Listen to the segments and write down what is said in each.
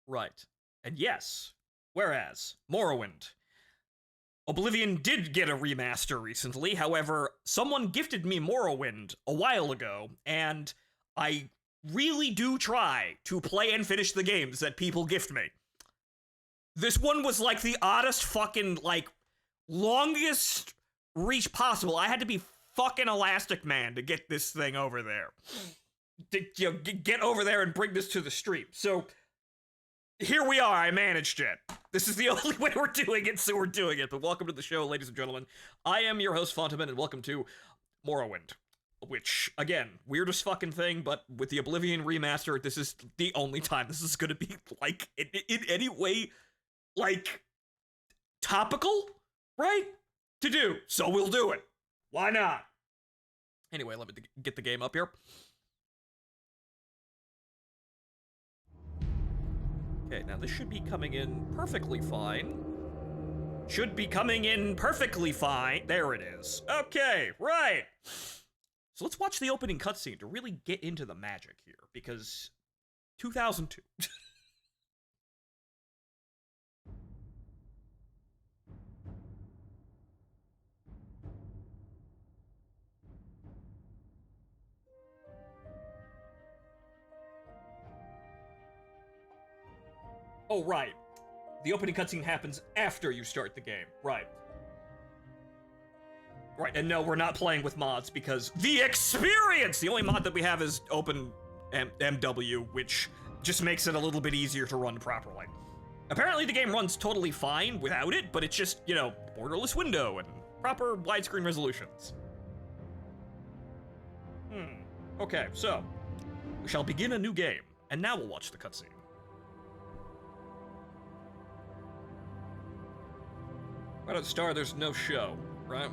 Right. And yes, whereas Morrowind. Oblivion did get a remaster recently, however, someone gifted me Morrowind a while ago, and I really do try to play and finish the games that people gift me. This one was like the oddest fucking, like, longest reach possible. I had to be fucking Elastic Man to get this thing over there. To, get over there and bring this to the stream. So, here we are, I managed it. This is the only way we're doing it, so we're doing it. But welcome to the show, ladies and gentlemen. I am your host, Fontaman, and welcome to Morrowind. Which, again, weirdest fucking thing, but with the Oblivion remaster, this is the only time this is gonna be, like, in any way, like, topical, right? To do. So we'll do it. Why not? Anyway, let me get the game up here. Okay, now this should be coming in perfectly fine. Should be coming in perfectly fine. There it is. Okay, right. So let's watch the opening cutscene to really get into the magic here, because 2002. Oh, right. The opening cutscene happens after you start the game. Right. Right, and no, we're not playing with mods because the experience! The only mod that we have is Open MW, which just makes it a little bit easier to run properly. Apparently the game runs totally fine without it, but it's just, you know, borderless window and proper widescreen resolutions. Okay, so we shall begin a new game, and now we'll watch the cutscene. Right at the start, there's no show, right?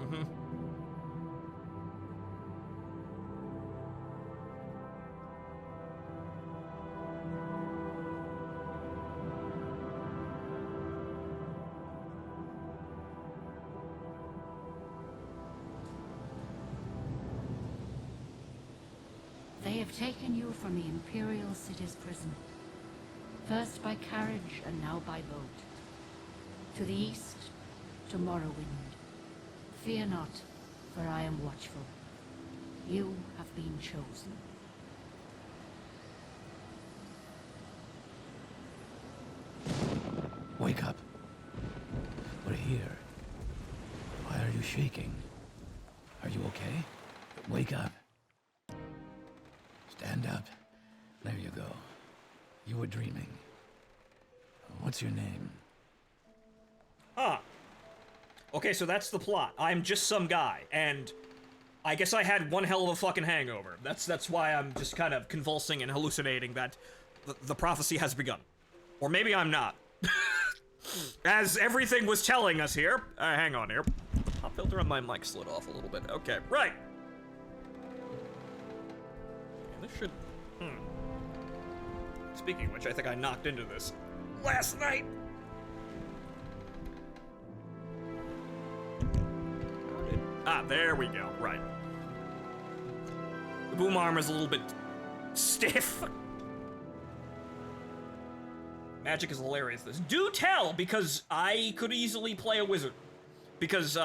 They have taken you from the Imperial City's prison, first by carriage and now by boat. To the east, to Morrowind. Fear not, for I am watchful. You have been chosen. Wake up. We're here. Why are you shaking? Are you okay? Wake up. Stand up. There you go. You were dreaming. What's your name? Okay, so that's the plot. I'm just some guy, and I guess I had one hell of a fucking hangover. That's why I'm just kind of convulsing and hallucinating that the prophecy has begun. Or maybe I'm not. As everything was telling us here. Hang on here. The pop filter on my mic slid off a little bit. Okay, right. Okay, this should... Speaking of which, I think I knocked into this last night. There we go, right. The boom arm is a little bit stiff. Magic is hilarious. This. Do tell, because I could easily play a wizard. Because,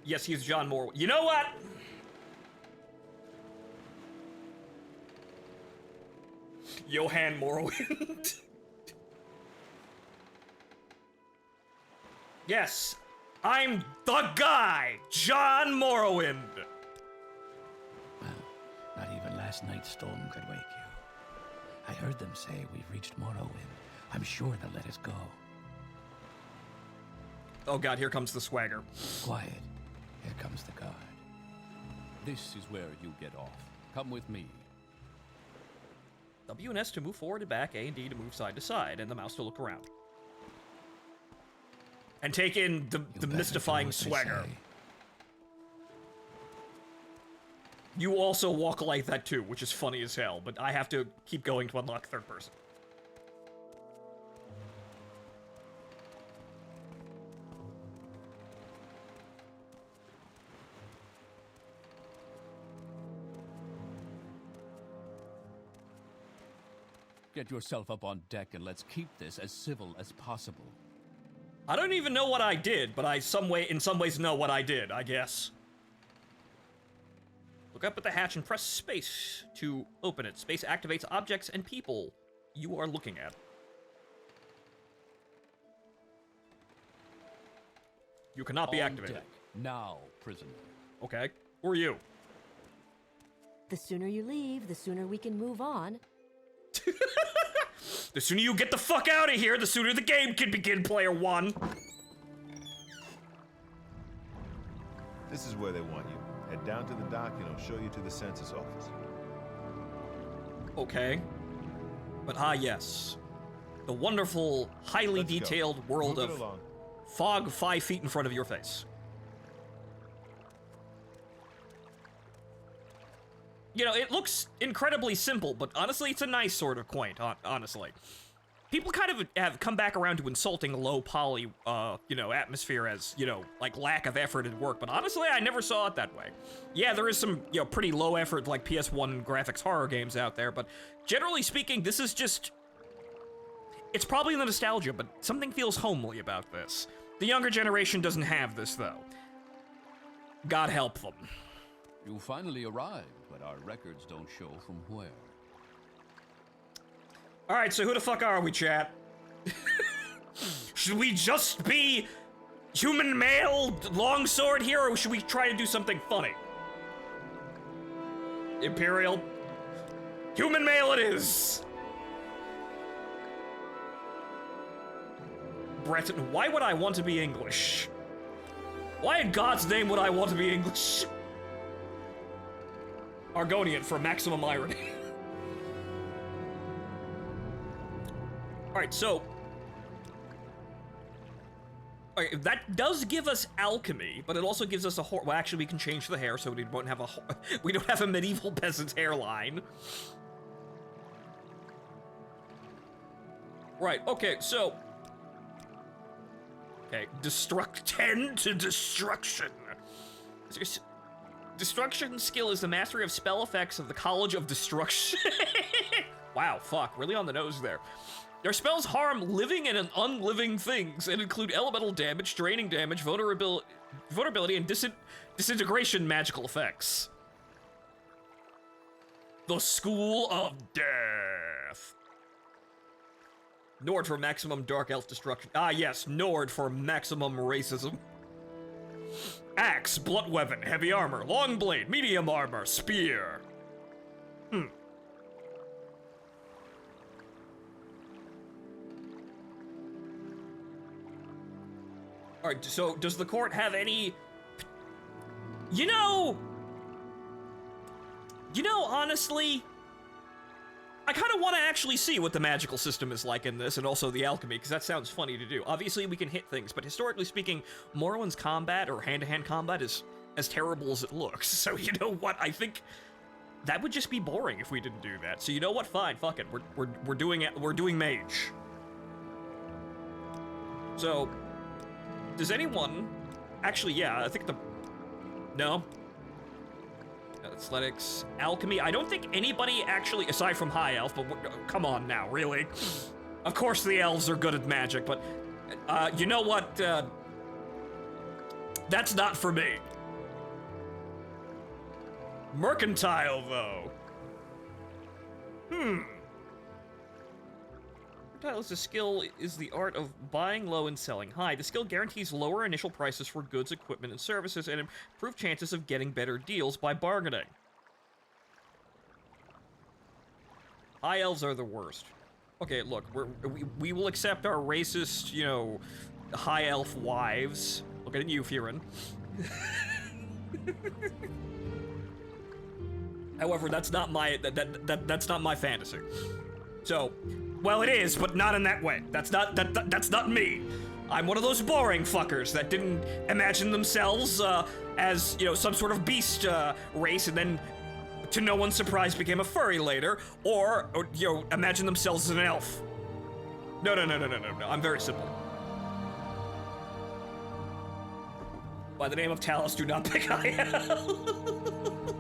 yes, he's John Morrowind. You know what? Johann Morrowind. Yes. I'm the guy, John Morrowind. Well, not even last night's storm could wake you. I heard them say we've reached Morrowind. I'm sure they'll let us go. Oh god, here comes the swagger. Quiet. Here comes the guard. This is where you get off. Come with me. W and S to move forward and back, A and D to move side to side, and the mouse to look around. And take in the mystifying swagger. You also walk like that too, which is funny as hell, but I have to keep going to unlock third person. Get yourself up on deck and let's keep this as civil as possible. I don't even know what I did, but in some ways know what I did, I guess. Look up at the hatch and press space to open it. Space activates objects and people you are looking at. You cannot be On activated. deck. Now, prisoner. Okay. Who are you? The sooner you leave, the sooner we can move on. The sooner you get the fuck out of here, the sooner the game can begin, player one. This is where they want you. Head down to the dock and I'll show you to the census office. Okay. But yes. The wonderful, highly Let's go. detailed world Move it of along. fog 5 feet in front of your face. You know, it looks incredibly simple, but honestly, it's a nice sort of quaint, honestly. People kind of have come back around to insulting low poly, you know, atmosphere as, you know, like lack of effort and work, but honestly, I never saw it that way. Yeah, there is some, you know, pretty low effort, like PS1 graphics horror games out there, but generally speaking, this is just... It's probably the nostalgia, but something feels homely about this. The younger generation doesn't have this, though. God help them. You finally arrived, but our records don't show from where. Alright, so who the fuck are we, chat? Should we just be human male longsword here, or should we try to do something funny? Imperial? Human male it is! Breton, why would I want to be English? Why in God's name would I want to be English? Argonian for maximum irony. Alright, so... Alright, that does give us alchemy, but it also gives us a well, actually, we can change the hair so we won't have we don't have a medieval peasant's hairline. Right, okay, so... Okay, destruct 10 to destruction. Destruction skill is the mastery of spell effects of the College of Destruction. Wow, fuck, really on the nose there. Their spells harm living and unliving things and include elemental damage, draining damage, vulnerability, and disintegration magical effects. The School of Death. Nord for maximum dark elf destruction. Ah yes, Nord for maximum racism. Axe, blunt weapon, heavy armor, long blade, medium armor, spear. Alright, so does the court have any... You know, honestly, I kind of want to actually see what the magical system is like in this, and also the alchemy, because that sounds funny to do. Obviously, we can hit things, but historically speaking, Morrowind's combat, or hand-to-hand combat, is as terrible as it looks. So you know what? I think that would just be boring if we didn't do that. So you know what? Fine, fuck it. We're doing mage. So, does anyone... Actually, yeah, I think No? Athletics, alchemy. I don't think anybody actually, aside from High Elf, but come on now, really? Of course the elves are good at magic, but you know what? That's not for me. Mercantile, though. Mercantile is a skill, is the art of buying low and selling high. The skill guarantees lower initial prices for goods, equipment, and services, and improved chances of getting better deals by bargaining. High elves are the worst. Okay, look, we will accept our racist, you know, high elf wives. Look at you, Firen. However, that's not my that's not my fantasy. So, well, it is, but not in that way. That's not me. I'm one of those boring fuckers that didn't imagine themselves as, you know, some sort of beast race, and then, to no one's surprise, became a furry later, or you know, imagine themselves as an elf. No. I'm very simple. By the name of Talos, do not pick Aiel.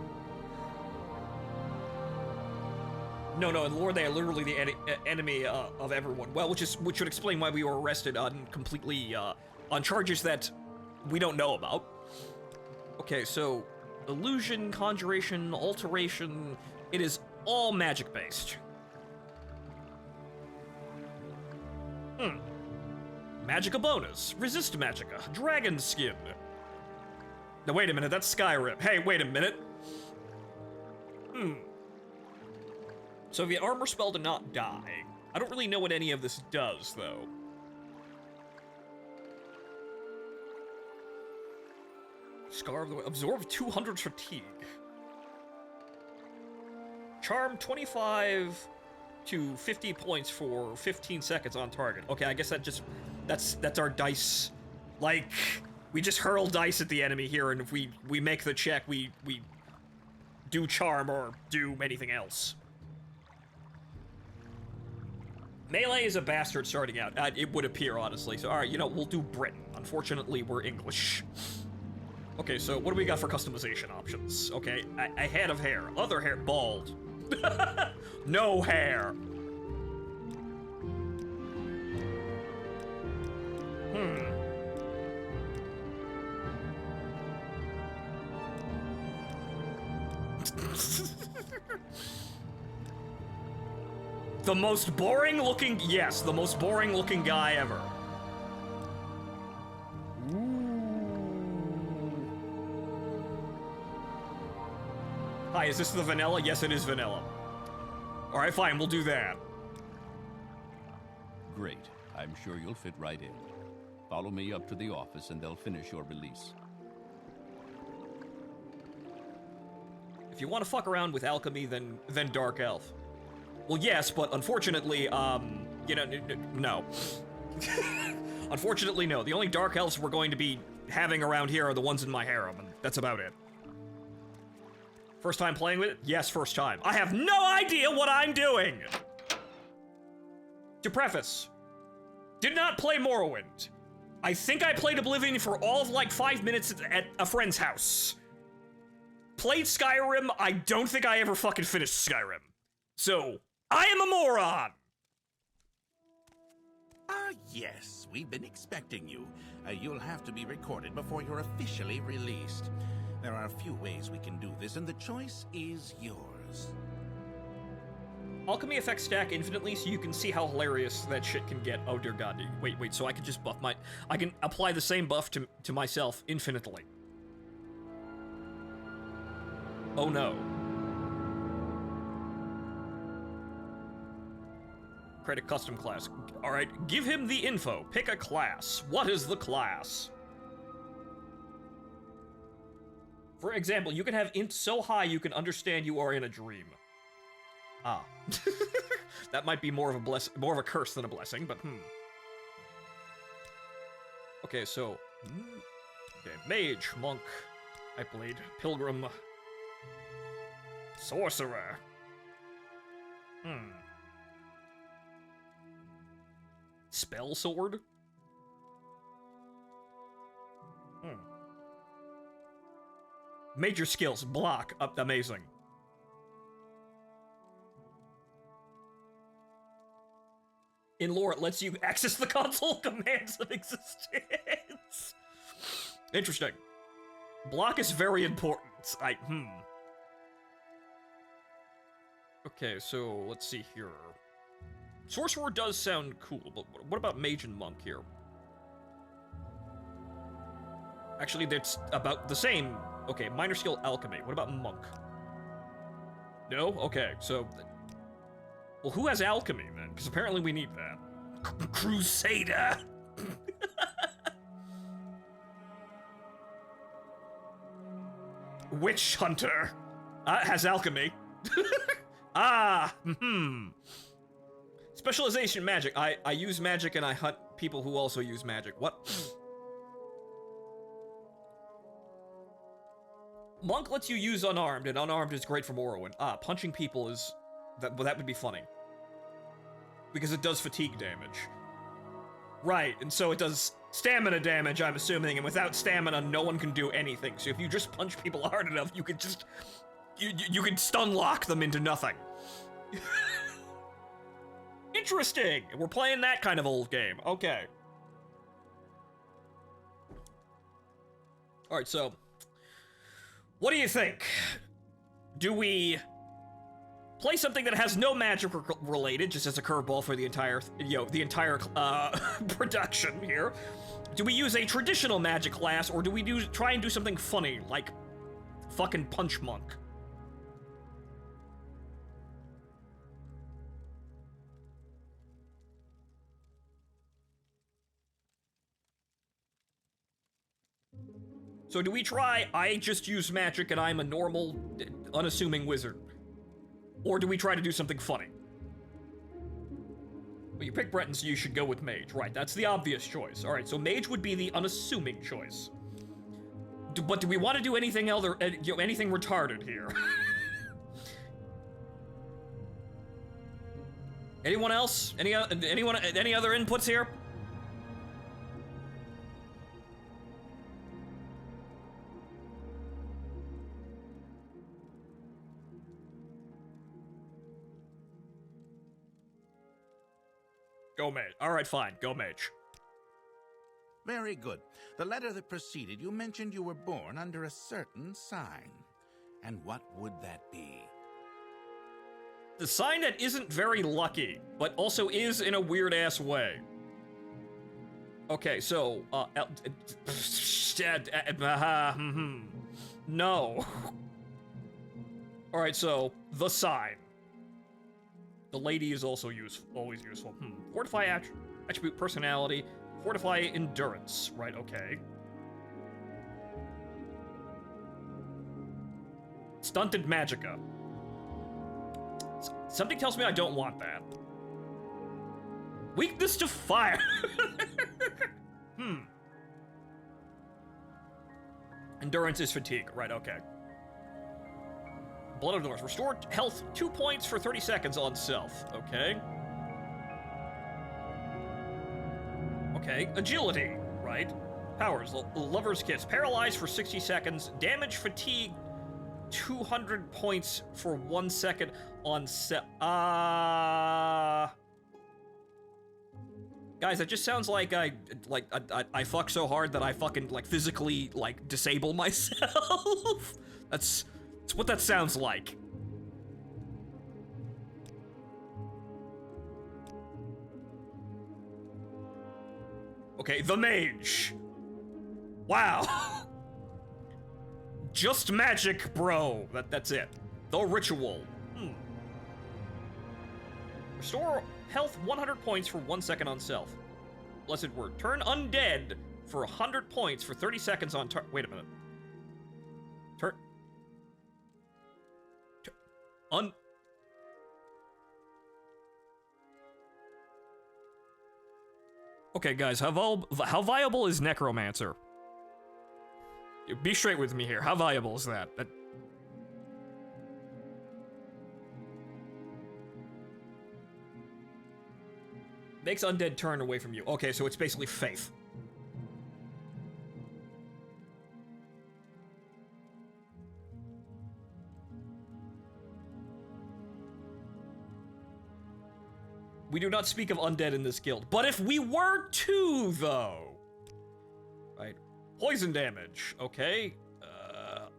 No, in lore they are literally the enemy of everyone. Well, which would explain why we were arrested on completely on charges that we don't know about. Okay, so illusion, conjuration, alteration, it is all magic based. Magica bonus, resist magica, dragon skin. Now wait a minute, that's Skyrim. Hey, wait a minute. So if you armor spell to not die, I don't really know what any of this does, though. Scar of the absorb 200 fatigue. Charm 25 to 50 points for 15 seconds on target. Okay, I guess that's our dice. Like, we just hurl dice at the enemy here, and if we make the check, we do charm or do anything else. Melee is a bastard starting out. It would appear, honestly. So, alright, you know, we'll do Britain. Unfortunately, we're English. Okay, so what do we got for customization options? Okay, a head of hair. Other hair. Bald. No hair. The most boring looking, yes, the most boring looking guy ever. Hi, is this the vanilla? Yes, it is vanilla. All right, fine, we'll do that. Great. I'm sure you'll fit right in. Follow me up to the office and they'll finish your release. If you want to fuck around with alchemy, then Dark Elf. Well, yes, but unfortunately, you know, no. Unfortunately, no. The only Dark Elves we're going to be having around here are the ones in my harem, and that's about it. First time playing with it? Yes, first time. I have no idea what I'm doing! To preface, did not play Morrowind. I think I played Oblivion for all of like 5 minutes at a friend's house. Played Skyrim, I don't think I ever fucking finished Skyrim. So, I am a moron! Ah, yes, we've been expecting you. You'll have to be recorded before you're officially released. There are a few ways we can do this, and the choice is yours. Alchemy effects stack infinitely, so you can see how hilarious that shit can get. Oh dear god, wait, so I can just buff I can apply the same buff to myself infinitely. Oh no. Create a custom class. Alright, give him the info. Pick a class. What is the class? For example, you can have int so high you can understand you are in a dream. Ah. That might be more of a curse than a blessing, but Okay, so okay, mage, monk, I played pilgrim, sorcerer. Spell sword? Major skills, block, amazing. In lore, it lets you access the console commands of existence. Interesting. Block is very important. Okay, so let's see here. Sorcerer does sound cool, but what about mage and monk here? Actually, that's about the same. Okay, minor skill alchemy. What about monk? No? Okay, so... Well, who has alchemy, then? Because apparently we need that. Crusader! Witch hunter! Has alchemy. Specialization magic. I use magic and I hunt people who also use magic. What? Monk lets you use unarmed, and unarmed is great for Morrowind. Punching people is... Well, that would be funny. Because it does fatigue damage. Right, and so it does stamina damage, I'm assuming, and without stamina, no one can do anything. So if you just punch people hard enough, you could just... You can stun lock them into nothing. Interesting. We're playing that kind of old game. Okay. All right, so what do you think? Do we play something that has no magic related, just as a curveball for the entire, production here? Do we use a traditional magic class, or do we try and do something funny, like fucking Punch Monk? So do we try, I just use magic and I'm a normal, unassuming wizard? Or do we try to do something funny? Well, you pick Breton, so you should go with Mage. Right, that's the obvious choice. All right, so Mage would be the unassuming choice. But do we want to do anything anything retarded here? Anyone else? Any other inputs here? Go Mage. All right, fine. Go Mage. Very good. The letter that preceded you mentioned you were born under a certain sign. And what would that be? The sign that isn't very lucky, but also is in a weird-ass way. Okay, so, no. All right, so, the sign. The lady is also always useful. Fortify attribute personality. Fortify endurance. Right, okay. Stunted magicka. Something tells me I don't want that. Weakness to fire. Endurance is fatigue. Right, okay. Blood of the North. Restore health 2 points for 30 seconds on self. Okay. Okay. Agility. Right. Powers. Lover's Kiss. Paralyzed for 60 seconds. Damage fatigue 200 points for 1 second on self. Guys, that just sounds like I fuck so hard that I fucking physically disable myself. That's what that sounds like. Okay, the mage. Wow. Just magic, bro. That's it. The ritual. Restore health 100 points for 1 second on self. Blessed word. Turn undead for 100 points for 30 seconds on wait a minute. Okay, guys, how viable is Necromancer? Be straight with me here. How viable is that? Makes undead turn away from you. Okay, so it's basically faith. We do not speak of undead in this guild. But if we were to, though... Right. Poison damage. Okay.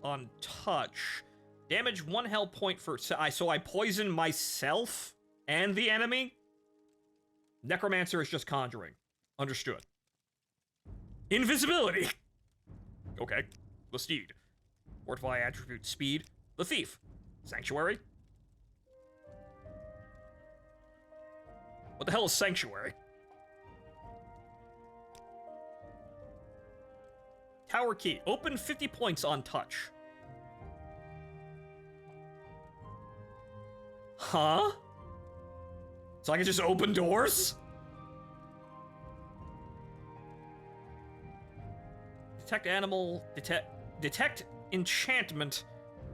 On touch. Damage 1 health point for... So I poison myself and the enemy? Necromancer is just conjuring. Understood. Invisibility. Okay. The steed. Fortify attribute speed. The thief. Sanctuary. What the hell is Sanctuary? Tower key. Open 50 points on touch. Huh? So I can just open doors? Detect animal. Detect enchantment.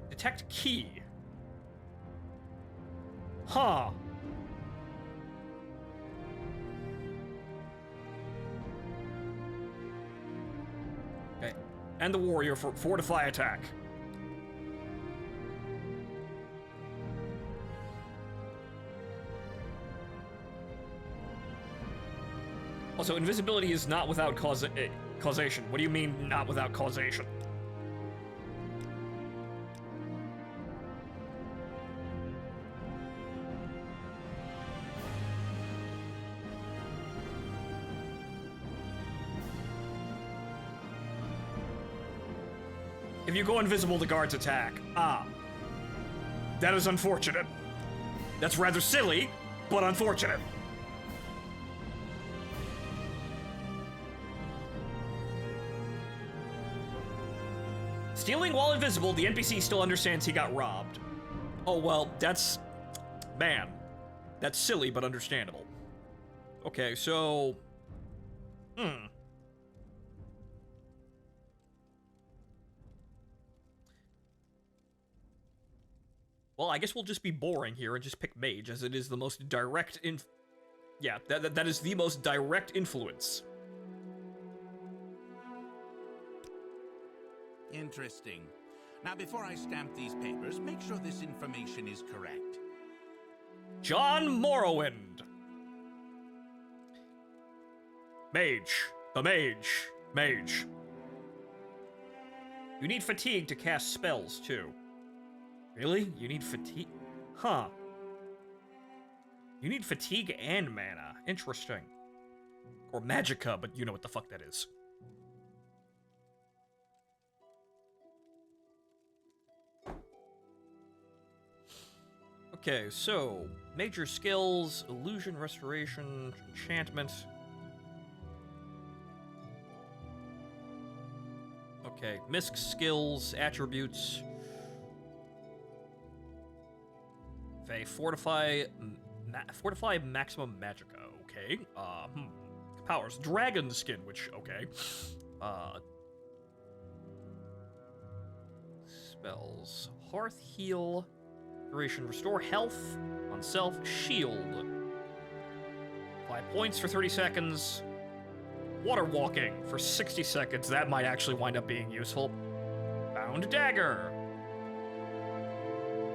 Detect key. Huh. And the warrior for fortify attack. Also, invisibility is not without causation. What do you mean, not without causation? If you go invisible, the guards attack. Ah. That is unfortunate. That's rather silly, but unfortunate. Stealing while invisible, the NPC still understands he got robbed. Oh, well, that's... Man. That's silly, but understandable. Okay, so... Well, I guess we'll just be boring here and just pick Mage, as it is the most direct Yeah, that is the most direct influence. Interesting. Now, before I stamp these papers, make sure this information is correct. John Morrowind. Mage. The Mage. Mage. You need fatigue to cast spells, too. Really? You need fatigue? Huh. You need fatigue and mana. Interesting. Or magicka, but you know what the fuck that is. Okay, so major skills, illusion, restoration, enchantment. Okay, misc skills, attributes. Okay, fortify maximum magicka. Okay. Powers, dragon skin, which okay. Spells, hearth heal. Duration, restore health on self, shield. 5 points for 30 seconds. Water walking for 60 seconds. That might actually wind up being useful. Bound dagger.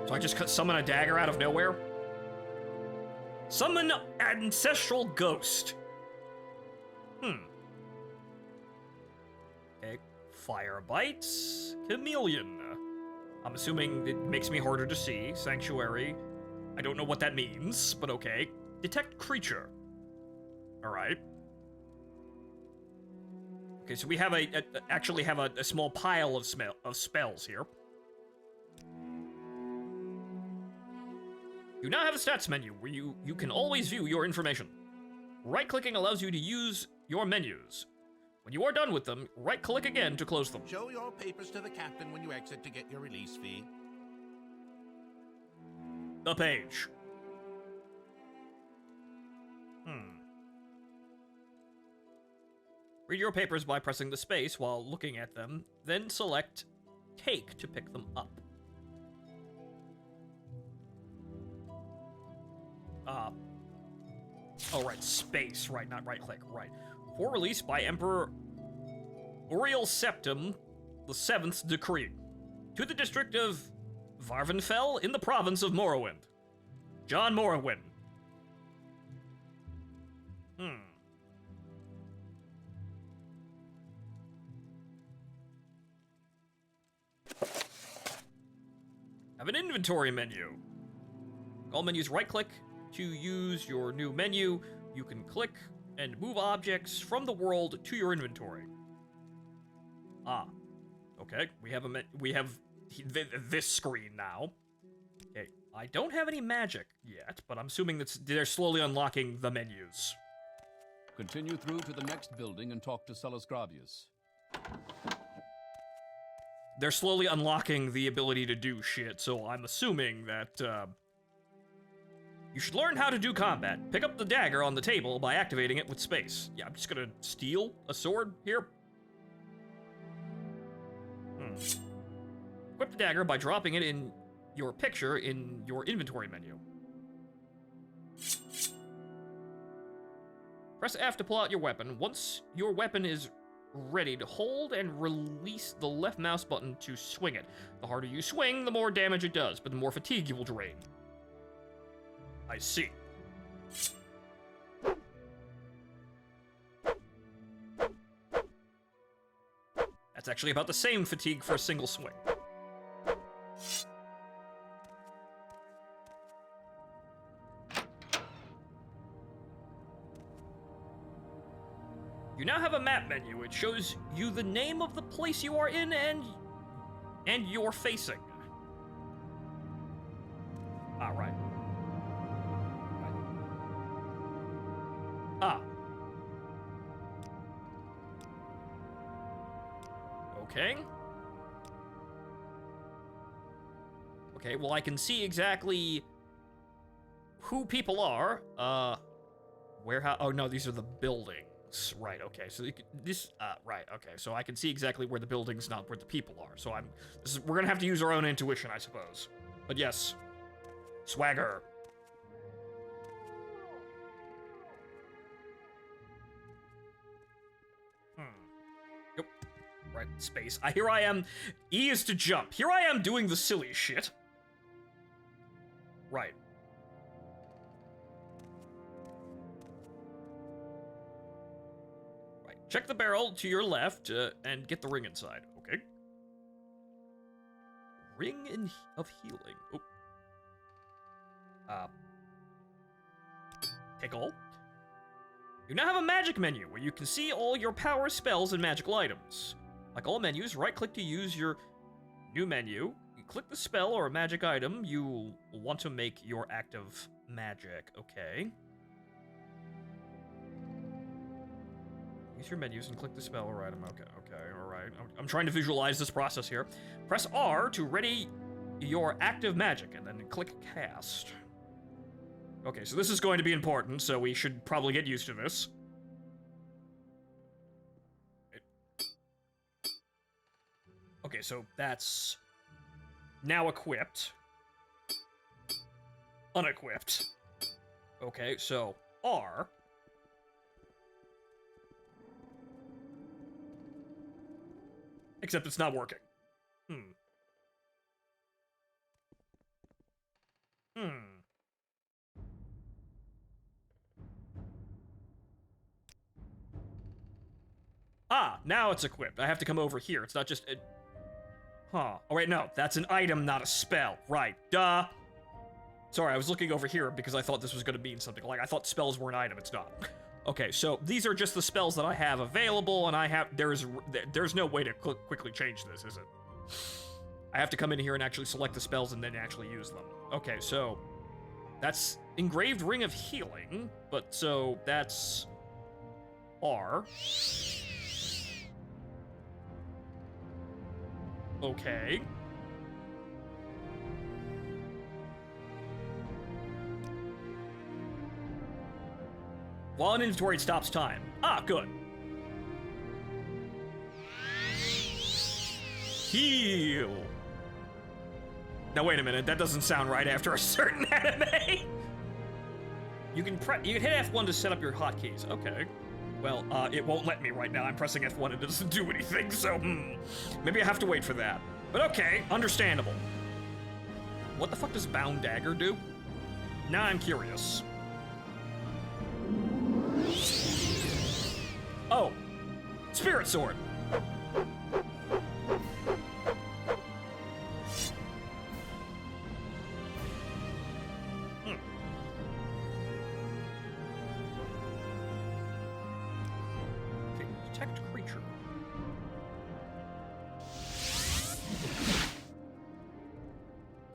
So I just summon a dagger out of nowhere? Summon ancestral ghost. Okay. Fire bites. Chameleon. I'm assuming it makes me harder to see. Sanctuary. I don't know what that means, but okay. Detect creature. Alright. Okay, so we have actually have a small pile of spells here. You now have a stats menu where you can always view your information. Right-clicking allows you to use your menus. When you are done with them, right-click again to close them. Show your papers to the captain when you exit to get your release fee. The page. Read your papers by pressing the space while looking at them, then select Take to pick them up. Oh, right, space, right, not right-click, right. For release by Emperor Uriel Septim, the 7th decree. To the district of Varvenfell in the province of Morrowind. John Morrowind. Have an inventory menu. All menus right-click to use your new menu. You can click and move objects from the world to your inventory. Okay. We have this screen now. Okay. I don't have any magic yet, but I'm assuming they're slowly unlocking the menus. Continue through to the next building and talk to Celisgravius. They're slowly unlocking the ability to do shit, so I'm assuming that, you should learn how to do combat. Pick up the dagger on the table by activating it with space. Yeah, I'm just gonna steal a sword here. Equip the dagger by dropping it in your picture in your inventory menu. Press F to pull out your weapon. Once your weapon is ready to hold and release the left mouse button to swing it. The harder you swing, the more damage it does, but the more fatigue you will drain. I see. That's actually about the same fatigue for a single swing. You now have a map menu. It shows you the name of the place you are in and you're facing. Ah, right. Ah. Okay. Okay, well, I can see exactly who people are. Where, how, oh no, these are the buildings. Right, okay, so right, okay, so I can see exactly where the buildings, not where the people are. So we're gonna have to use our own intuition, I suppose. But yes, Swagger. Yep. Right, space. Here I am. E is to jump. Here I am doing the silly shit. Right. Right. Check the barrel to your left and get the ring inside. Okay. Ring of healing. Oh. Take all. You now have a magic menu where you can see all your power spells and magical items. Like all menus, right-click to use your new menu. You click the spell or magic item you want to make your active magic. Okay. Use your menus and click the spell or item. Okay, alright. I'm trying to visualize this process here. Press R to ready your active magic, and then click cast. Okay, so this is going to be important, so we should probably get used to this. Okay, so that's now equipped. Unequipped. Okay, so R. Except it's not working. Ah, now it's equipped. I have to come over here. It's not just a... Huh. Oh, wait, no. That's an item, not a spell. Right. Duh. Sorry, I was looking over here because I thought this was going to mean something. Like, I thought spells were an item. It's not. Okay, so these are just the spells that I have available, and I have... There's no way to quickly change this, is it? I have to come in here and actually select the spells and then actually use them. Okay, so... That's engraved Ring of Healing, but so that's... R... Okay. While in inventory, it stops time. Ah, good. Heal. Now wait a minute, that doesn't sound right after a certain anime. You can hit F1 to set up your hotkeys. Okay. Well, it won't let me right now. I'm pressing F1 and it doesn't do anything, so, maybe I have to wait for that. But okay, understandable. What the fuck does Bound Dagger do? Now I'm curious. Oh, Spirit Sword.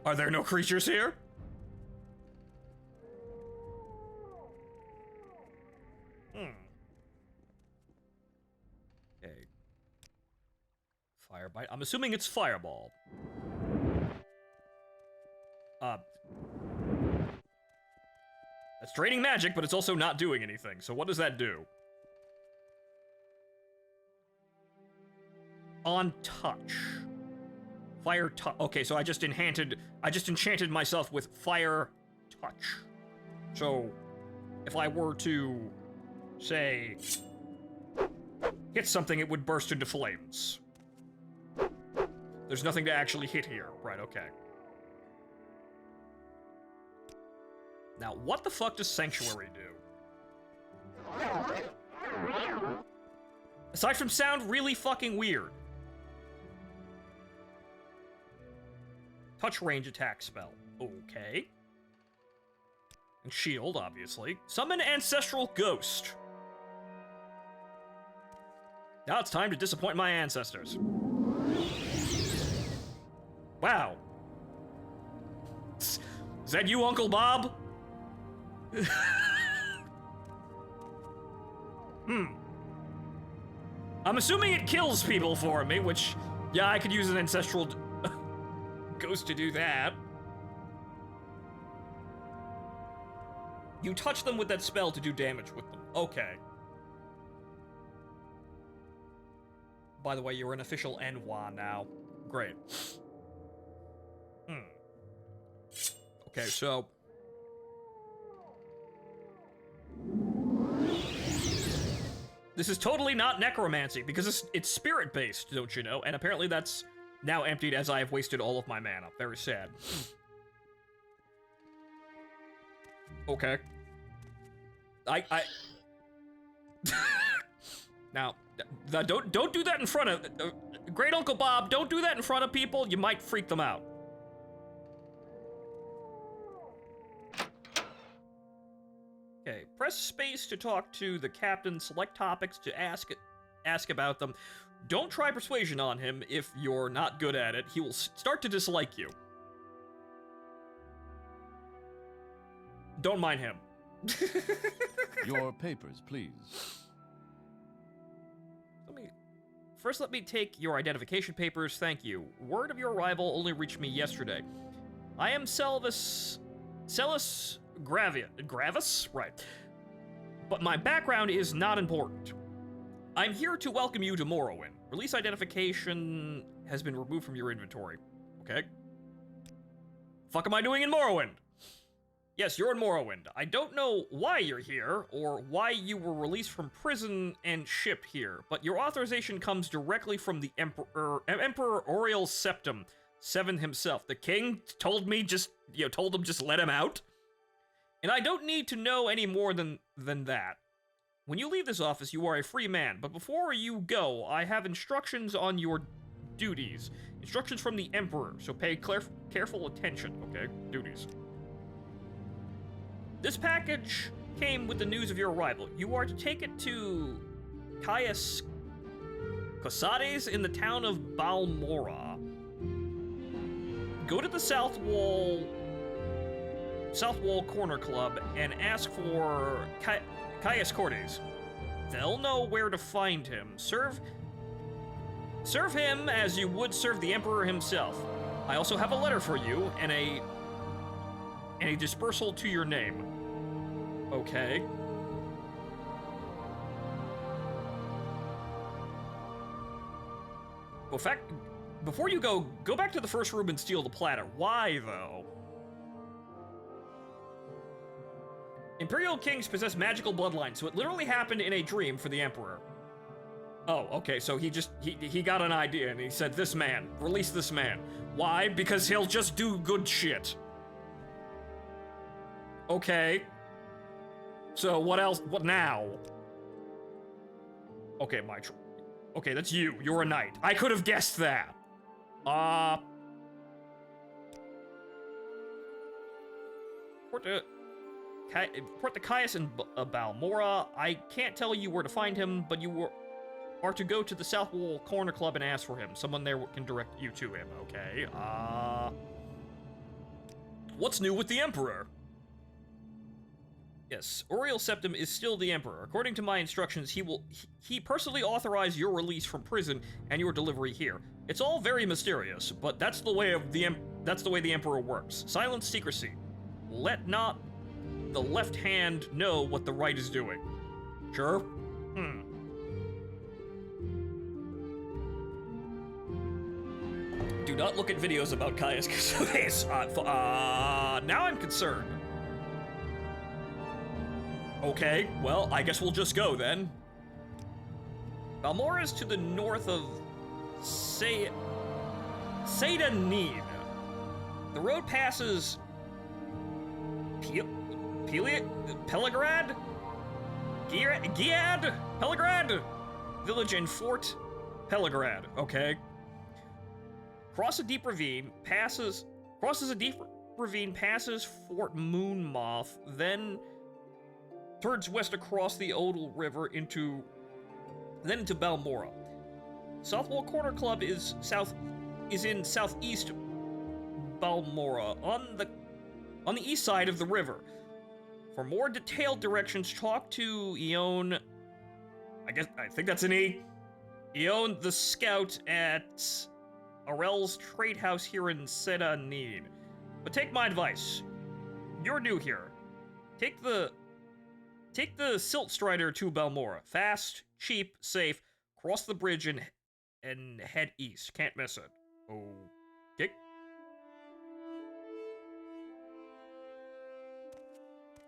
Are there no creatures here? Okay. Fire bite. I'm assuming it's fireball. That's draining magic, but it's also not doing anything. So what does that do? On touch. Fire touch. Okay, so I just enchanted myself with fire touch. So, if I were to, say, hit something, it would burst into flames. There's nothing to actually hit here. Right, okay. Now, what the fuck does Sanctuary do? Aside from sound really fucking weird. touch range attack spell. Okay. And shield, obviously. Summon Ancestral Ghost. Now it's time to disappoint my ancestors. Wow. Is that you, Uncle Bob? I'm assuming it kills people for me, which, yeah, I could use an ancestral ghost to do that. You touch them with that spell to do damage with them. Okay. By the way, you're an official Enwa now. Great. Okay, so... This is totally not necromancy, because it's spirit-based, don't you know? And apparently that's now emptied as I have wasted all of my mana. Very sad. Okay. Now, don't do that in front of... Great Uncle Bob, don't do that in front of people. You might freak them out. Okay, press space to talk to the captain, select topics to ask about them. Don't try persuasion on him if you're not good at it. He will start to dislike you. Don't mind him. Your papers, please. First, let me take your identification papers, thank you. Word of your arrival only reached me yesterday. I am Celis Gravis? Right. But my background is not important. I'm here to welcome you to Morrowind. Release identification has been removed from your inventory. Okay. Fuck am I doing in Morrowind? Yes, you're in Morrowind. I don't know why you're here, or why you were released from prison and shipped here, but your authorization comes directly from the Emperor Auriel Septim, Seven himself. The king told me told him just let him out. And I don't need to know any more than that. When you leave this office, you are a free man, but before you go, I have instructions on your duties. Instructions from the Emperor, so pay careful attention, okay? Duties. This package came with the news of your arrival. You are to take it to Caius Cosades in the town of Balmora. Go to the South Wall Corner Club and ask for Caius Cordes. They'll know where to find him. Serve him as you would serve the Emperor himself. I also have a letter for you and a dispersal to your name. Okay. In fact, before you go back to the first room and steal the platter. Why, though? Imperial kings possess magical bloodlines, so it literally happened in a dream for the Emperor. Oh, okay, so he got an idea and he said, this man, release this man. Why? Because he'll just do good shit. Okay. So what else? What now? Okay, okay, that's you. You're a knight. I could have guessed that. Report to Caius in Balmora. I can't tell you where to find him, but you are to go to the South Wall Corner Club and ask for him. Someone there can direct you to him, okay? What's new with the Emperor? Yes, Auriel Septim is still the Emperor. According to my instructions, he personally authorized your release from prison and your delivery here. It's all very mysterious, but that's the way the Emperor works. Silence secrecy. Let not the left hand know what the right is doing. Sure? Do not look at videos about Caius Cosades. Now I'm concerned. Okay, well, I guess we'll just go then. Balmora is to the north of Seyda-Need. The road passes Pelagrad? Giad? Pelagrad? Village and Fort Pelagrad, okay. Cross a deep ravine, cross Crosses a deep ravine, passes Fort Moonmoth, then turns west across the Odal River into Balmora. Southwall Corner Club is in southeast Balmora, on the east side of the river. For more detailed directions, talk to Eon. I think that's an E. Eon the Scout at Arel's Trade House here in Seda Need. But take my advice. You're new here. Take the Silt Strider to Balmora. Fast, cheap, safe. Cross the bridge and head east. Can't miss it. Okay.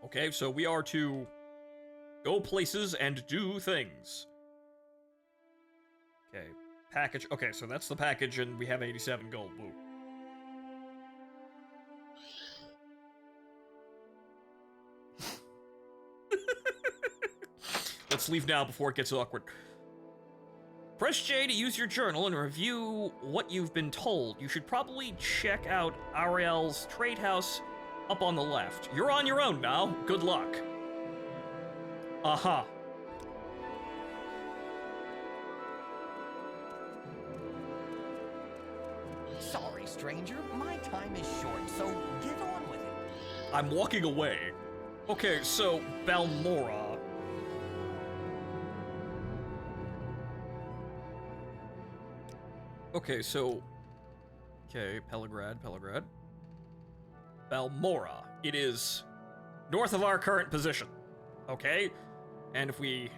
Okay, so we are to go places and do things. Okay, package. Okay, so that's the package, and we have 87 gold. Woo. Let's leave now before it gets awkward. Press J to use your journal and review what you've been told. You should probably check out Ariel's Trade House up on the left. You're on your own now. Good luck. Aha. Sorry, stranger. My time is short, so get on with it. I'm walking away. Okay, so Balmora. Okay, so... Okay, Pelagrad. Balmora. It is north of our current position. Okay? And if we,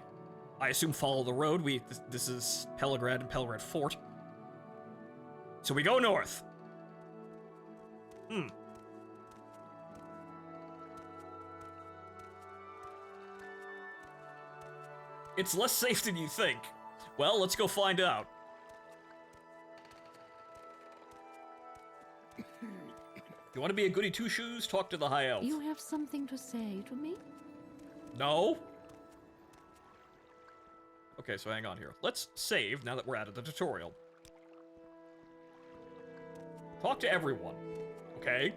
I assume, follow the road, this is Pelagrad and Pelagrad Fort. So we go north. It's less safe than you think. Well, let's go find out. You want to be a goody two-shoes? Talk to the High Elf. You have something to say to me? No? Okay, so hang on here. Let's save now that we're out of the tutorial. Talk to everyone, okay?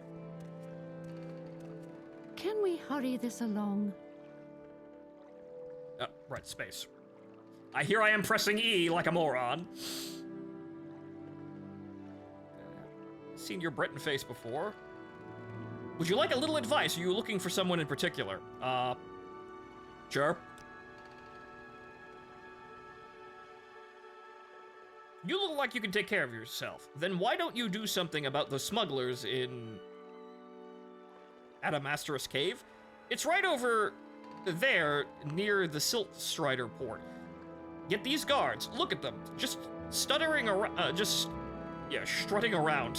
Can we hurry this along? Right, space. I am pressing E like a moron. Seen your Breton face before. Would you like a little advice? Are you looking for someone in particular? Sure. You look like you can take care of yourself. Then why don't you do something about the smugglers in Adamastorus Cave? It's right over there near the Silt Strider port. Get these guards. Look at them. Just stuttering around. Strutting around.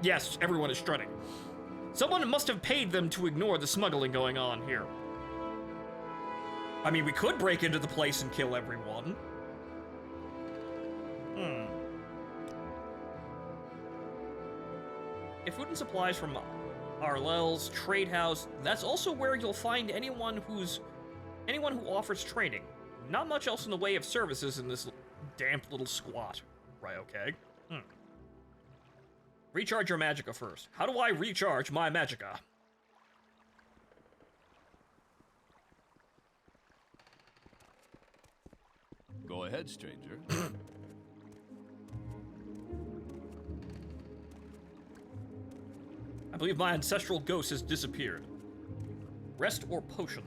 Yes, everyone is strutting. Someone must have paid them to ignore the smuggling going on here. I mean, we could break into the place and kill everyone. If food and supplies from Arlel's Trade House, that's also where you'll find anyone who offers training. Not much else in the way of services in this damp little squat. Right, okay. Recharge your magicka first. How do I recharge my magicka? Go ahead, stranger. I believe my ancestral ghost has disappeared. Rest or potion?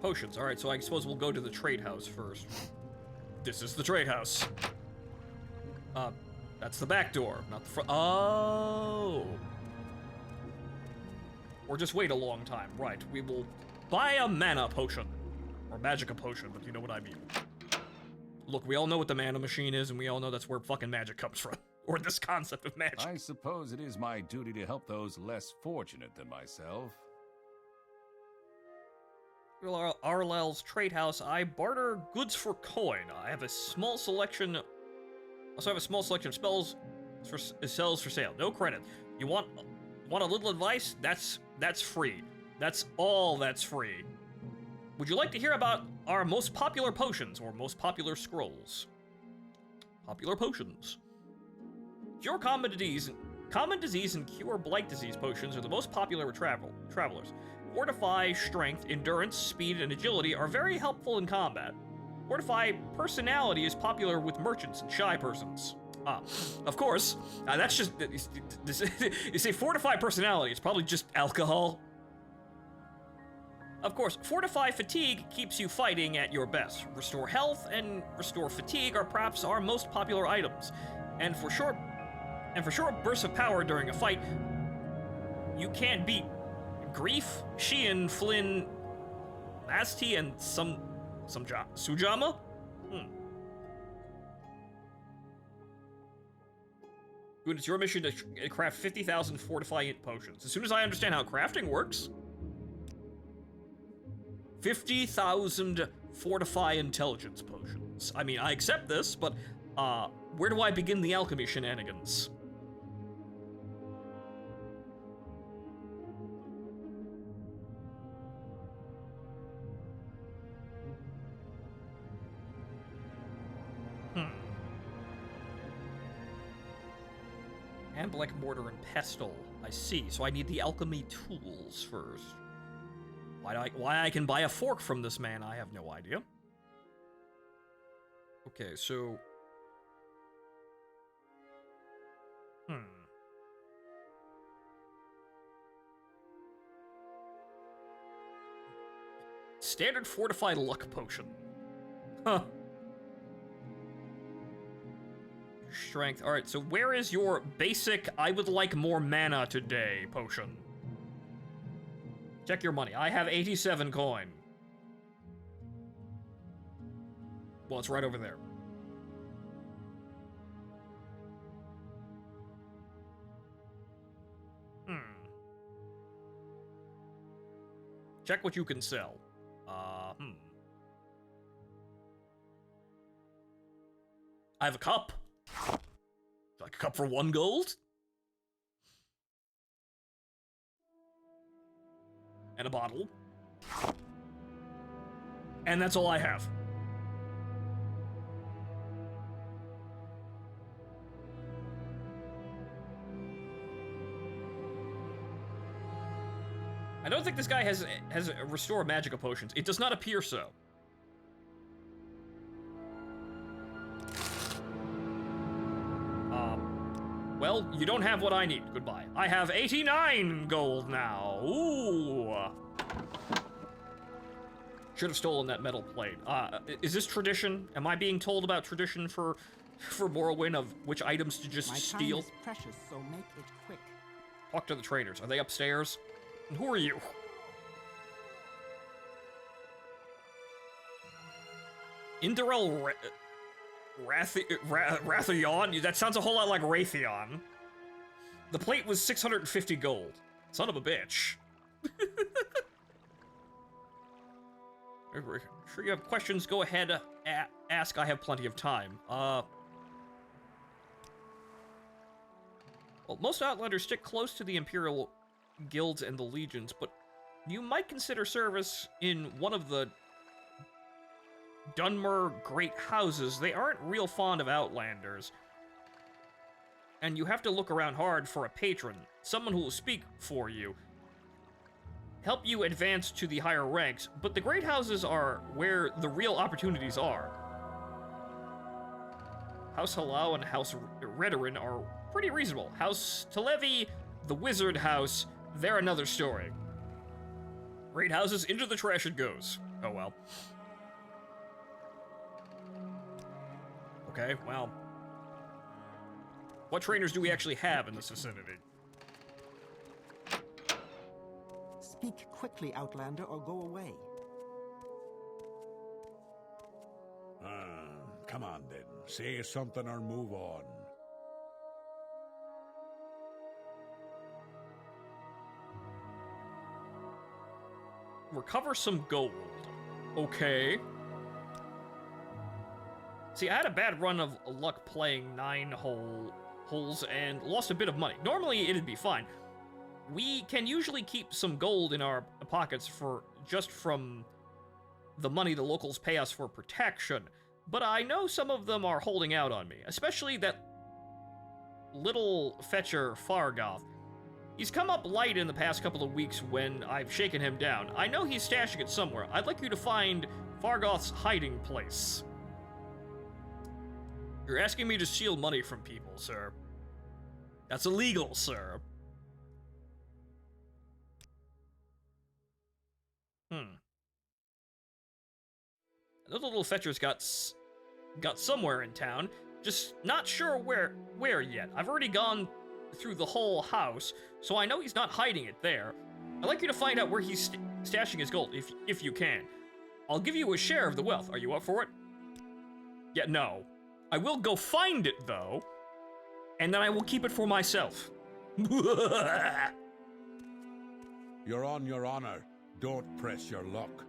Potions. Alright, so I suppose we'll go to the trade house first. This is the trade house. That's the back door, not the front. Oh! Or just wait a long time. Right, we will buy a mana potion. Or magicka potion, but you know what I mean. Look, we all know what the mana machine is, and we all know that's where fucking magic comes from. Or this concept of magic. I suppose it is my duty to help those less fortunate than myself. Arlel's Trade House, I barter goods for coin. I have a small selection. Also have a small selection of spells for sells for sale. No credit. You want a little advice? That's free. That's all that's free. Would you like to hear about our most popular potions or most popular scrolls? Popular potions. Cure common disease and cure blight disease potions are the most popular with travelers. Fortify strength, endurance, speed, and agility are very helpful in combat. Fortify personality is popular with merchants and shy persons. Of course, that's just, you say fortify personality, it's probably just alcohol. Of course, fortify fatigue keeps you fighting at your best. Restore health and restore fatigue are perhaps our most popular items. And for short bursts of power during a fight, you can't beat Grief, Sheehan, Flynn, Asti, and Sujama? Good, it's your mission to craft 50,000 fortifying potions. As soon as I understand how crafting works. 50,000 fortify intelligence potions. I mean, I accept this, but where do I begin the alchemy shenanigans? And black mortar and pestle. I see. So I need the alchemy tools first. Why I can buy a fork from this man, I have no idea. Okay, so... Standard fortified luck potion. Huh. Strength. Alright, so where is your basic, I would like more mana today potion? Check your money. I have 87 coin. Well, it's right over there. Check what you can sell. I have a cup. Like a cup for 1 gold? And a bottle. And that's all I have. I don't think this guy has restore magical potions. It does not appear so. Well, you don't have what I need. Goodbye. I have 89 gold now. Ooh. Should have stolen that metal plate. Is this tradition? Am I being told about tradition for Morrowind of which items to just steal? My time is precious, so make it quick. Talk to the traders. Are they upstairs? And who are you? Inderel Rathion? That sounds a whole lot like Raytheon. The plate was 650 gold. Son of a bitch. Sure you have questions, go ahead, ask. I have plenty of time. Well, most Outlanders stick close to the Imperial guilds and the legions, but you might consider service in one of the Dunmer great houses. They aren't real fond of Outlanders. And you have to look around hard for a patron, someone who will speak for you, help you advance to the higher ranks, but the great houses are where the real opportunities are. House Halal and House Redoran are pretty reasonable. House Televi, the Wizard House, they're another story. Great houses, into the trash it goes. Oh well. Okay, well. What trainers do we actually have in this vicinity? Speak quickly, Outlander, or go away. Come on then. Say something or move on. Recover some gold. Okay. See, I had a bad run of luck playing 9 holes and lost a bit of money. Normally, it'd be fine. We can usually keep some gold in our pockets for just from the money the locals pay us for protection, but I know some of them are holding out on me, especially that little fetcher Fargoth. He's come up light in the past couple of weeks when I've shaken him down. I know he's stashing it somewhere. I'd like you to find Fargoth's hiding place. You're asking me to steal money from people, sir. That's illegal, sir. Those little fetchers got somewhere in town, just not sure where yet. I've already gone through the whole house, so I know he's not hiding it there. I'd like you to find out where he's stashing his gold, if you can. I'll give you a share of the wealth. Are you up for it? Yeah, no. I will go find it, though, and then I will keep it for myself. You're on your honor. Don't press your luck.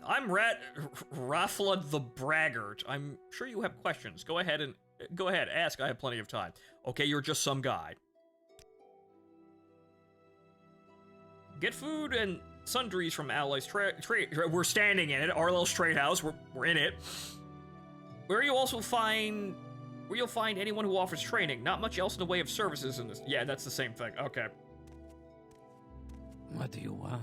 I'm Raffla the Braggart. I'm sure you have questions. Go ahead, ask. I have plenty of time. Okay, you're just some guy. Get food and sundries from Alloy's trade. We're standing in it. Arlell's trade house. We're in it. Where you'll find anyone who offers training. Not much else in the way of services in this. Yeah, that's the same thing. Okay. What do you want?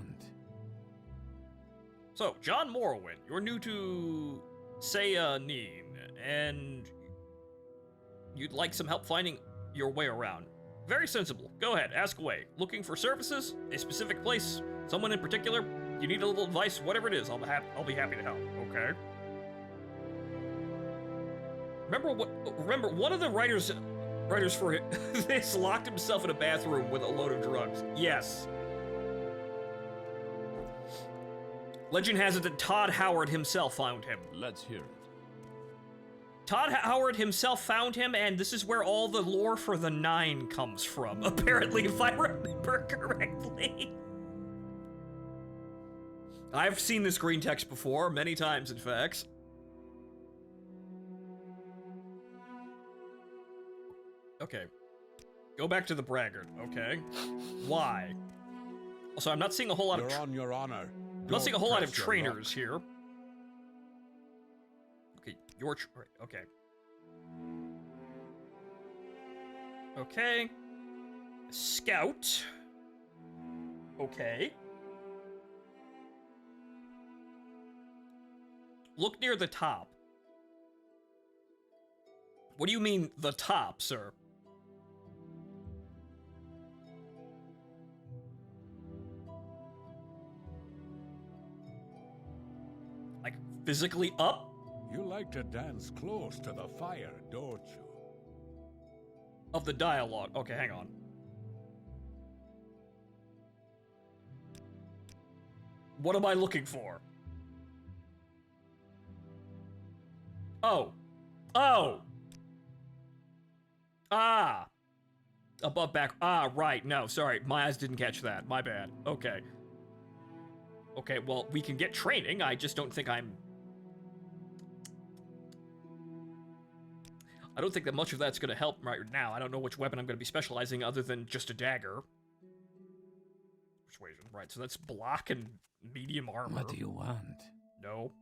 So, John Morrowind, you're new to Sayanine, and you'd like some help finding your way around. Very sensible. Go ahead, ask away. Looking for services? A specific place? Someone in particular? You need a little advice? Whatever it is, I'll be happy to help. Okay. Remember, one of the writers for this locked himself in a bathroom with a load of drugs. Yes. Legend has it that Todd Howard himself found him. Let's hear it. Todd Howard himself found him, and this is where all the lore for the Nine comes from, apparently, if I remember correctly. I've seen this green text before, many times, in fact. Okay. Go back to the braggart, okay? Why? Also, I'm not seeing a whole lot of... You're on your honor. I'm not seeing a whole lot of trainers here. Okay, okay. Okay. Scout. Okay. Look near the top. What do you mean, the top, sir? Like, physically up? You like to dance close to the fire, don't you? Of the dialogue. Okay, hang on. What am I looking for? Oh. Oh! Ah! Above, back. Ah, right. No, sorry. My eyes didn't catch that. My bad. Okay. Okay, well, we can get training. I just don't think I don't think that much of that's going to help right now. I don't know which weapon I'm going to be specializing other than just a dagger. Persuasion. Right, so that's block and medium armor. What do you want? No.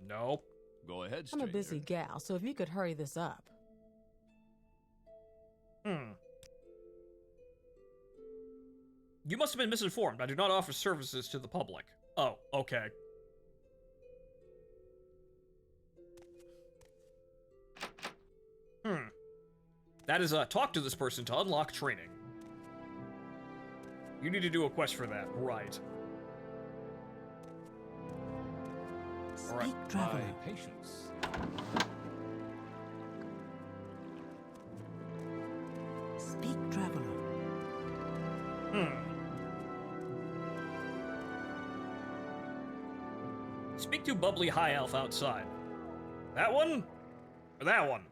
No. Go ahead, I'm stranger. a busy gal, so if you could hurry this up. You must have been misinformed. I do not offer services to the public. Oh, okay. That is, talk to this person to unlock training. You need to do a quest for that. Right. Speak, traveler. Patience. Speak, traveler. Speak to Bubbly High Elf outside. That one? Or that one?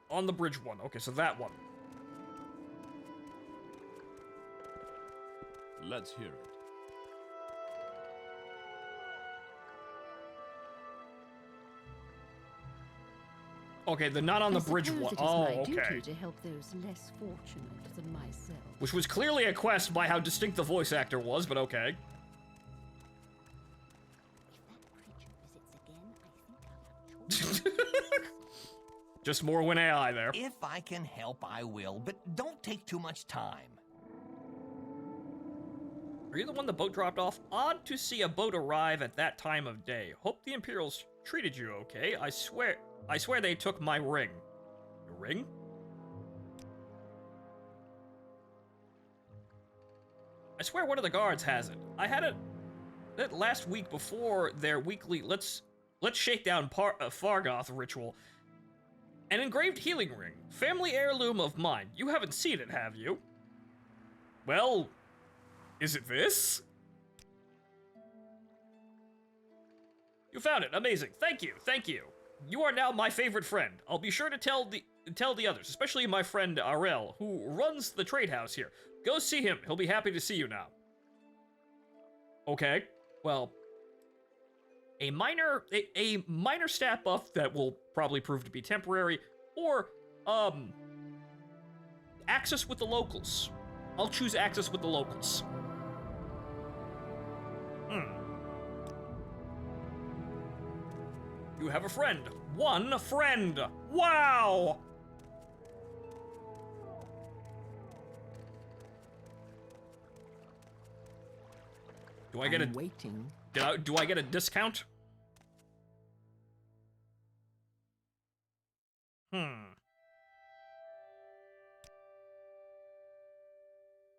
On the bridge one. Okay, so that one. Let's hear it. Okay, the not on the bridge one. Oh, It is my okay. duty to help those less fortunate than myself. Which was clearly a quest by how distinct the voice actor was, but okay. Just Morrowind AI there. If I can help, I will, but don't take too much time. Are you the one the boat dropped off? Odd to see a boat arrive at that time of day. Hope the Imperials treated you okay. I swear they took my ring. Your ring? I swear one of the guards has it. I had it last week before their weekly let's shake down Fargoth ritual. An engraved healing ring. Family heirloom of mine. You haven't seen it, have you? Well, is it this? You found it. Amazing. Thank you. Thank you. You are now my favorite friend. I'll be sure to tell the others, especially my friend Arel, who runs the trade house here. Go see him. He'll be happy to see you now. Okay. Well, a minor stat buff that will probably prove to be temporary, or access with the locals. I'll choose access with the locals. You have a friend. One friend. Wow! Do I get I'm waiting. Do I get a discount?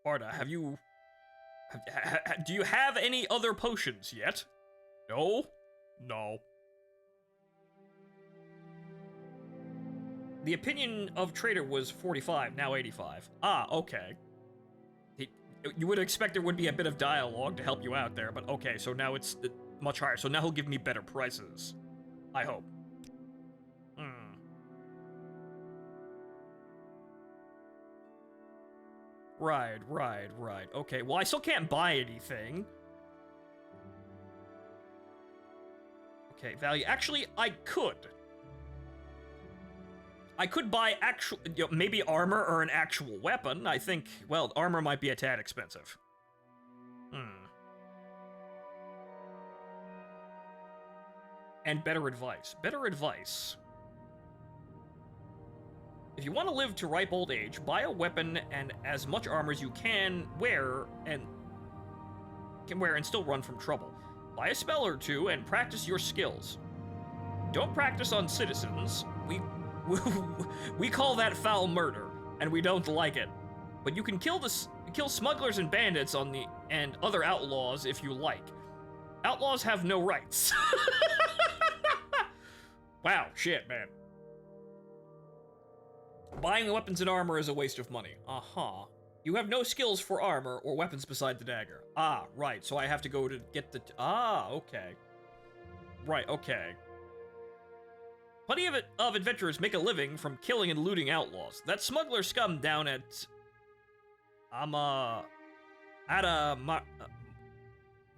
Barda, have you... do you have any other potions yet? No? No. The opinion of Trader was 45, now 85. Ah, okay. You would expect there would be a bit of dialogue to help you out there, but okay, so now it's much higher. So now he'll give me better prices. I hope. Right. Okay, well, I still can't buy anything. Okay, value. Actually, I could. I could buy actual, maybe armor or an actual weapon. I think, well, armor might be a tad expensive. And better advice. Better advice. If you want to live to ripe old age, buy a weapon and as much armor as you can wear and still run from trouble. Buy a spell or two and practice your skills. Don't practice on citizens. We call that foul murder, and we don't like it. But you can kill smugglers and bandits and other outlaws if you like. Outlaws have no rights. Wow, shit, man. Buying weapons and armor is a waste of money. You have no skills for armor or weapons beside the dagger. Ah, right, so I have to go to get the... okay. Right, okay. Plenty of adventurers make a living from killing and looting outlaws. That smuggler scum down at...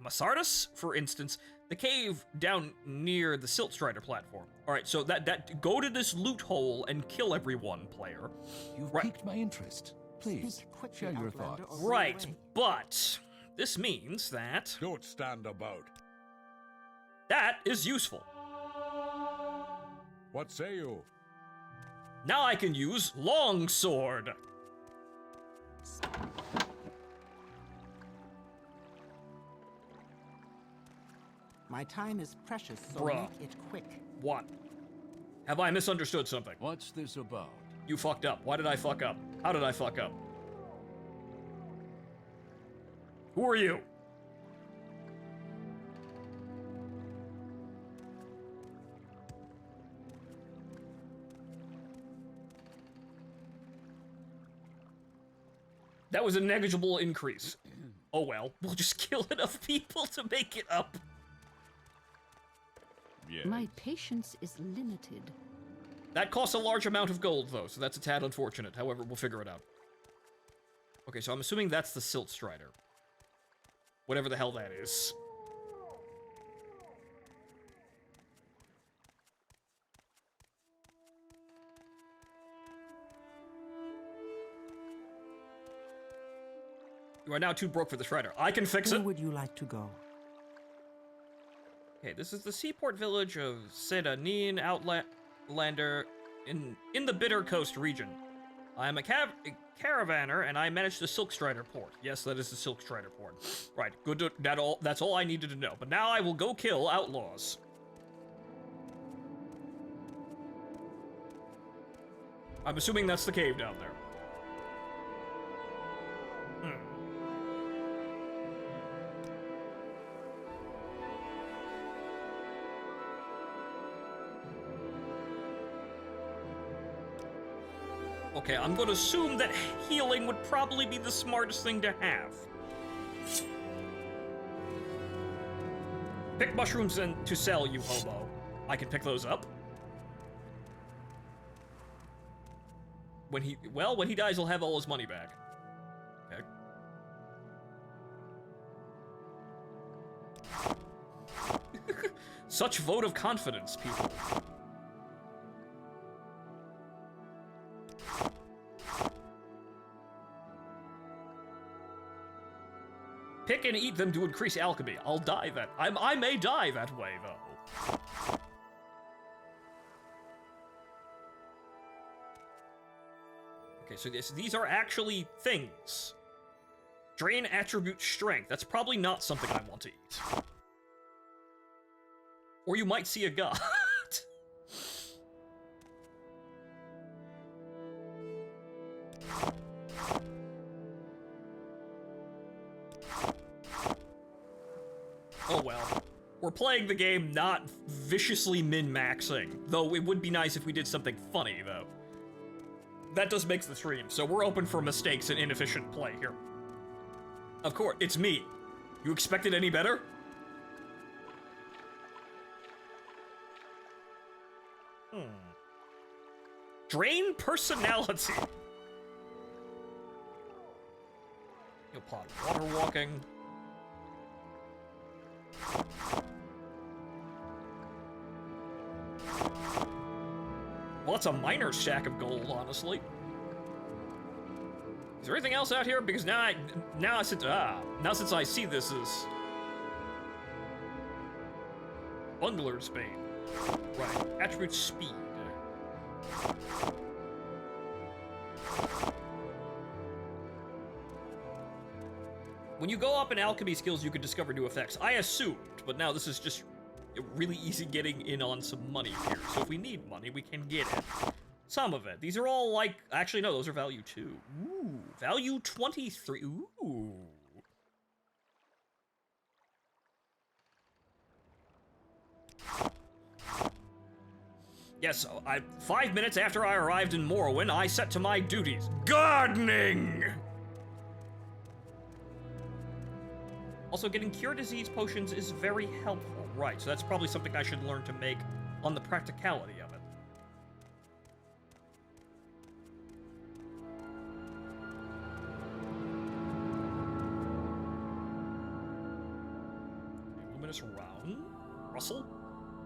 Masardus, for instance, the cave down near the Silt Strider platform. Alright, so go to this loot hole and kill everyone, player. You've piqued my interest. Please, share your thoughts. Right, but this means that... Don't stand about. That is useful. What say you? Now I can use longsword. My time is precious, so Bruh. make it quick. What? Have I misunderstood something? What's this about? You fucked up. Why did I fuck up? How did I fuck up? Who are you? That was a negligible increase. Oh well, we'll just kill enough people to make it up. Yes. My patience is limited. That costs a large amount of gold, though, so that's a tad unfortunate. However, we'll figure it out. Okay, so I'm assuming that's the Silt Strider. Whatever the hell that is. You are now too broke for the shredder. I can fix it. Where would you like to go? Okay, this is the seaport village of Sedanin Outlander in the Bitter Coast region. I am a caravaner, and I manage the Silk Strider port. Yes, that is the Silk Strider port. Right, good. That's all I needed to know. But now I will go kill outlaws. I'm assuming that's the cave down there. Okay, I'm going to assume that healing would probably be the smartest thing to have. Pick mushrooms and to sell, you hobo. I can pick those up. When he dies, he'll have all his money back. Okay. Such vote of confidence, people. Pick and eat them to increase alchemy. I'll die that. I may die that way, though. Okay, so these are actually things. Drain attribute strength. That's probably not something I want to eat. Or you might see a god. Oh well. We're playing the game not viciously min-maxing, though it would be nice if we did something funny, though. That does make the stream, so we're open for mistakes and inefficient play here. Of course, it's me. You expected any better? Drain personality. You'll plot water walking. Well, it's a minor stack of gold, honestly. Is there anything else out here? Because now since I see this as Bungler's Bane. Right. Attribute speed. When you go up in alchemy skills, you can discover new effects. I assumed, but now this is just really easy getting in on some money here. So if we need money, we can get it. Some of it. These are all like... Actually, no, those are value 2. Ooh. Value 23. Ooh. Yes, 5 minutes after I arrived in Morrowind, I set to my duties. Gardening! Also, getting cure disease potions is very helpful. Right, so that's probably something I should learn to make on the practicality of it. Luminous round. Rustle?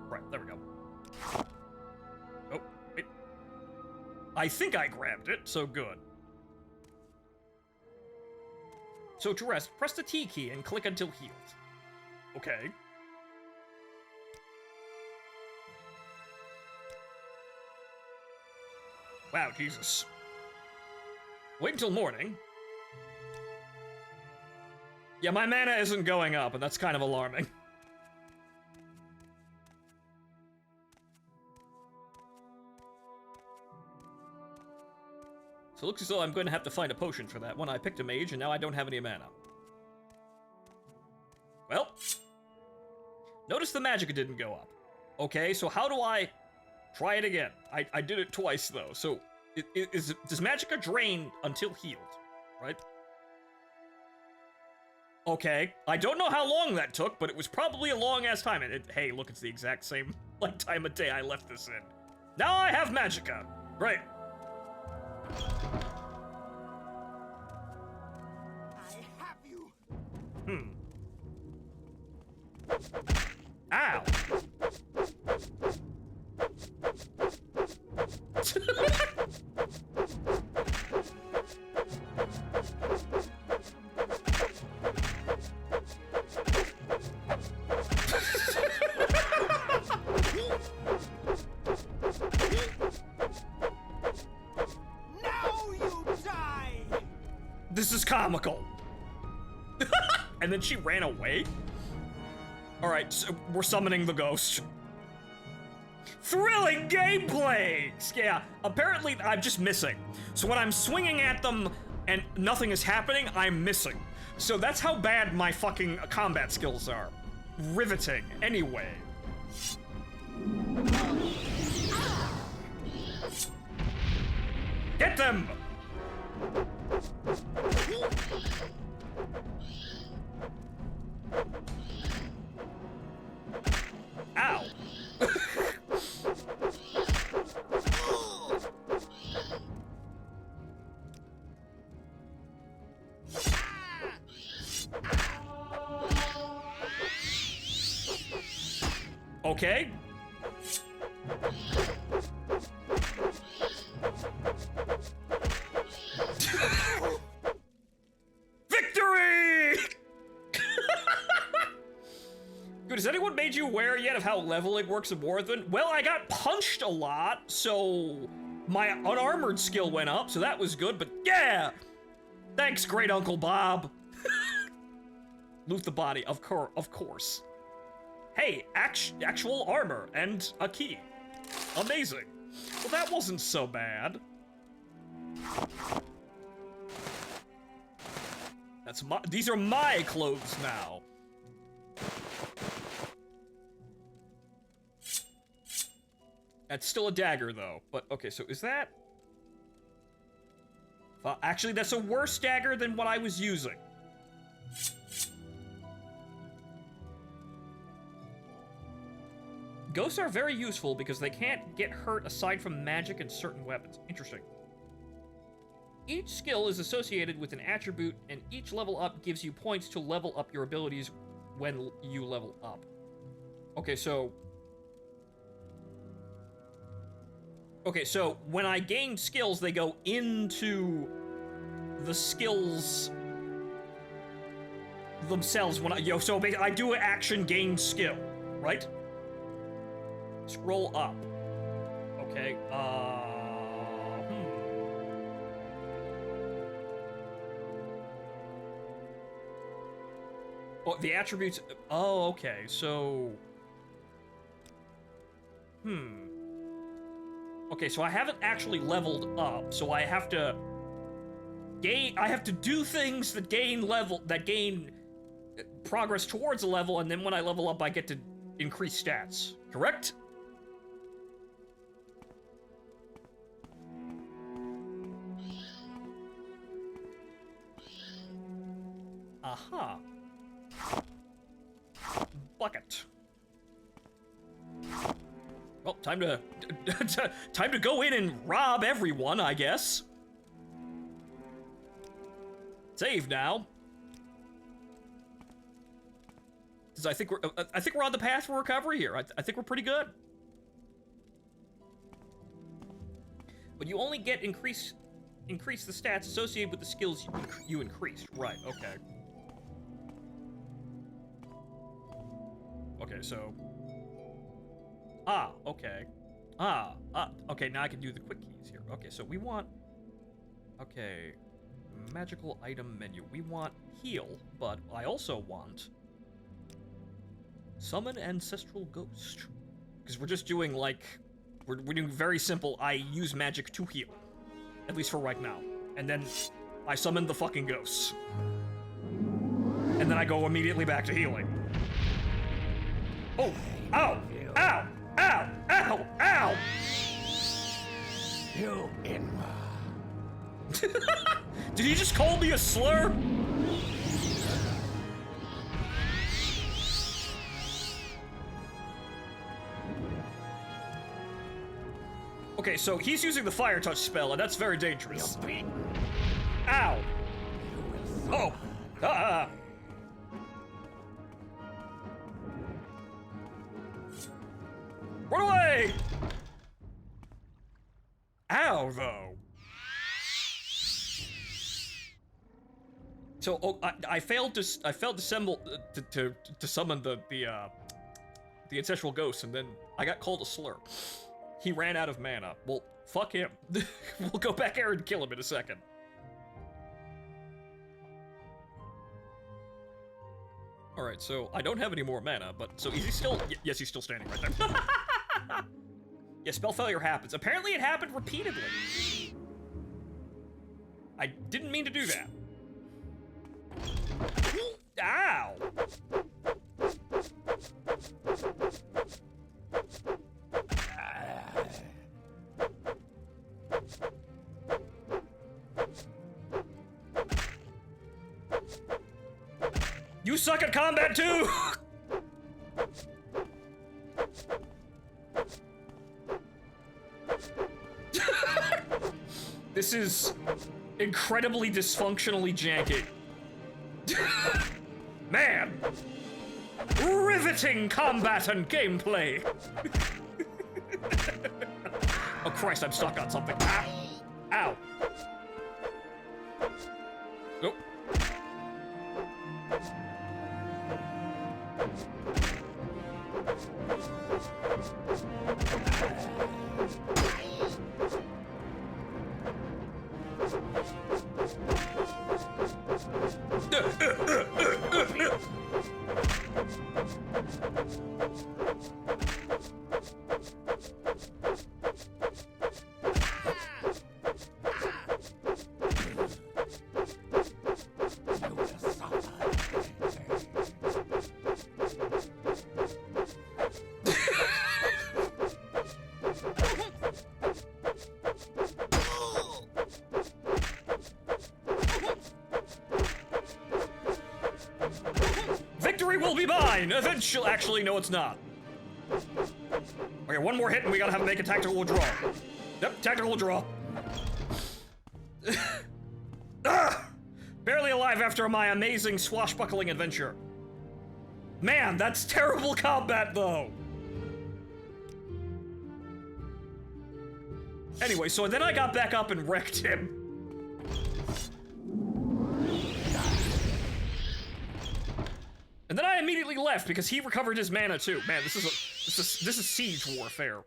Right, there we go. Oh, wait. I think I grabbed it, so good. So to rest, press the T key and click until healed. Okay. Wow, Jesus. Wait until morning. Yeah, my mana isn't going up, and that's kind of alarming. So it looks as though I'm going to have to find a potion for that one. I picked a mage, and now I don't have any mana. Well. Notice the magicka didn't go up. Okay, so how do I try it again? I did it twice, though. So, does magicka drain until healed, right? Okay, I don't know how long that took, but it was probably a long-ass time. And hey, look, it's the exact same time of day I left this in. Now I have magicka. Great. I have you. Ow. Now you die! This is comical. And then she ran away? Alright, so we're summoning the ghost. Thrilling gameplay! Yeah, apparently I'm just missing. So when I'm swinging at them and nothing is happening, I'm missing. So that's how bad my fucking combat skills are. Riveting. Anyway. Get them! Ow! Okay. Victory! Good, has anyone made you aware yet of how leveling works in Morrowind? Well, I got punched a lot, so my unarmored skill went up, so that was good, but yeah! Thanks, Great Uncle Bob. Loot the body, of course. Hey, actual armor and a key. Amazing. Well, that wasn't so bad. These are my clothes now. That's still a dagger, though. But, okay, so is that... actually, that's a worse dagger than what I was using. Ghosts are very useful because they can't get hurt aside from magic and certain weapons. Interesting. Each skill is associated with an attribute, and each level up gives you points to level up your abilities when you level up. Okay, so... Okay, so when I gain skills, they go into the skills themselves. When so I do an action, gain skill, right? Scroll up. Okay, Oh, the attributes... Oh, okay, so... Okay, so I haven't actually leveled up, so I have to... I have to do things that gain progress towards a level, and then when I level up, I get to increase stats. Correct? Aha. Bucket. Well, time to time to go in and rob everyone, I guess. Save now. Because I think we're on the path for recovery here. I think we're pretty good. But you only get increase the stats associated with the skills you increased. Right, okay. Okay, so... okay. Okay, now I can do the quick keys here. Okay, so we want... Okay, magical item menu. We want heal, but I also want... Summon Ancestral Ghost. Because we're just doing, like... We're doing very simple, I use magic to heal. At least for right now. And then I summon the fucking ghosts. And then I go immediately back to healing. Oh! Ow! Ow! Ow! Ow! Ow! You Inma. Did he just call me a slur? Okay, so he's using the fire touch spell, and that's very dangerous. Ow! Oh! Run away! Ow, though. So I failed to summon the ancestral ghost, and then I got called a slur. He ran out of mana. Well, fuck him. We'll go back there and kill him in a second. Alright, so I don't have any more mana, but so is he still? Yes, he's still standing right there. Yeah, spell failure happens. Apparently it happened repeatedly. I didn't mean to do that. Ow! You suck at combat too! This is incredibly dysfunctionally janky. Man! Riveting combat and gameplay! Oh Christ, I'm stuck on something. Ow! Ow! Oh. Victory will be mine! Eventually, actually, no, it's not. Okay, one more hit and we gotta make a tactical draw. Yep, tactical draw. Ah! Barely alive after my amazing swashbuckling adventure. Man, that's terrible combat, though. Anyway, so then I got back up and wrecked him. And then I immediately left because he recovered his mana too. Man, this is siege warfare.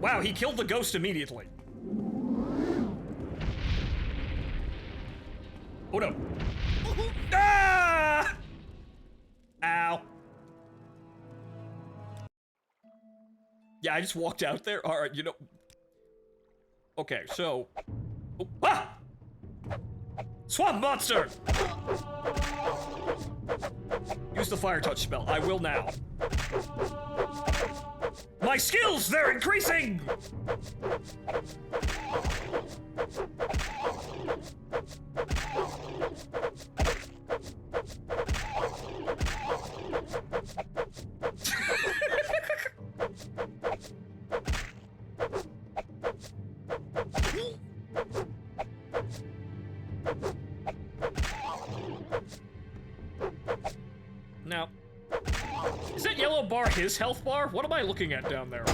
Wow, he killed the ghost immediately. Oh no. Ah! Ow. Yeah, I just walked out there. Alright, you know. Okay, so. Oh, ah! Swamp monster! Use the fire touch spell. I will now. My skills, they're increasing! Now, is that yellow bar his health bar? What am I looking at down there?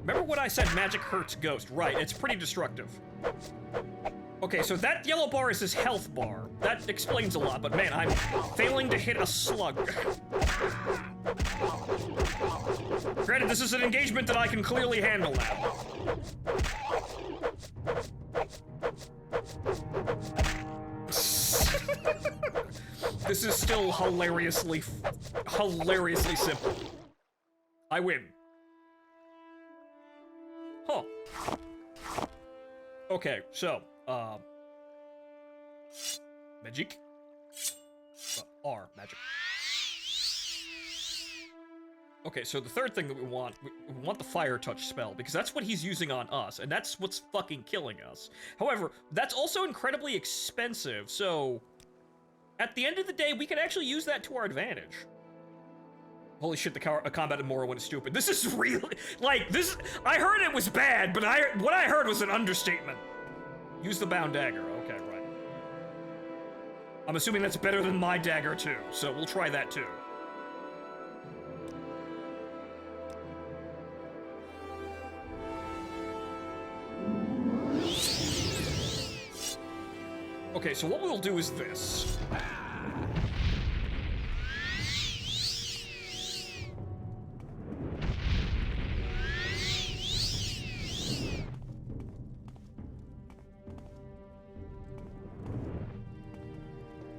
Remember when I said magic hurts ghost? Right, it's pretty destructive. Okay, so that yellow bar is his health bar. That explains a lot, but man, I'm failing to hit a slug. Granted, this is an engagement that I can clearly handle now. This is still hilariously simple. I win. Huh. Okay, so, magic. R, magic. Okay, so the third thing that we want the fire touch spell, because that's what he's using on us, and that's what's fucking killing us. However, that's also incredibly expensive, so at the end of the day, we can actually use that to our advantage. Holy shit, the combat in Morrowind is stupid. This is really, like, this, I heard it was bad, but what I heard was an understatement. Use the bound dagger, okay, right. I'm assuming that's better than my dagger too, so we'll try that too. Okay, so what we'll do is this.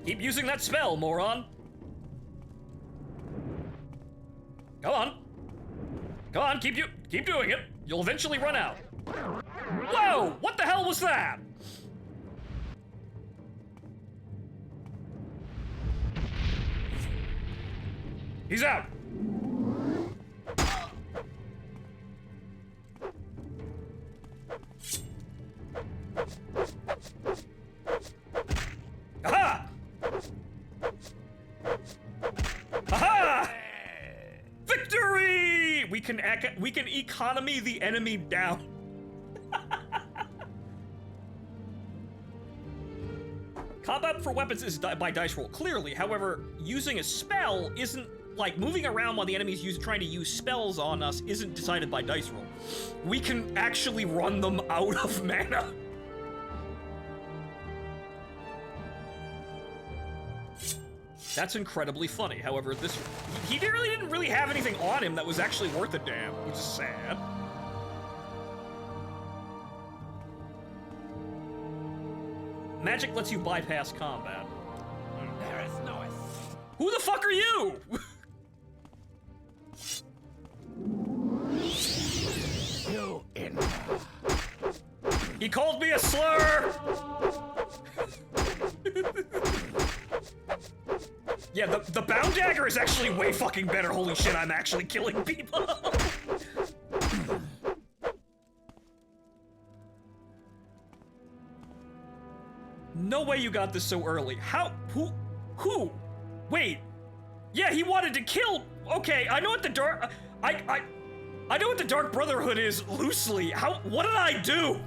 Keep using that spell, moron. Go on. Go on, keep doing it. You'll eventually run out. Whoa! What the hell was that? He's out. Aha! Aha! Victory! We can economy the enemy down. Combat for weapons is by dice roll, clearly. However, using a spell isn't, like, moving around while the enemy's trying to use spells on us isn't decided by dice roll. We can actually run them out of mana. That's incredibly funny. However, he didn't really have anything on him that was actually worth a damn, which is sad. Magic lets you bypass combat. There is no Who the fuck are you? You in. He called me a slur! Yeah, the bound dagger is actually way fucking better. Holy shit, I'm actually killing people. No way you got this so early. How? Who? Wait. Yeah, he wanted to kill. Okay, I know what the dark. I know what the Dark Brotherhood is loosely. What did I do?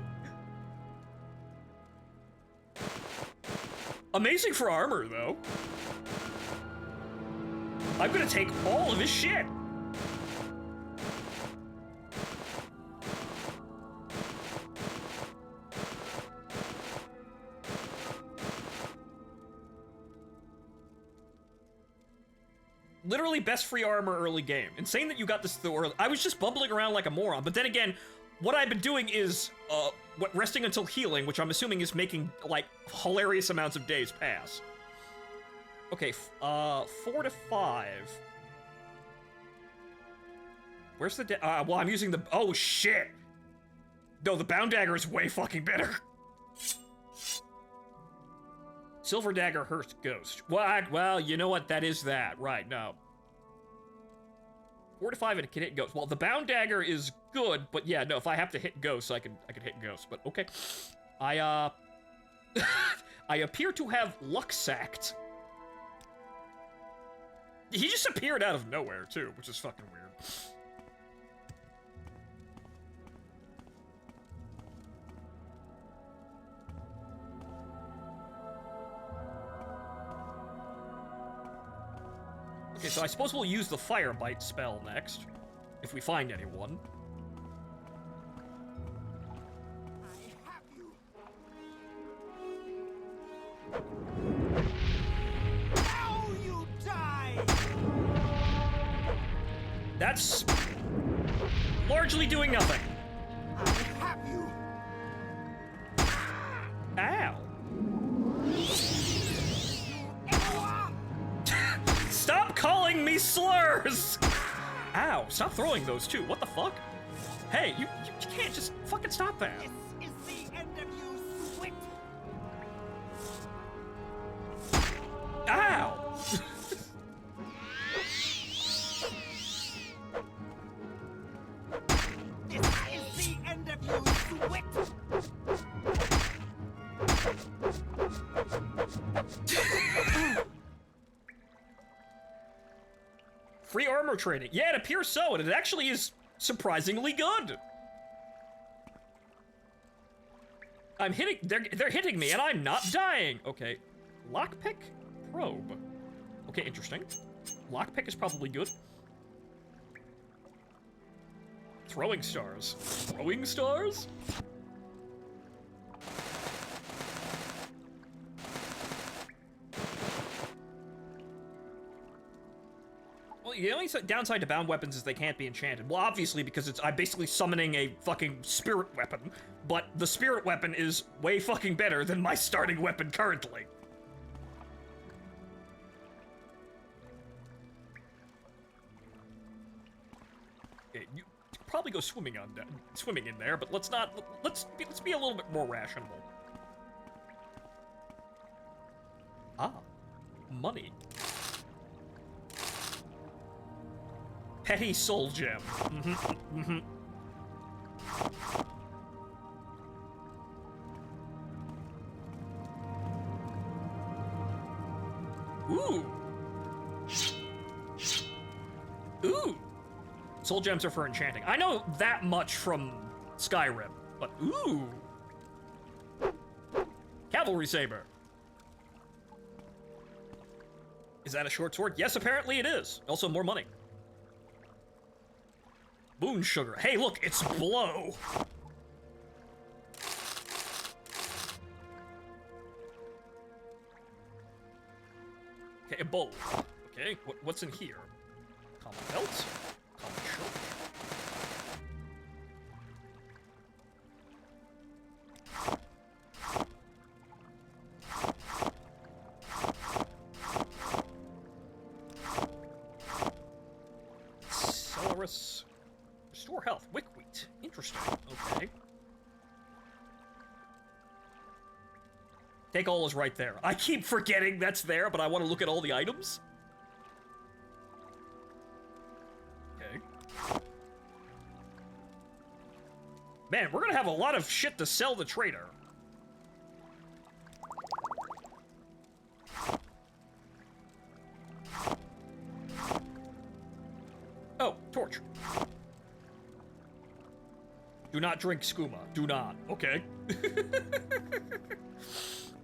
Amazing for armor, though. I'm gonna take all of his shit. Literally best free armor early game. Insane that you got this so early. I was just bubbling around like a moron, but then again, what I've been doing is, resting until healing, which I'm assuming is making, like, hilarious amounts of days pass. Okay, 4 to 5. Where's the well, I'm using the, oh shit! No, the bound dagger is way fucking better. Silver dagger hurts ghost. Well, you know what, that is that, right, no. 4 to 5 and it can hit ghost. Well, the bound dagger is good, but yeah, no, if I have to hit ghosts, I can hit ghosts, but okay. I appear to have luck sacked. He just appeared out of nowhere, too, which is fucking weird. Okay, so I suppose we'll use the Fire Bite spell next, if we find anyone. Now you die! That's largely doing nothing. I have you! Ow. Stop calling me slurs! Ow, stop throwing those too. What the fuck? Hey, you can't just fucking stop that. This is the end of you, Swit! Ow! This is the end of you, Swit! Free armor training. Yeah, it appears so, and it actually is surprisingly good. I'm hitting, they're hitting me, and I'm not dying. Okay, lockpick, probe. Okay, interesting. Lockpick is probably good. Throwing stars. Throwing stars? only downside to bound weapons is they can't be enchanted. Well, obviously, because I'm basically summoning a fucking spirit weapon, but the spirit weapon is way fucking better than my starting weapon currently. Okay, you could probably go swimming in there, but let's be a little bit more rational. Ah, money. Petty soul gem. Ooh. Ooh. Soul gems are for enchanting. I know that much from Skyrim, but ooh. Cavalry saber. Is that a short sword? Yes, apparently it is. Also, more money. Moon sugar. Hey, look, it's blow. Okay, a bowl. Okay, what's in here? Common belt. Common shirt. Celeris. Restore health. Wickwheat. Interesting. Okay. Take all is right there. I keep forgetting that's there, but I want to look at all the items. Okay. Man, we're gonna have a lot of shit to sell the trader. Oh, torch. Do not drink skooma. Do not. Okay.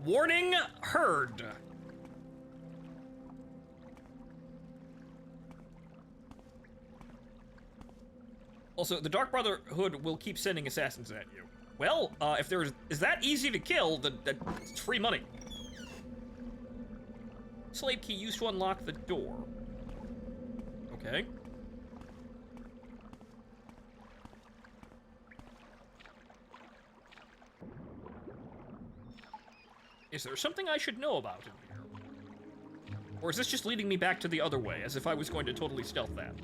Warning, herd. Also, the Dark Brotherhood will keep sending assassins at you. Well, if is that easy to kill, then it's free money. Slave key used to unlock the door. Okay. Is there something I should know about in here? Or is this just leading me back to the other way, as if I was going to totally stealth that?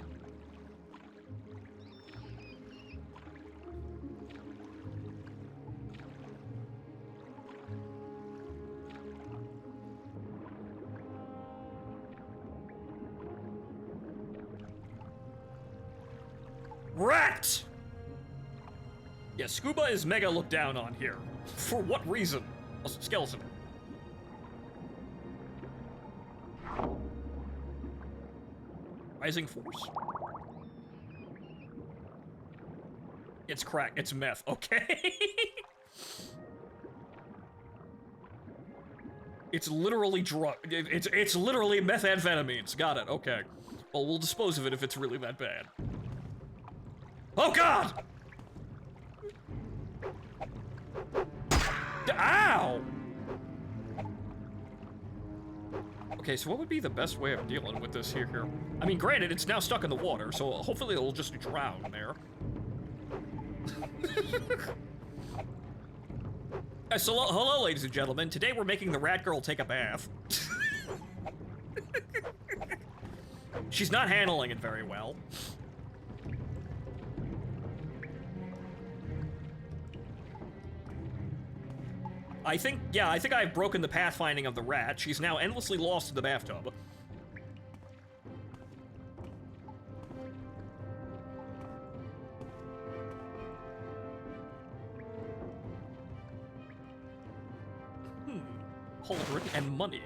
Rat! Yeah, Scuba is mega looked down on here. For what reason? Also, skeleton. Rising force. It's crack. It's meth. Okay. It's literally drug. It's literally methamphetamines. Got it. Okay. Well, we'll dispose of it if it's really that bad. Oh God! Ow! Okay, so what would be the best way of dealing with this here? I mean, granted, it's now stuck in the water, so hopefully it'll just drown there. So, hello, ladies and gentlemen. Today we're making the rat girl take a bath. She's not handling it very well. I think I've broken the pathfinding of the rat. She's now endlessly lost in the bathtub. Pauldron and money.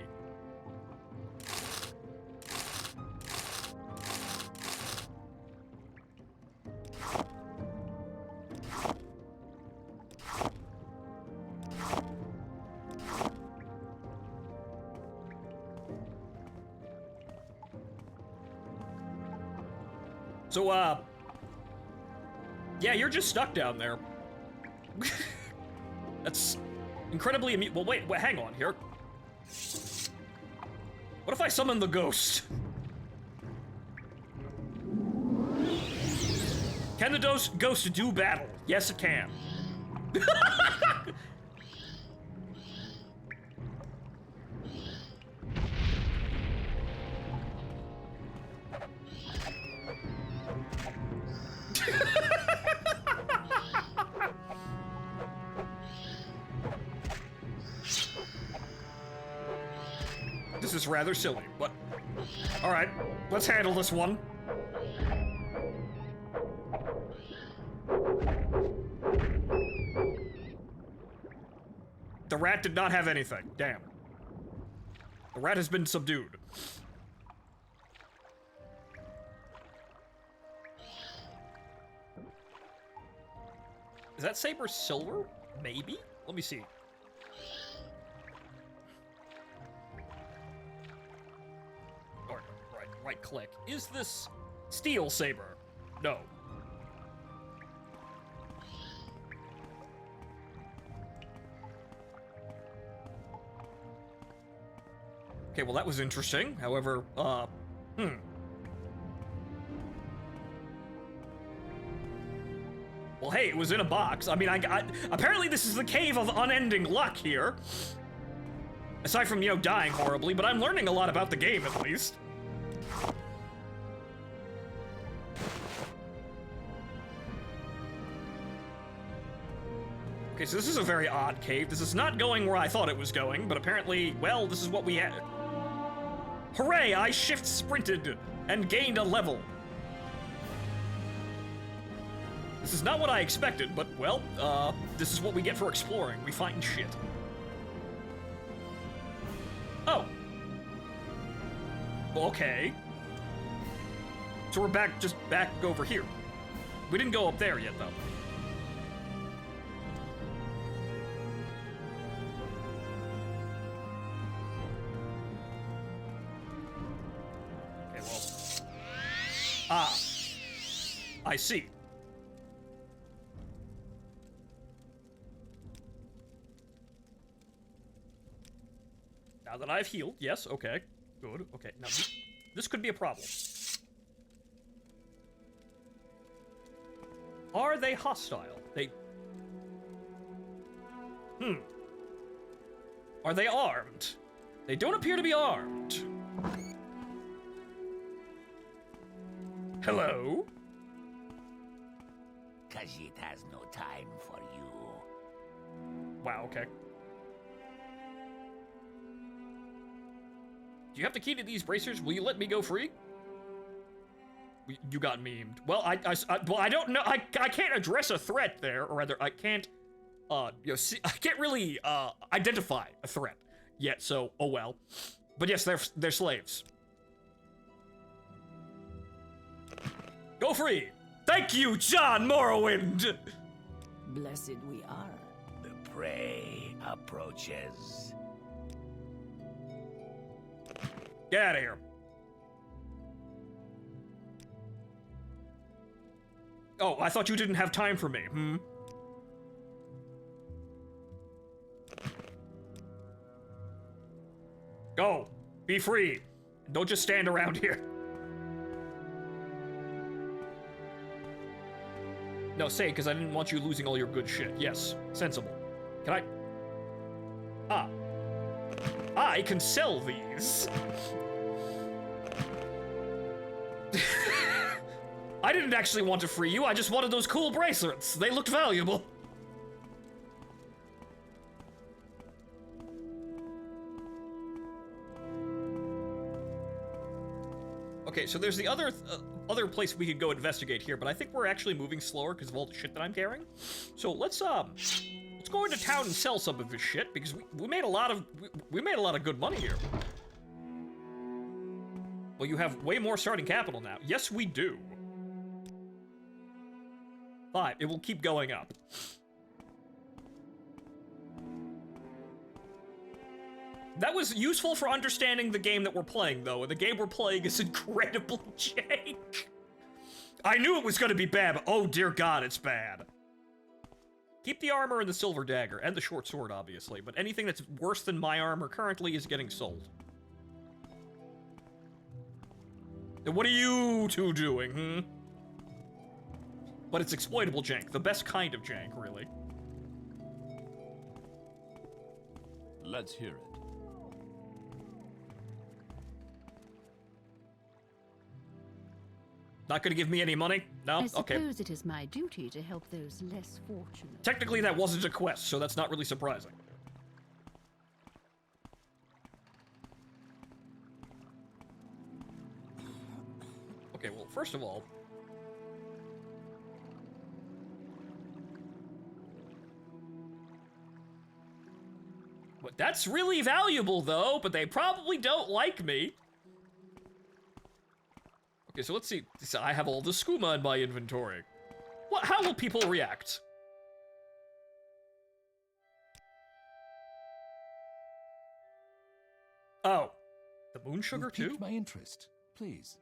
So, yeah, you're just stuck down there. That's incredibly well, wait, hang on here. What if I summon the ghost? Can the ghost do battle? Yes, it can. This is rather silly, but all right, let's handle this one. The rat did not have anything. Damn. The rat has been subdued. Is that saber silver? Maybe? Let me see. Or, right click. Is this steel saber? No. Okay, well that was interesting. However, Well, hey, it was in a box. I mean, apparently this is the cave of unending luck here. Aside from, dying horribly, but I'm learning a lot about the game, at least. Okay, so this is a very odd cave. This is not going where I thought it was going, but apparently, well, this is what we had. Hooray, I shift sprinted and gained a level. This is not what I expected, but, well, this is what we get for exploring. We find shit. Oh. Okay. So we're back over here. We didn't go up there yet, though. Okay, well. Ah. I see. Now that I've healed, yes, okay, good, okay. Now, this could be a problem. Are they hostile? Are they armed? They don't appear to be armed. Hello? 'Cause it has no time for you. Wow, okay. Do you have the key to these bracers? Will you let me go free? You got memed. Well, well, I don't know. I can't address a threat there, or rather, I can't, I can't really, identify a threat yet, so, oh well. But yes, they're slaves. Go free! Thank you, John Morrowind! Blessed we are. The prey approaches. Get out of here. Oh, I thought you didn't have time for me, Go. Be free. Don't just stand around here. No, say, because I didn't want you losing all your good shit. Yes, sensible. Can I... Ah. I can sell these. I didn't actually want to free you, I just wanted those cool bracelets. They looked valuable. Okay, so there's the other place we could go investigate here, but I think we're actually moving slower because of all the shit that I'm carrying. So let's go into town and sell some of this shit because we made a lot of good money here. Well, you have way more starting capital now. Yes, we do. 5. It will keep going up. That was useful for understanding the game that we're playing, though, and the game we're playing is incredibly jank. I knew it was gonna be bad, but oh dear God, it's bad. Keep the armor and the silver dagger, and the short sword, obviously, but anything that's worse than my armor currently is getting sold. And what are you two doing, But it's exploitable jank, the best kind of jank, really. Let's hear it. Not gonna give me any money? No? I Okay. suppose it is my duty to help those less fortunate. Technically, that wasn't a quest, so that's not really surprising. Okay, well, first of all... But that's really valuable, though, but they probably don't like me. Okay, so let's see. So I have all the skooma in my inventory. What? How will people react? Oh. The moon sugar, You've too? piqued my interest. Please.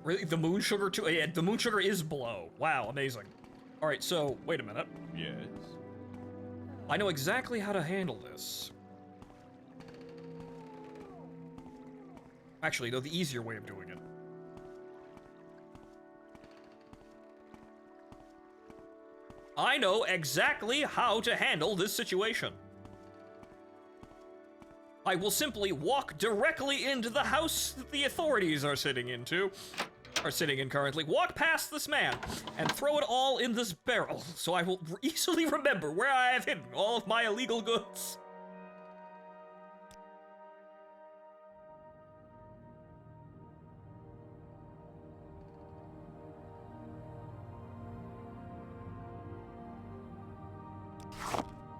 Really? The moon sugar, too? Yeah, the moon sugar is below. Wow, amazing. Alright, so, wait a minute. Yes? I know exactly how to handle this. Actually, no, the easier way of doing it. I know exactly how to handle this situation. I will simply walk directly into the house that the authorities are sitting in currently, walk past this man, and throw it all in this barrel, so I will easily remember where I have hidden all of my illegal goods.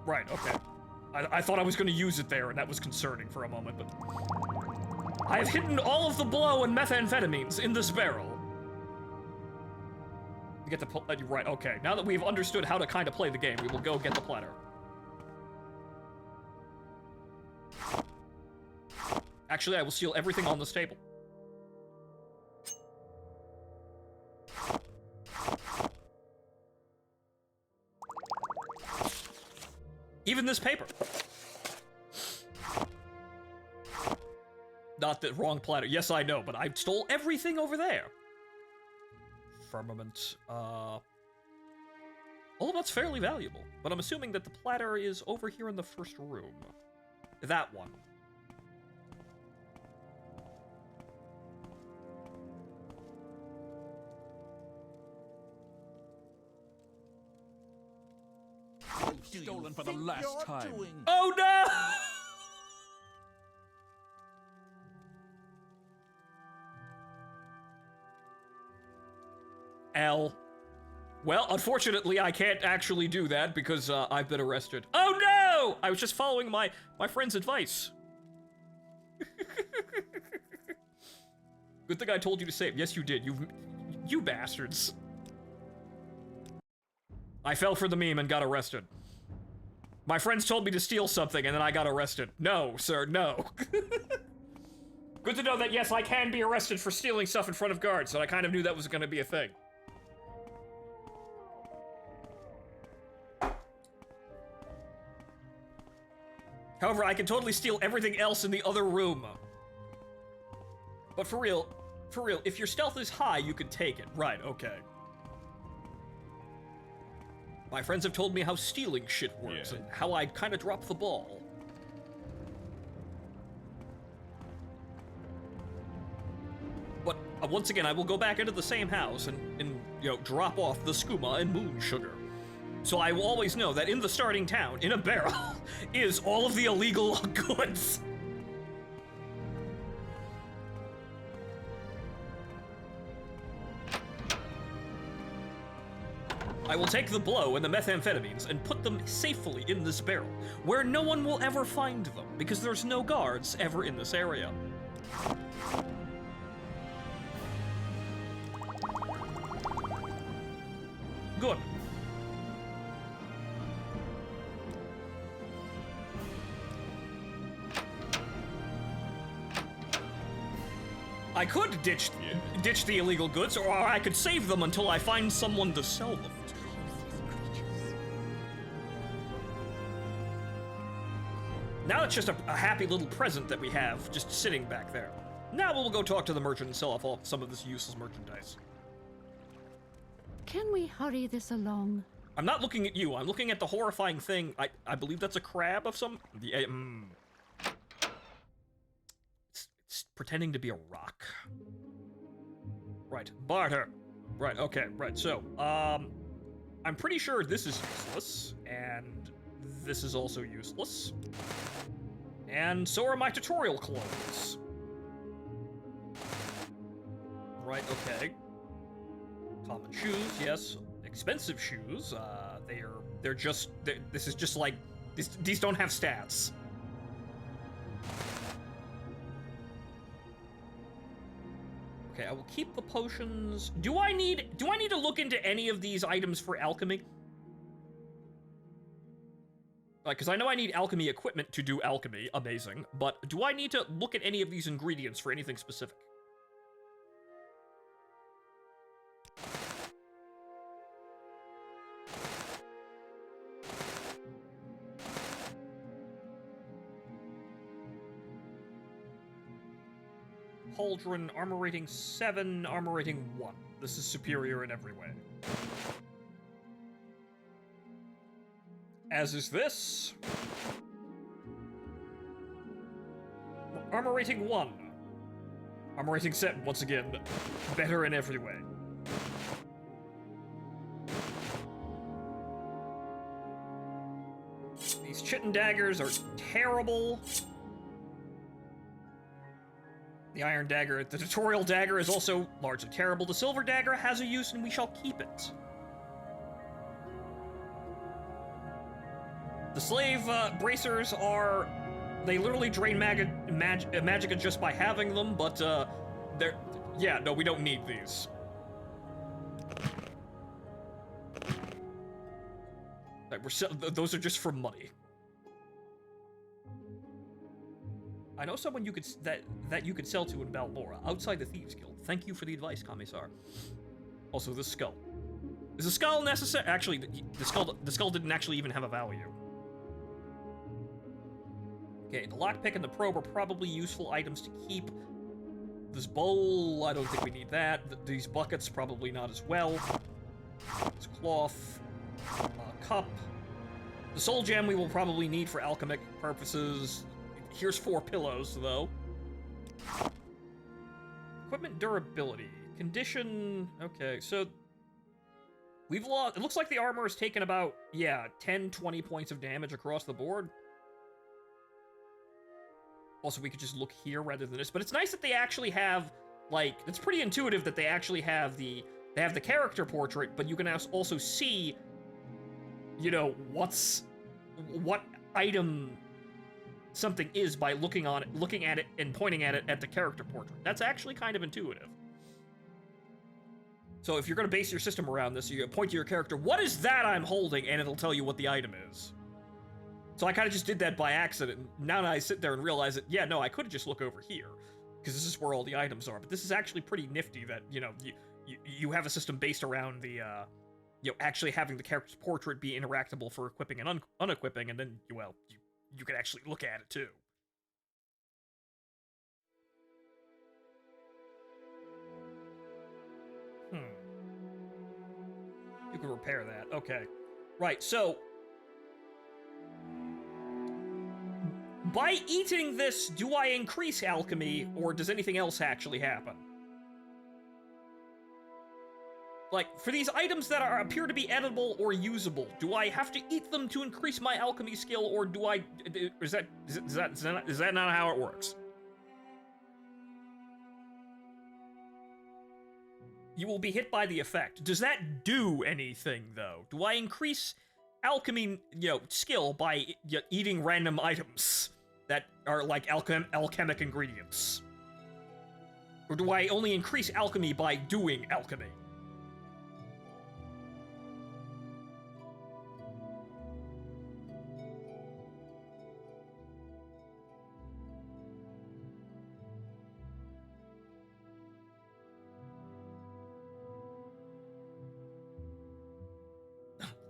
Right, okay. I thought I was going to use it there, and that was concerning for a moment, but... I have hidden all of the blow and methamphetamines in this barrel. You get the... Right, okay. Now that we've understood how to kind of play the game, we will go get the platter. Actually, I will steal everything on this table. Even this paper. Not the wrong platter. Yes, I know, but I stole everything over there. Firmament. All of that's fairly valuable, but I'm assuming that the platter is over here in the first room. That one. Stolen for the last time. Oh no! L. Well, unfortunately, I can't actually do that because I've been arrested. Oh no! I was just following my friend's advice. Good thing I told you to save. Yes, you did. You bastards. I fell for the meme and got arrested. My friends told me to steal something and then I got arrested. No, sir, no. Good to know that, yes, I can be arrested for stealing stuff in front of guards, so I kind of knew that was going to be a thing. However, I can totally steal everything else in the other room. But for real, if your stealth is high, you can take it. Right, okay. My friends have told me how stealing shit works, and how I kind of drop the ball. But once again, I will go back into the same house and you know, drop off the skooma and moon sugar. So I will always know that in the starting town, in a barrel, is all of the illegal goods. I will take the blow and the methamphetamines and put them safely in this barrel, where no one will ever find them, because there's no guards ever in this area. Good. I could ditch the illegal goods, or I could save them until I find someone to sell them to. Now it's just a happy little present that we have just sitting back there. Now we'll go talk to the merchant and sell off all some of this useless merchandise. Can we hurry this along? I'm not looking at you. I'm looking at the horrifying thing. I believe that's a crab of some... It's pretending to be a rock. Right. Barter. Right, okay, right. So, I'm pretty sure this is useless, and this is also useless. And so are my tutorial clothes. Right, okay. Common shoes, yes. Expensive shoes, this is just like, these don't have stats. Okay, I will keep the potions. Do I need to look into any of these items for alchemy? Like, because I know I need alchemy equipment to do alchemy, amazing, but do I need to look at any of these ingredients for anything specific? Pauldron, armor rating 7, armor rating 1. This is superior in every way. As is this. Armor rating 1. Armor rating 7, once again, better in every way. These chitin daggers are terrible. The iron dagger, the tutorial dagger is also largely terrible. The silver dagger has a use and we shall keep it. The slave bracers are, they literally drain magicka just by having them, but yeah, no, we don't need these. Like, those are just for money. I know someone you could that you could sell to in Balmora, outside the Thieves Guild. Thank you for the advice, Commissar. Also, the skull. Is the skull necessary? Actually, the skull didn't actually even have a value. Okay, the lockpick and the probe are probably useful items to keep. This bowl, I don't think we need that. These buckets, probably not as well. This cloth, cup. The soul gem we will probably need for alchemic purposes. Here's 4 pillows, though. Equipment durability. Condition... Okay, so... We've lost... It looks like the armor has taken about, yeah, 10, 20 points of damage across the board. Also, we could just look here rather than this. But it's nice that they actually have, like... It's pretty intuitive that they actually have the... They have the character portrait, but you can also see, you know, what item something is by looking at it and pointing at it at the character portrait. That's actually kind of intuitive. So if you're going to base your system around this, you point to your character, what is that I'm holding? And it'll tell you what the item is. So I kind of just did that by accident. Now that I sit there and realize that, yeah, no, I could just look over here, because this is where all the items are. But this is actually pretty nifty that, you know, you have a system based around the, you know, actually having the character's portrait be interactable for equipping and unequipping, and then, well, you can actually look at it, too. You can repair that. Okay. Right, so... By eating this, do I increase alchemy, or does anything else actually happen? Like, for these items that appear to be edible or usable, do I have to eat them to increase my alchemy skill, or do I... Is that not how it works? You will be hit by the effect. Does that do anything, though? Do I increase alchemy, you know, skill by eating random items that are, like, alchemic ingredients? Or do I only increase alchemy by doing alchemy?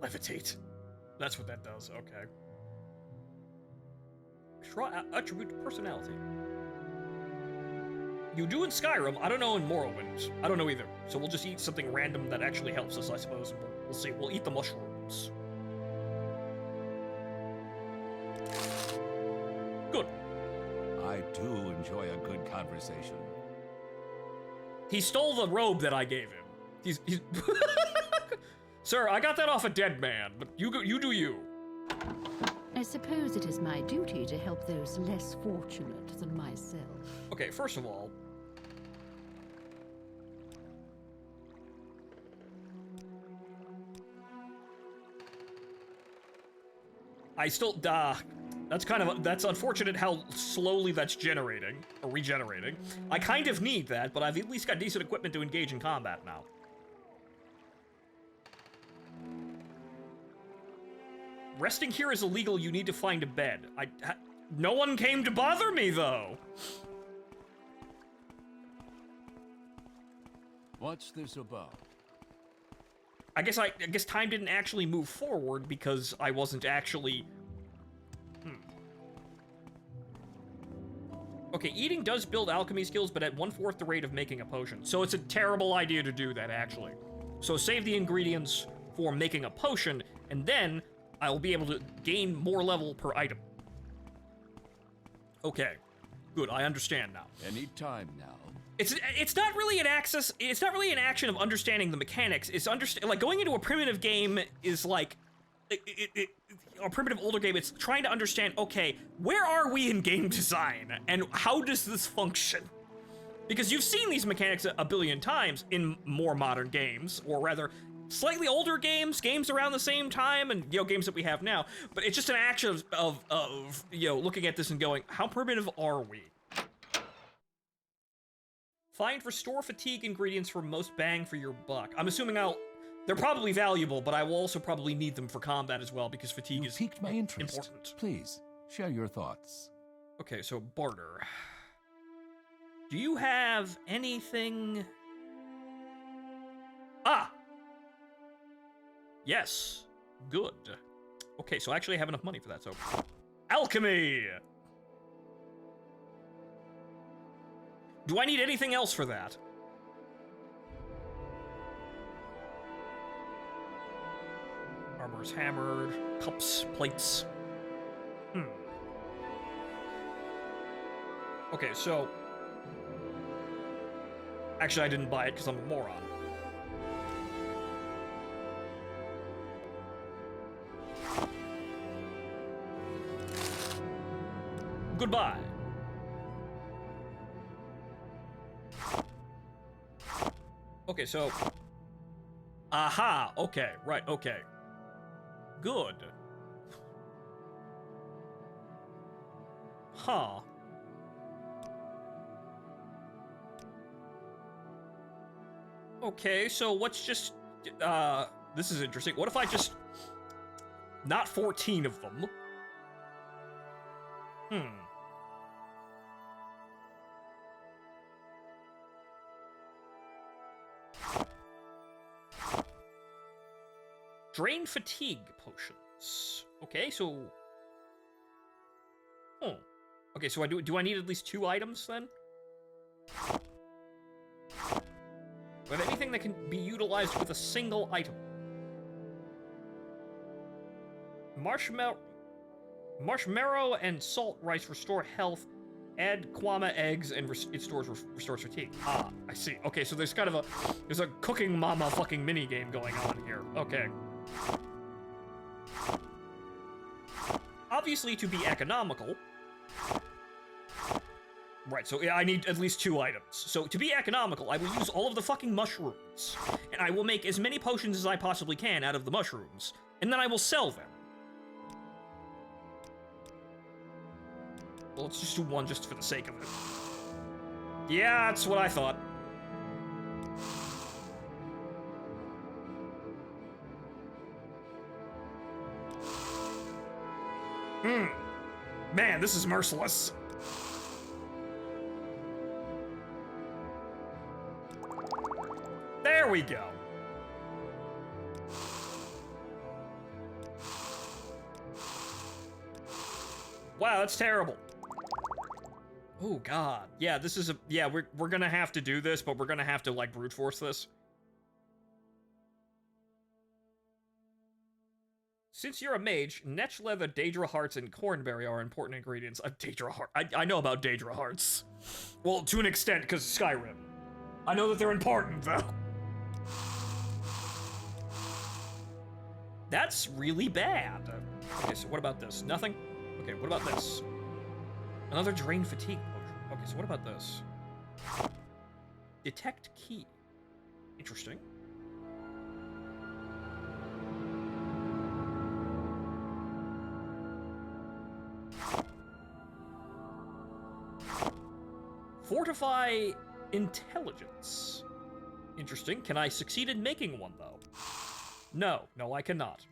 Levitate. That's what that does, okay. Draw attribute to personality. You do in Skyrim. I don't know in Morrowind. I don't know either. So we'll just eat something random that actually helps us, I suppose. And we'll see. We'll eat the mushrooms. Good. I do enjoy a good conversation. He stole the robe that I gave him. He's Sir, I got that off a dead man, but you do you. I suppose it is my duty to help those less fortunate than myself. Okay, first of all, I still, that's unfortunate how slowly that's generating, or regenerating. I kind of need that, but I've at least got decent equipment to engage in combat now. Resting here is illegal, you need to find a bed. No one came to bother me, though! What's this about? I guess time didn't actually move forward because I wasn't actually... Okay, eating does build alchemy skills, but at 1/4 the rate of making a potion. So it's a terrible idea to do that, actually. So save the ingredients for making a potion, and then I'll be able to gain more level per item. Okay, good, I understand now. Any time now. It's not really an access. It's not really an action of understanding the mechanics. It's like going into a primitive game is like a primitive older game. It's trying to understand. Okay, where are we in game design, and how does this function? Because you've seen these mechanics a billion times in more modern games, or rather, slightly older games around the same time, and games that we have now. But it's just an action of looking at this and going, how primitive are we? Find restore fatigue ingredients for most bang for your buck. I'm assuming they're probably valuable, but I will also probably need them for combat as well, because fatigue is piqued my interest. Important. Please, share your thoughts. Okay, so barter. Do you have anything... Ah! Yes. Good. Okay, so I actually have enough money for that, so... Alchemy! Do I need anything else for that? Armor's hammered. Cups, plates. Okay, so... Actually, I didn't buy it because I'm a moron. Goodbye. Okay, so... Aha! Okay, right, okay. Good. Huh. Okay, so what's just... this is interesting. What if I just... Not 14 of them? Drain fatigue potions. Okay, so... Okay, so do I need at least 2 items, then? With anything that can be utilized with a single item. Marshmallow and salt rice restore health. Add kwama eggs and restores fatigue. Ah, I see. Okay, so there's kind of there's a cooking mama fucking mini game going on here. Okay. Obviously, to be economical. Right, so yeah, I need at least 2 items. So to be economical, I will use all of the fucking mushrooms. And I will make as many potions as I possibly can out of the mushrooms. And then I will sell them. Well, let's just do 1 just for the sake of it. Yeah, that's what I thought. Man, this is merciless. There we go. Wow, that's terrible. Oh god. Yeah, this is a yeah, we're gonna have to do this, but we're gonna have to like brute force this. Since you're a mage, Netch Leather, Daedra Hearts, and Cornberry are important ingredients. Daedra Heart. I know about Daedra Hearts. Well, to an extent, because Skyrim. I know that they're important, though. That's really bad. Okay, so what about this? Nothing? Okay, what about this? Another Drain Fatigue potion. Okay, so what about this? Detect Key. Interesting. Fortify Intelligence. Interesting. Can I succeed in making one, though? No. No, I cannot.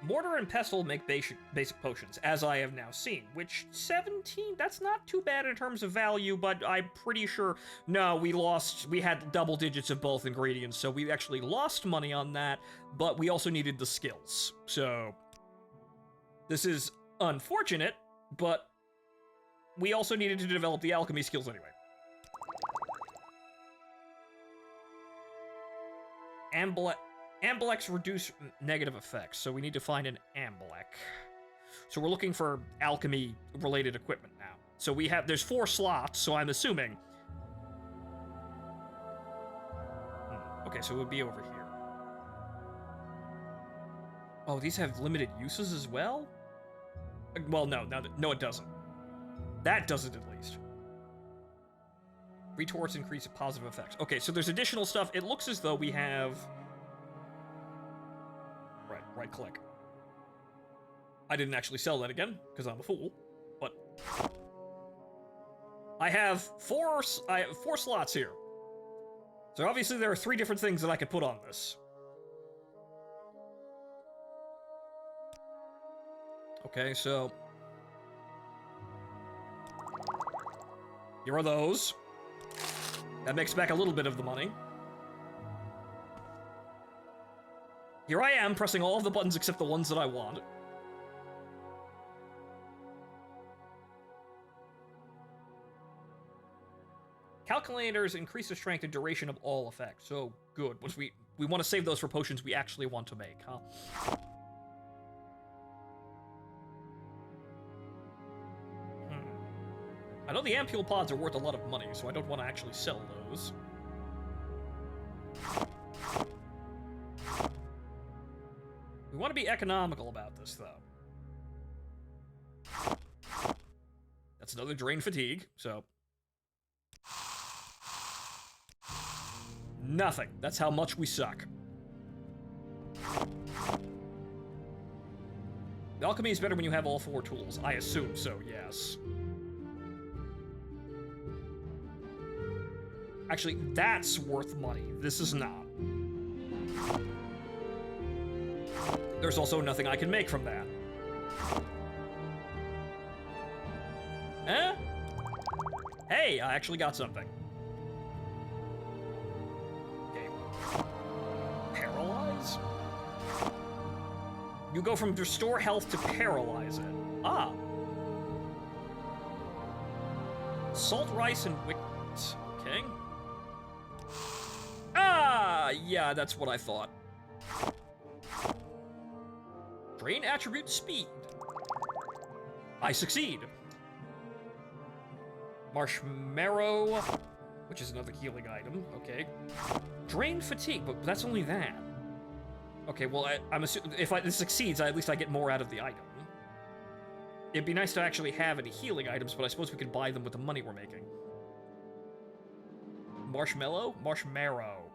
Mortar and Pestle make basic potions, as I have now seen, which 17, that's not too bad in terms of value, but I'm pretty sure, no, we had double digits of both ingredients, so we actually lost money on that, but we also needed the skills. So, this is unfortunate, but we also needed to develop the alchemy skills anyway. Amblex reduce negative effects, so we need to find an Amblec. So we're looking for alchemy-related equipment now. So there's 4 slots, so I'm assuming... Okay, so it would be over here. Oh, these have limited uses as well? Well, no, it doesn't. That doesn't, at least. Retorts increase positive effects. Okay, so there's additional stuff. It looks as though we have... Right click. I didn't actually sell that again, because I'm a fool, but... I have 4 slots here. So obviously there are 3 different things that I could put on this. Okay, so... Here are those. That makes back a little bit of the money. Here I am, pressing all of the buttons except the ones that I want. Calculators increase the strength and duration of all effects. So, good. We want to save those for potions we actually want to make, huh? I know the ampule pods are worth a lot of money, so I don't want to actually sell those. We want to be economical about this, though. That's another Drain Fatigue, so... Nothing. That's how much we suck. Alchemy is better when you have all 4 tools. I assume so, yes. Actually, that's worth money. This is not. There's also nothing I can make from that. Eh? Hey, I actually got something. Okay. Paralyze? You go from restore health to paralyze it. Ah. Salt rice and wickets. Okay. Ah, yeah, that's what I thought. Drain attribute speed. I succeed. Marshmallow, which is another healing item. Okay. Drain fatigue, but that's only that. Okay, well, I'm assuming if this succeeds, at least I get more out of the item. It'd be nice to actually have any healing items, but I suppose we could buy them with the money we're making. Marshmallow? Marshmarrow.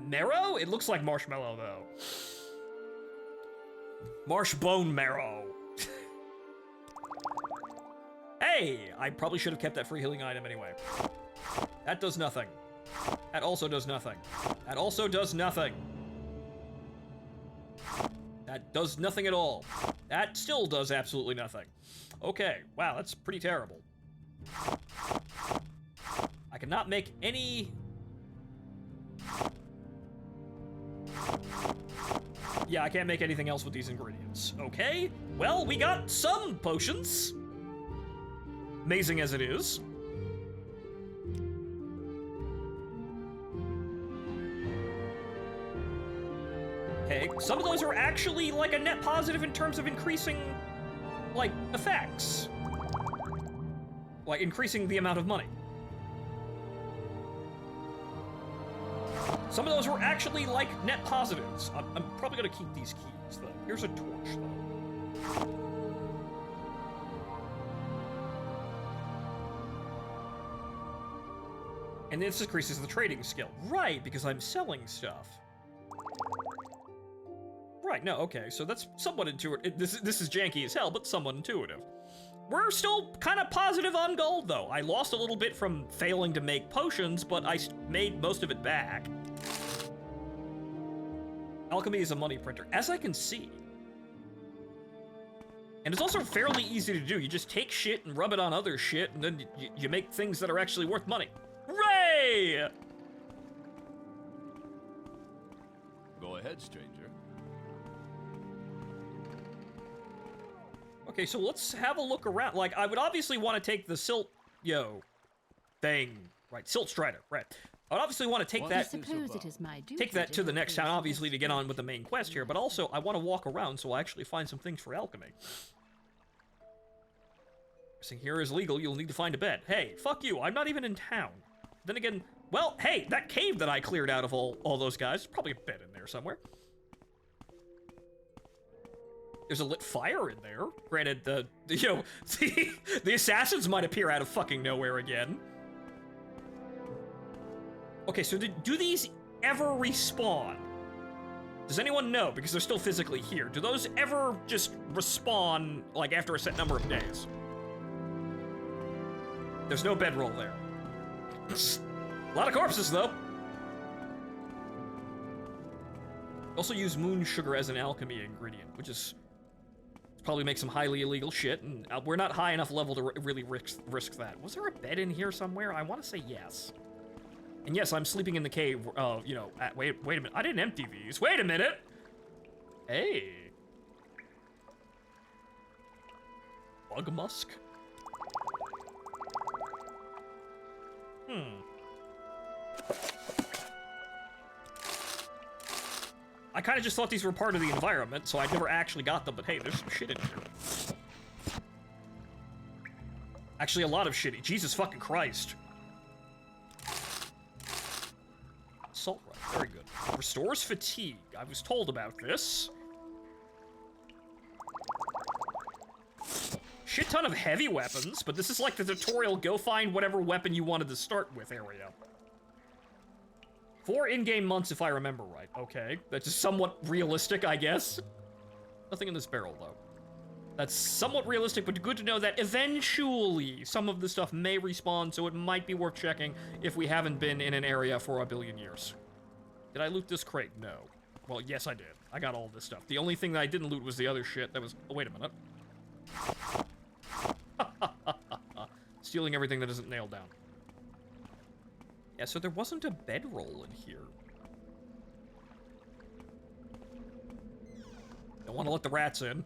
Marrow? It looks like marshmallow, though. Marsh bone marrow. Hey! I probably should have kept that free healing item anyway. That does nothing. That also does nothing. That also does nothing. That does nothing at all. That still does absolutely nothing. Okay, wow, that's pretty terrible. I cannot make any... Yeah, I can't make anything else with these ingredients. Okay, well, we got some potions. Amazing as it is. Okay, some of those are actually, like, a net positive in terms of increasing, like, effects. Like, increasing the amount of money. Some of those were actually, like, net positives. I'm probably gonna keep these keys, though. Here's a torch, though. And this increases the trading skill. Right, because I'm selling stuff. Right, no, okay, so that's somewhat intuitive. This is janky as hell, but somewhat intuitive. We're still kind of positive on gold, though. I lost a little bit from failing to make potions, but I made most of it back. Alchemy is a money printer, as I can see. And it's also fairly easy to do. You just take shit and rub it on other shit, and then you make things that are actually worth money. Hooray! Go ahead, stranger. Okay, so let's have a look around. Like, I would obviously want to take the silt, thing. Right, silt strider, right. I would obviously want to take that. Take that to the next town, obviously, to get on with the main quest here, but also I want to walk around so I actually find some things for alchemy. Saying here is legal, you'll need to find a bed. Hey, fuck you, I'm not even in town. Then again, well, hey, that cave that I cleared out of all those guys, there's probably a bed in there somewhere. There's a lit fire in there. Granted, the assassins might appear out of fucking nowhere again. Okay, so do these ever respawn? Does anyone know? Because they're still physically here. Do those ever just respawn, like, after a set number of days? There's no bedroll there. A lot of corpses, though. Also use moon sugar as an alchemy ingredient, which is... probably make some highly illegal shit, and we're not high enough level to really risk that. Was there a bed in here somewhere? I want to say yes. And yes, I'm sleeping in the cave, wait a minute. I didn't empty these. Wait a minute! Hey. Bug musk? I kind of just thought these were part of the environment, so I never actually got them, but hey, there's some shit in here. Actually, a lot of shitty. Jesus fucking Christ. Salt run, very good. Restores fatigue. I was told about this. Shit ton of heavy weapons, but this is like the tutorial go find whatever weapon you wanted to start with area. 4 in-game months if I remember right. Okay, that's just somewhat realistic, I guess. Nothing in this barrel, though. That's somewhat realistic, but good to know that eventually some of the stuff may respawn, so it might be worth checking if we haven't been in an area for a billion years. Did I loot this crate? No. Well, yes, I did. I got all this stuff. The only thing that I didn't loot was the other shit that was... Oh, wait a minute. Stealing everything that isn't nailed down. Yeah, so there wasn't a bedroll in here. Don't want to let the rats in.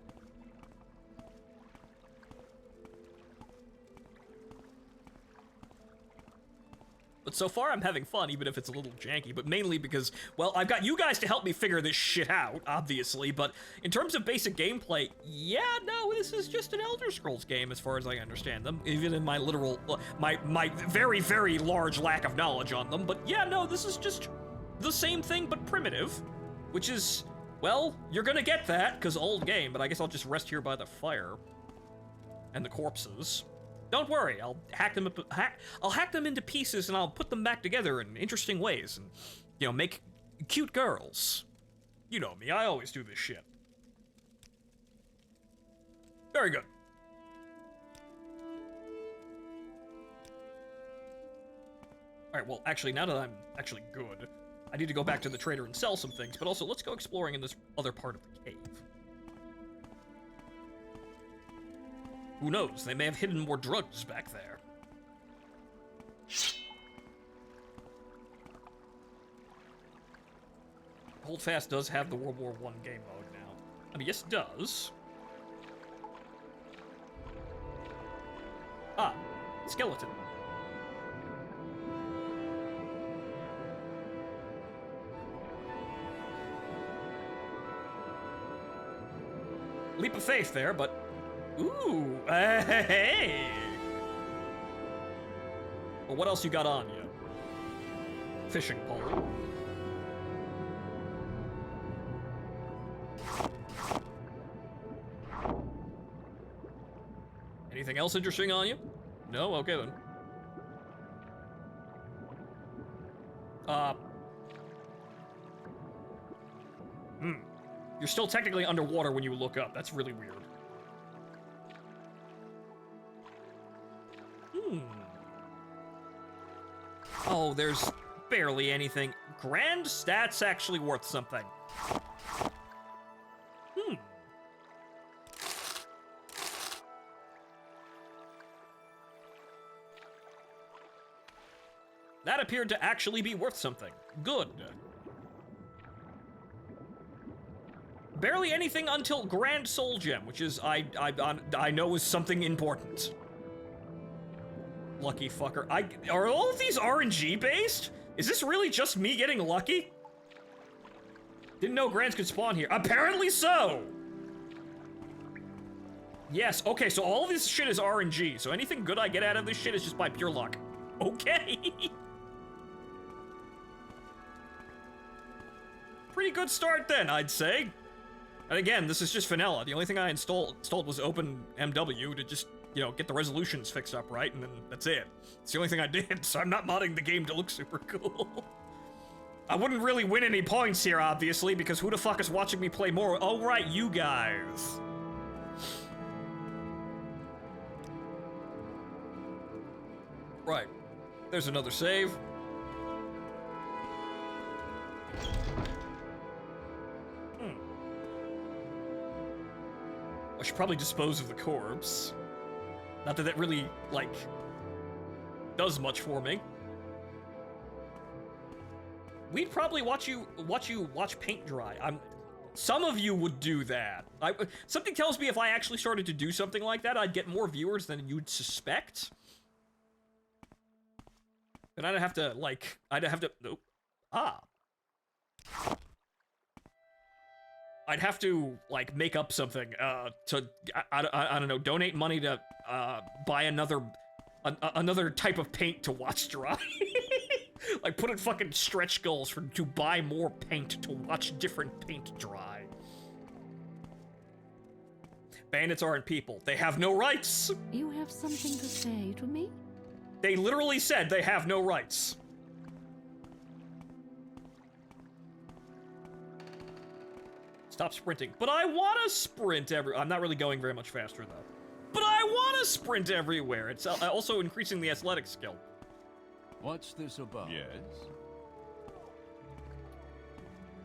But so far, I'm having fun, even if it's a little janky, but mainly because, well, I've got you guys to help me figure this shit out, obviously, but in terms of basic gameplay, yeah, no, this is just an Elder Scrolls game as far as I understand them, even in my literal, my very, very large lack of knowledge on them, but yeah, no, this is just the same thing, but primitive, which is, well, you're gonna get that, because old game, but I guess I'll just rest here by the fire, and the corpses. Don't worry, I'll hack them into pieces and I'll put them back together in interesting ways and, you know, make cute girls. You know me, I always do this shit. Very good. Alright, well, actually, now that I'm actually good, I need to go back to the trader and sell some things, but also let's go exploring in this other part of the cave. Who knows? They may have hidden more drugs back there. Holdfast does have the World War I game mode now. I mean, yes, it does. Ah, skeleton. Leap of faith there, but... Ooh, hey! Well, what else you got on you? Fishing pole. Anything else interesting on you? No? Okay then. You're still technically underwater when you look up. That's really weird. Oh, there's barely anything. Grand stats actually worth something. That appeared to actually be worth something. Good. Barely anything until Grand Soul Gem, which is, I know is something important. Lucky fucker. Are all of these RNG based? Is this really just me getting lucky? Didn't know Grands could spawn here. Apparently so! Yes, okay, so all of this shit is RNG, so anything good I get out of this shit is just by pure luck. Okay! Pretty good start then, I'd say. And again, this is just vanilla. The only thing I installed was OpenMW to just, you know, get the resolutions fixed up right, and then that's it. It's the only thing I did, so I'm not modding the game to look super cool. I wouldn't really win any points here, obviously, because who the fuck is watching me play more? Oh, right, you guys. Right. There's another save. I should probably dispose of the corpse. Not that that really, like, does much for me. We'd probably watch paint dry. Some of you would do that. Something tells me if I actually started to do something like that, I'd get more viewers than you'd suspect. And I'd have to, nope. I'd have to, like, make up something, to, I don't know, donate money to, buy another type of paint to watch dry. Like, put in fucking stretch goals to buy more paint to watch different paint dry. Bandits aren't people. They have no rights! You have something to say to me? They literally said they have no rights. Stop sprinting. But I want to sprint I'm not really going very much faster, though. But I want to sprint everywhere. It's also increasing the athletic skill. What's this about? Yes.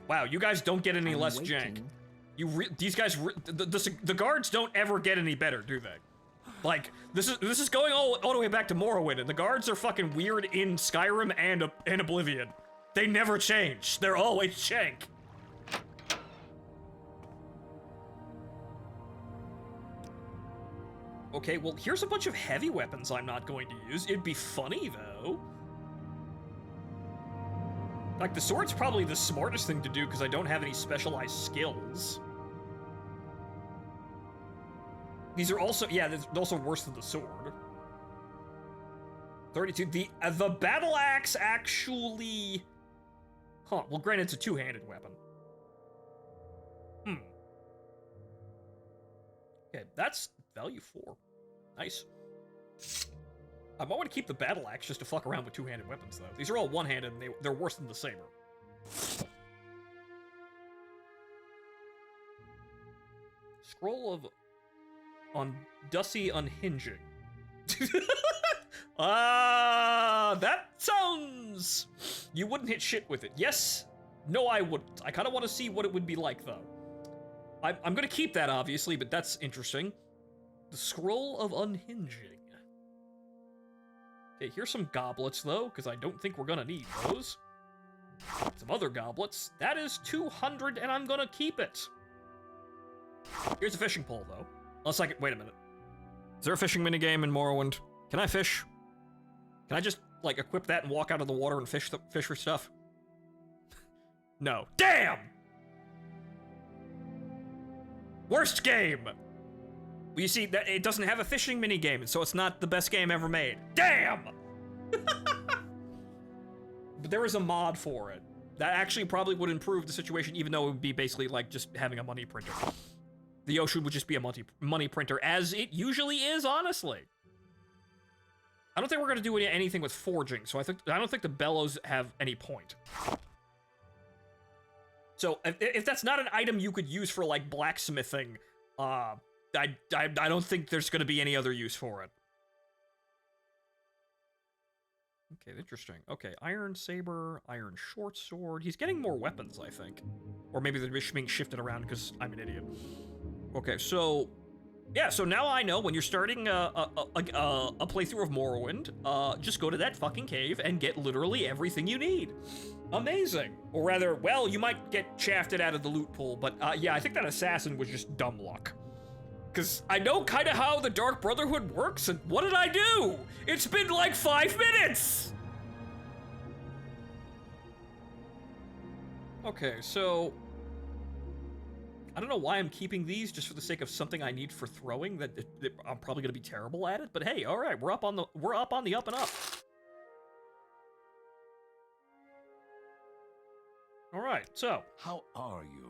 Wow, you guys don't get any less jank. These guys, the guards don't ever get any better, do they? Like, this is going all the way back to Morrowind, and the guards are fucking weird in Skyrim and Oblivion. They never change. They're always jank. Okay, well, here's a bunch of heavy weapons I'm not going to use. It'd be funny, though. Like, the sword's probably the smartest thing to do because I don't have any specialized skills. These are also, yeah, they're also worse than the sword. 32, the battle axe actually... Huh, well, granted, it's a two-handed weapon. Okay, that's value 4. Nice. I might want to keep the battle axe just to fuck around with two-handed weapons, though. These are all one-handed, and they're worse than the saber. Scroll of Dussy Unhinging. That sounds... You wouldn't hit shit with it. Yes. No, I wouldn't. I kind of want to see what it would be like, though. I'm gonna keep that, obviously, but that's interesting. The Scroll of Unhinging. Okay, here's some goblets, though, because I don't think we're gonna need those. Some other goblets. That is 200, and I'm gonna keep it. Here's a fishing pole, though. Unless I can... Wait a minute. Is there a fishing minigame in Morrowind? Can I fish? Can I just, like, equip that and walk out of the water and fish for stuff? No. Damn! Worst game! Well, you see, that it doesn't have a fishing minigame, so it's not the best game ever made. Damn! But there is a mod for it. That actually probably would improve the situation, even though it would be basically like just having a money printer. The ocean would just be a money printer, as it usually is, honestly. I don't think we're gonna do anything with forging, so I don't think the bellows have any point. So if that's not an item you could use for like blacksmithing, I don't think there's gonna be any other use for it. Okay, interesting. Okay, iron saber, iron short sword. He's getting more weapons, I think. Or maybe they're just being shifted around because I'm an idiot. Okay, so... yeah, so now I know when you're starting a playthrough of Morrowind, just go to that fucking cave and get literally everything you need. Amazing. Or rather, well, you might get shafted out of the loot pool, but yeah, I think that assassin was just dumb luck. Because I know kind of how the Dark Brotherhood works, and what did I do? It's been like 5 minutes! Okay, so... I don't know why I'm keeping these, just for the sake of something I need for throwing, that I'm probably going to be terrible at it, but hey, alright, we're up on the up and up. Alright, so... how are you?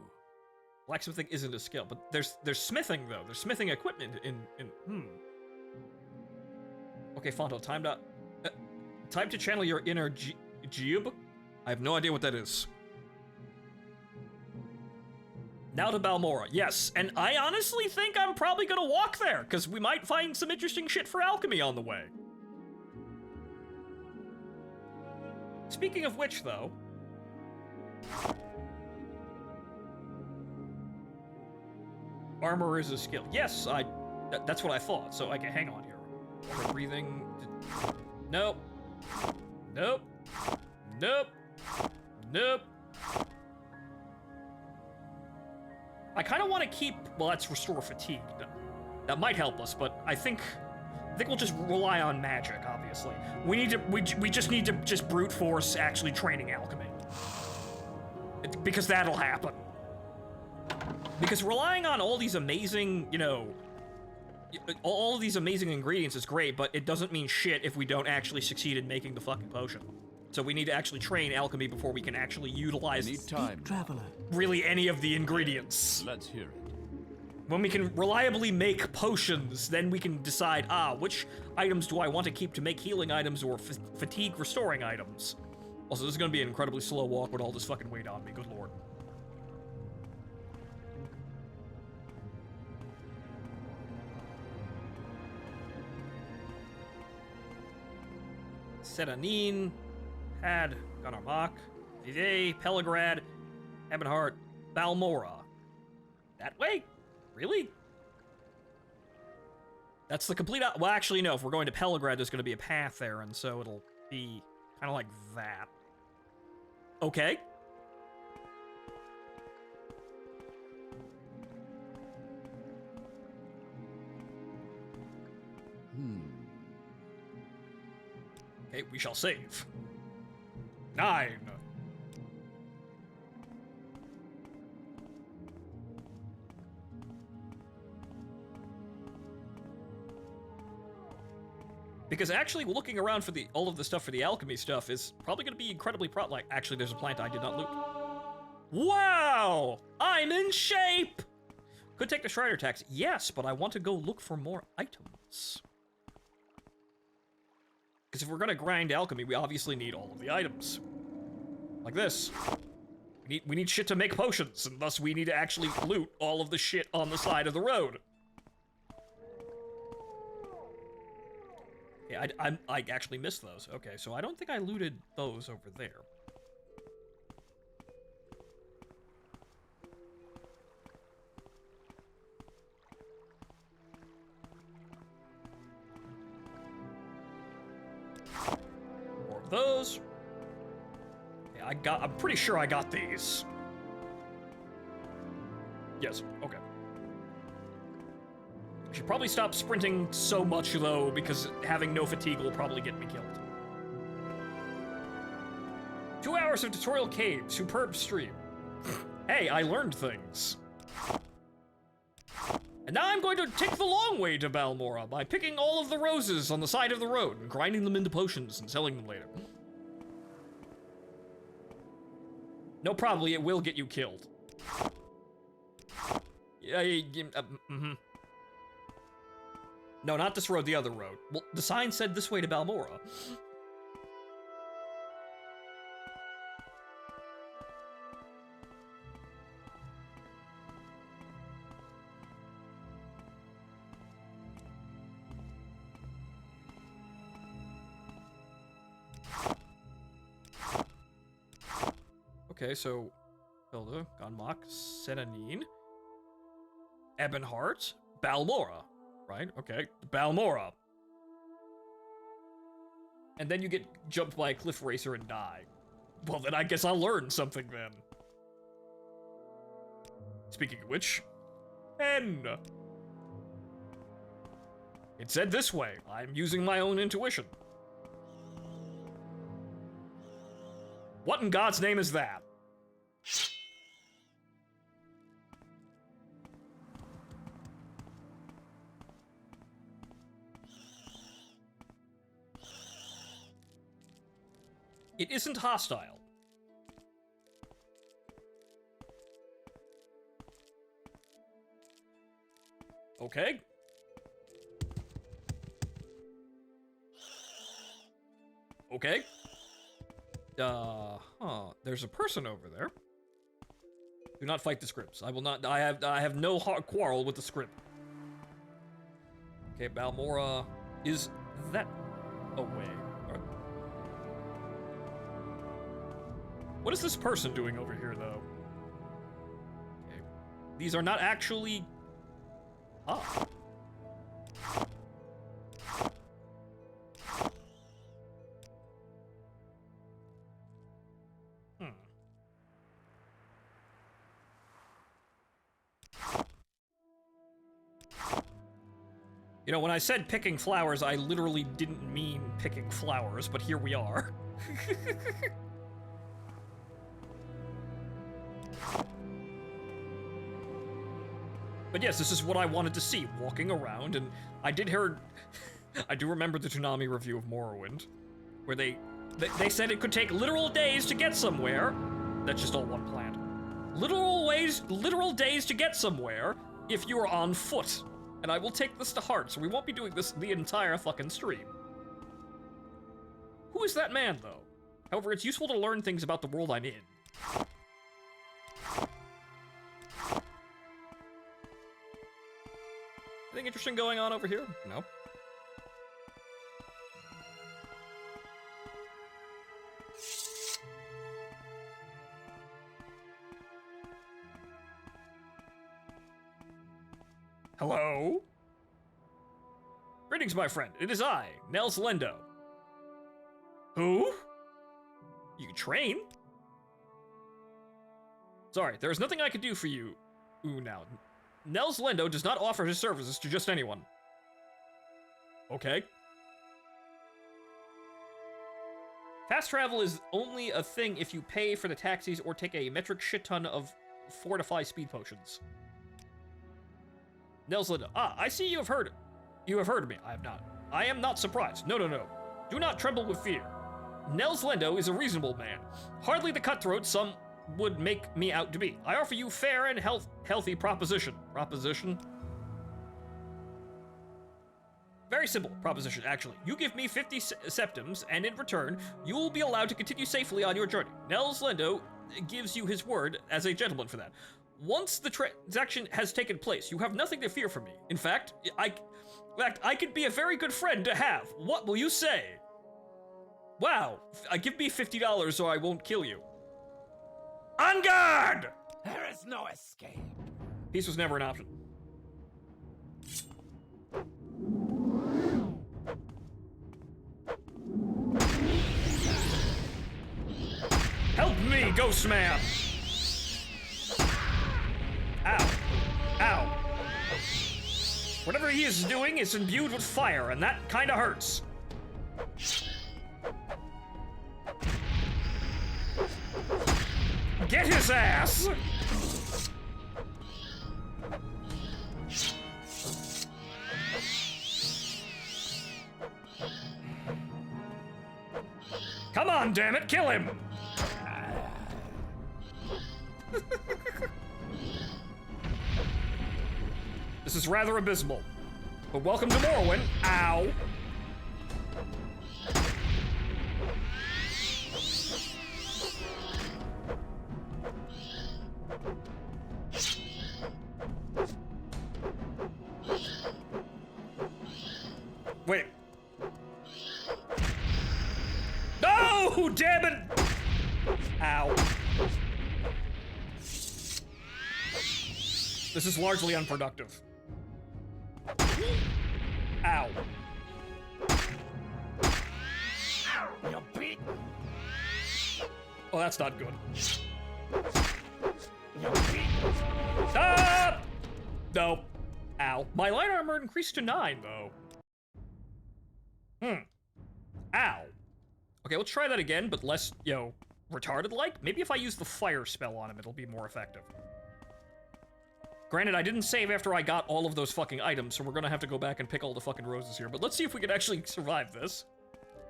Blacksmithing isn't a skill, but there's smithing, though. There's smithing equipment in Okay, Fonto, time to channel your inner Jeeb? I have no idea what that is. Now to Balmora, yes, and I honestly think I'm probably gonna walk there, because we might find some interesting shit for alchemy on the way. Speaking of which, though... armor is a skill. Yes, that's what I thought, so I can hang on here. Breathing... nope. Nope. Nope. Nope. I kind of want to keep... well, that's restore fatigue. That might help us, but I think we'll just rely on magic, obviously. We just need to just brute force actually training alchemy. Because that'll happen. Because relying on all these amazing, you know... all of these amazing ingredients is great, but it doesn't mean shit if we don't actually succeed in making the fucking potion. So we need to actually train alchemy before we can actually utilize really any of the ingredients. Let's hear it. When we can reliably make potions, then we can decide, which items do I want to keep to make healing items or fatigue restoring items. Also, this is going to be an incredibly slow walk with all this fucking weight on me, good lord. Sedanin, Had, Gunarmak, Vive, Pelagrad, Ebonheart, Balmora. That way? Really? That's the complete... well, actually, no. If we're going to Pelagrad, there's going to be a path there, and so it'll be kind of like that. Okay. Okay, we shall save. 9. Because actually looking around for all of the stuff for the alchemy stuff is probably going to be incredibly like, actually, there's a plant I did not loot. Wow! I'm in shape! Could take the Strider tax. Yes, but I want to go look for more items. Because if we're going to grind alchemy, we obviously need all of the items. Like this. We need shit to make potions, and thus we need to actually loot all of the shit on the side of the road. Yeah, I actually missed those. Okay, so I don't think I looted those over there. those. Okay, I'm pretty sure I got these. Yes, okay. I should probably stop sprinting so much, though, because having no fatigue will probably get me killed. 2 hours of tutorial cave, superb stream. Hey, I learned things. And now I'm going to take the long way to Balmora by picking all of the roses on the side of the road and grinding them into potions and selling them later. No, probably it will get you killed. Yeah, No, not this road, the other road. Well, the sign said this way to Balmora. Okay, so Hilda, Gonmach, Senanine, Ebonheart, Balmora, right? Okay, Balmora. And then you get jumped by a cliff racer and die. Well, then I guess I'll learn something then. Speaking of which, N. It said this way. I'm using my own intuition. What in God's name is that? It isn't hostile. Okay. Okay. There's a person over there. Do not fight the scripts. I will not. I have no quarrel with the script. Okay, Balmora is that away. What is this person doing over here, though? Okay. These are not actually... Ah. You know, when I said picking flowers, I literally didn't mean picking flowers, but here we are. But yes, this is what I wanted to see, walking around, and I did hear... I do remember the Toonami review of Morrowind, where they said it could take literal days to get somewhere. That's just all one plant. Literal days to get somewhere if you are on foot. And I will take this to heart, so we won't be doing this the entire fucking stream. Who is that man, though? However, it's useful to learn things about the world I'm in. Anything interesting going on over here? No. Hello? Greetings, my friend. It is I, Nels Lendo. Who? You can train? Sorry, there is nothing I can do for you. Ooh, now. Nels Lendo does not offer his services to just anyone. Okay. Fast travel is only a thing if you pay for the taxis or take a metric shit ton of fortify speed potions. Nels Lendo. Ah, I see you have heard of me. I have not. I am not surprised. No. Do not tremble with fear. Nels Lendo is a reasonable man. Hardly the cutthroat some would make me out to be. I offer you fair and healthy proposition. Proposition? Very simple proposition, actually. You give me 50 septims, and in return, you will be allowed to continue safely on your journey. Nels Lendo gives you his word as a gentleman for that. Once the transaction has taken place, you have nothing to fear from me. In fact, I could be a very good friend to have. What will you say? Wow, give me $50 or I won't kill you. On guard! There is no escape. Peace was never an option. Die, Ghost Man! Ow. Ow. Whatever he is doing is imbued with fire, and that kinda hurts. Get his ass! Come on, damn it, kill him! This is rather abysmal. But welcome to Morrowind. Ow. Wait. No! Damn it! Ow. This is largely unproductive. Ow. Oh, that's not good. Ah! No. Ow. My light armor increased to 9, though. Ow. Okay, let's try that again, but less, retarded-like? Maybe if I use the fire spell on him, it'll be more effective. Granted, I didn't save after I got all of those fucking items, so we're gonna have to go back and pick all the fucking roses here, but let's see if we can actually survive this.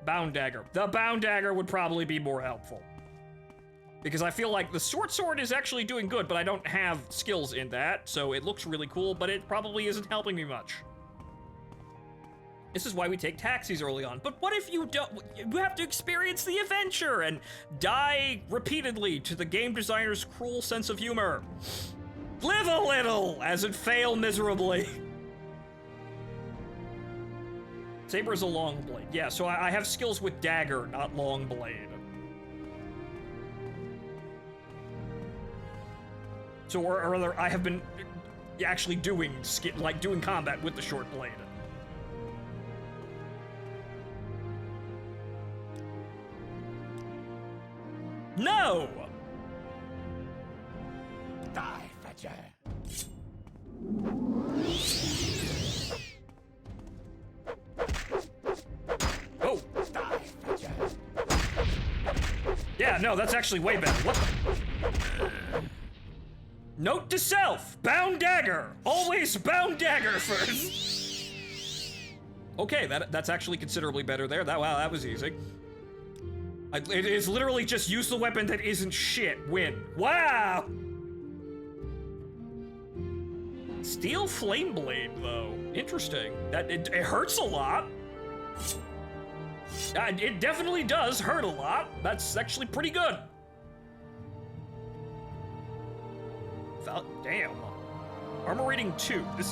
Bound Dagger. The Bound Dagger would probably be more helpful. Because I feel like the Short Sword is actually doing good, but I don't have skills in that, so it looks really cool, but it probably isn't helping me much. This is why we take taxis early on. But what if you don't? You have to experience the adventure and die repeatedly to the game designer's cruel sense of humor. Live a little, as it fail miserably. Saber is a long blade. Yeah, so I have skills with dagger, not long blade. So, or rather, I have been actually doing combat with the short blade. No! Die, Fetcher. Oh! Die, Fetcher. Yeah, no, that's actually way better. What the? Note to self, Bound Dagger. Always Bound Dagger first. Okay, that's actually considerably better there. Wow, that was easy. It is literally just use the weapon that isn't shit, win. Wow! Steel Flame Blade, though. Interesting. It hurts a lot. It definitely does hurt a lot. That's actually pretty good. Damn. Armor rating 2. This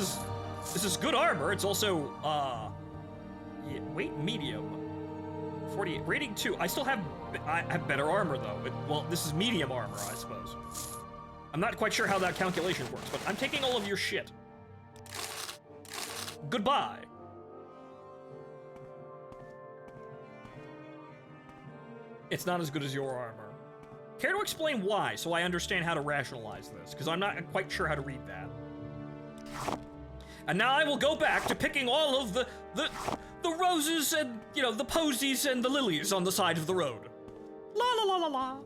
is good armor. It's also, yeah, weight medium. 48. Rating 2. I have better armor, though. Well, this is medium armor, I suppose. I'm not quite sure how that calculation works, but I'm taking all of your shit. Goodbye. It's not as good as your armor. Care to explain why, so I understand how to rationalize this, because I'm not quite sure how to read that. And now I will go back to picking all of the roses and, the posies and the lilies on the side of the road. La la la la la.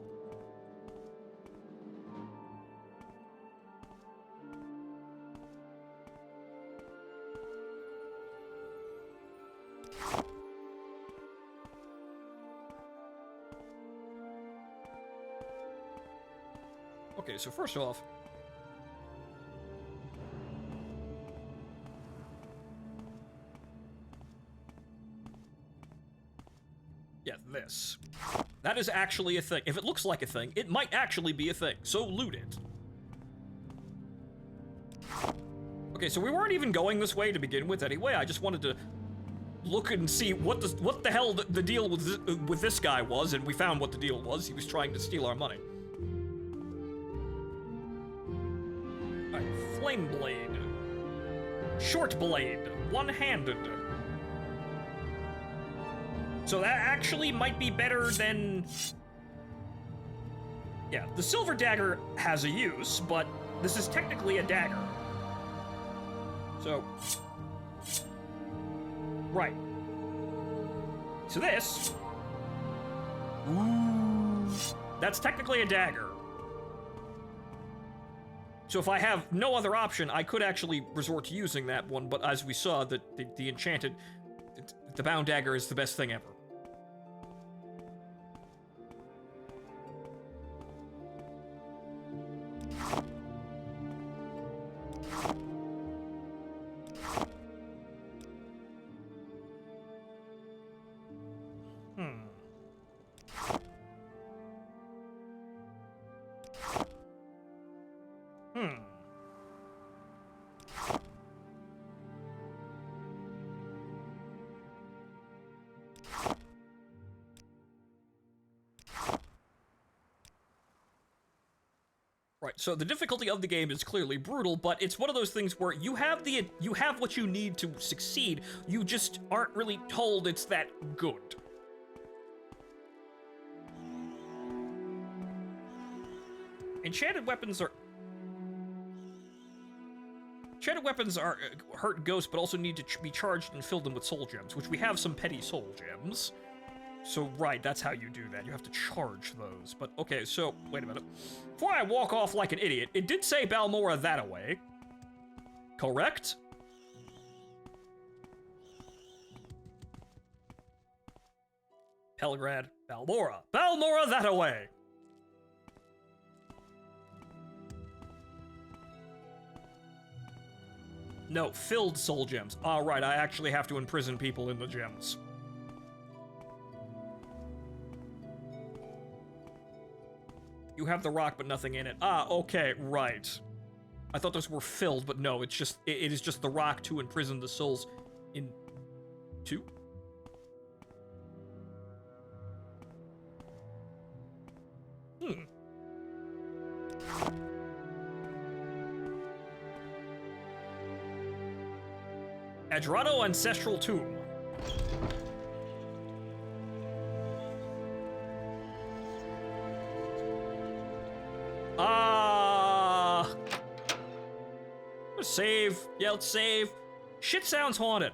Okay, so first off, yeah, this. That is actually a thing. If it looks like a thing, it might actually be a thing, so loot it. Okay, so we weren't even going this way to begin with anyway. I just wanted to look and see what the hell the deal with this guy was, and we found what the deal was. He was trying to steal our money. Alright, Flame Blade. Short Blade. One-handed. So that actually might be better than Yeah, the silver dagger has a use, but this is technically a dagger. So... Right. So this... Ooh. That's technically a dagger. So if I have no other option, I could actually resort to using that one, but as we saw, the enchanted... The bound dagger is the best thing ever. Right, so the difficulty of the game is clearly brutal, but it's one of those things where you have what you need to succeed, you just aren't really told it's that good. Enchanted weapons hurt ghosts, but also need to be charged and fill them with soul gems, which we have some petty soul gems. So, right, that's how you do that. You have to charge those. But, okay, so, wait a minute. Before I walk off like an idiot, it did say Balmora that-a-way. Correct? Pelgrad, Balmora. Balmora that-a-way! No, filled soul gems. All right, I actually have to imprison people in the gems. You have the rock, but nothing in it. Ah, okay, right. I thought those were filled, but no, it's just, it is just the rock to imprison the souls in... two? Adrado Ancestral Tomb. Save. Yeah, let's save. Shit sounds haunted.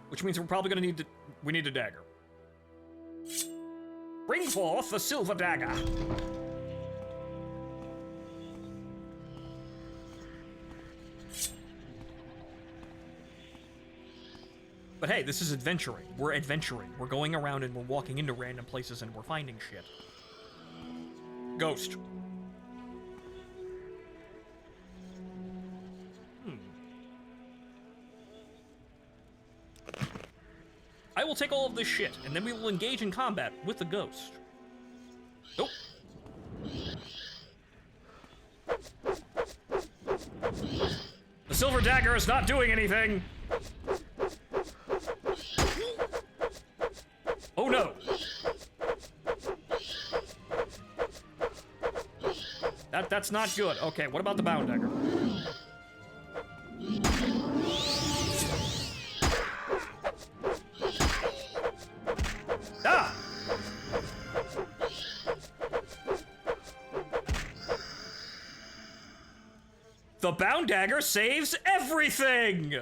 Which means we're probably gonna need to... We need a dagger. Bring forth the silver dagger. But hey, this is adventuring. We're adventuring. We're going around and we're walking into random places and we're finding shit. Ghost. I will take all of this shit, and then we will engage in combat with the ghost. Nope. The silver dagger is not doing anything! Oh no! That's not good. Okay, what about the bound dagger? Ah! The bound dagger saves everything!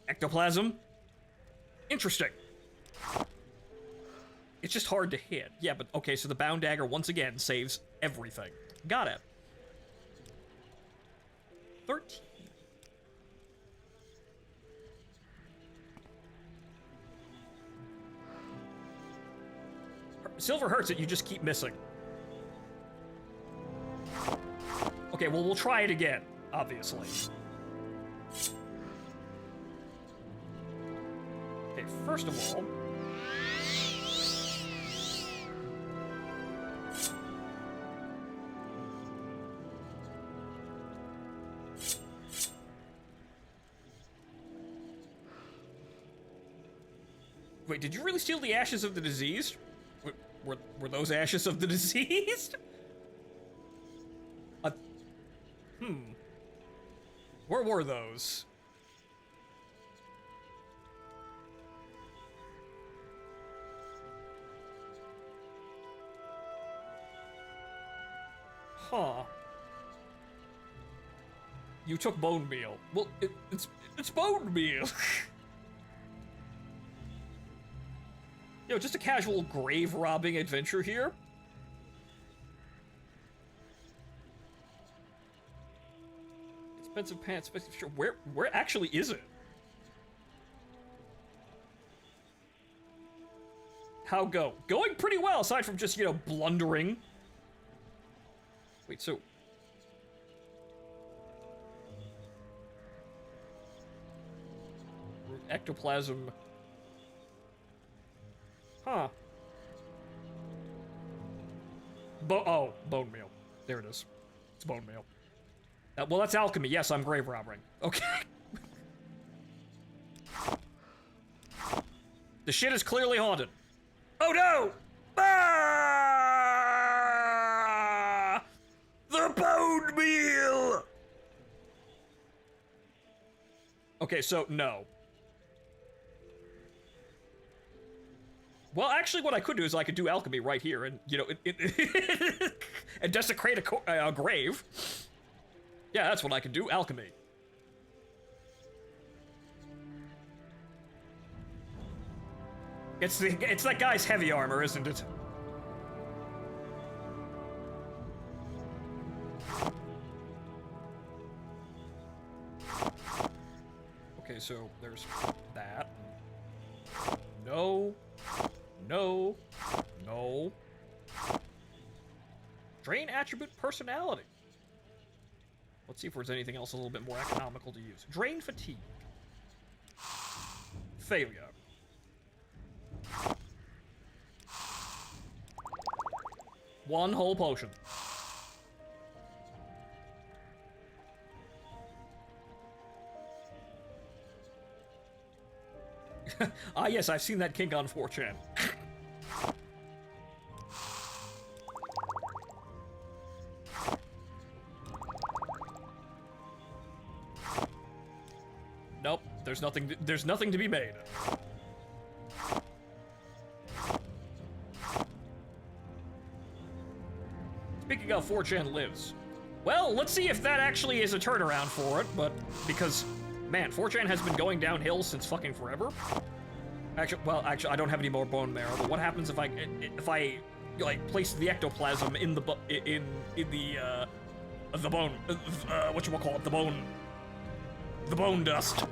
Ectoplasm? Interesting. It's just hard to hit. Yeah, but okay, so the bound dagger once again saves everything. Got it. 13. Silver hurts it, you just keep missing. Okay, well, we'll try it again, obviously. Okay, first of all... Wait, did you really steal the ashes of the diseased? Were those ashes of the deceased? Where were those? Huh. You took bone meal. Well, it's bone meal. You know, just a casual grave robbing adventure here. Expensive pants, expensive shirt. Where actually is it? How go? Going pretty well, aside from just, you know, blundering. Wait, so... Ectoplasm... Huh. Bone meal. There it is. It's bone meal. Well, that's alchemy. Yes, I'm grave robbing. Okay. The shit is clearly haunted. Oh no! Ah! The bone meal! Okay, so, no. Well, actually, what I could do is I could do alchemy right here and, you know, and desecrate a grave. Yeah, that's what I could do, alchemy. It's that guy's heavy armor, isn't it? Okay, so there's that. No. No. No. Drain attribute personality. Let's see if there's anything else a little bit more economical to use. Drain fatigue. Failure. One whole potion. Ah, yes, I've seen that kink on 4chan. Nope, there's nothing to be made. Speaking of 4chan lives. Well, let's see if that actually is a turnaround for it, but because, man, 4chan has been going downhill since fucking forever. Actually, I don't have any more bone marrow, but what happens if I like, place the ectoplasm in the bone, whatchamacallit, the bone dust?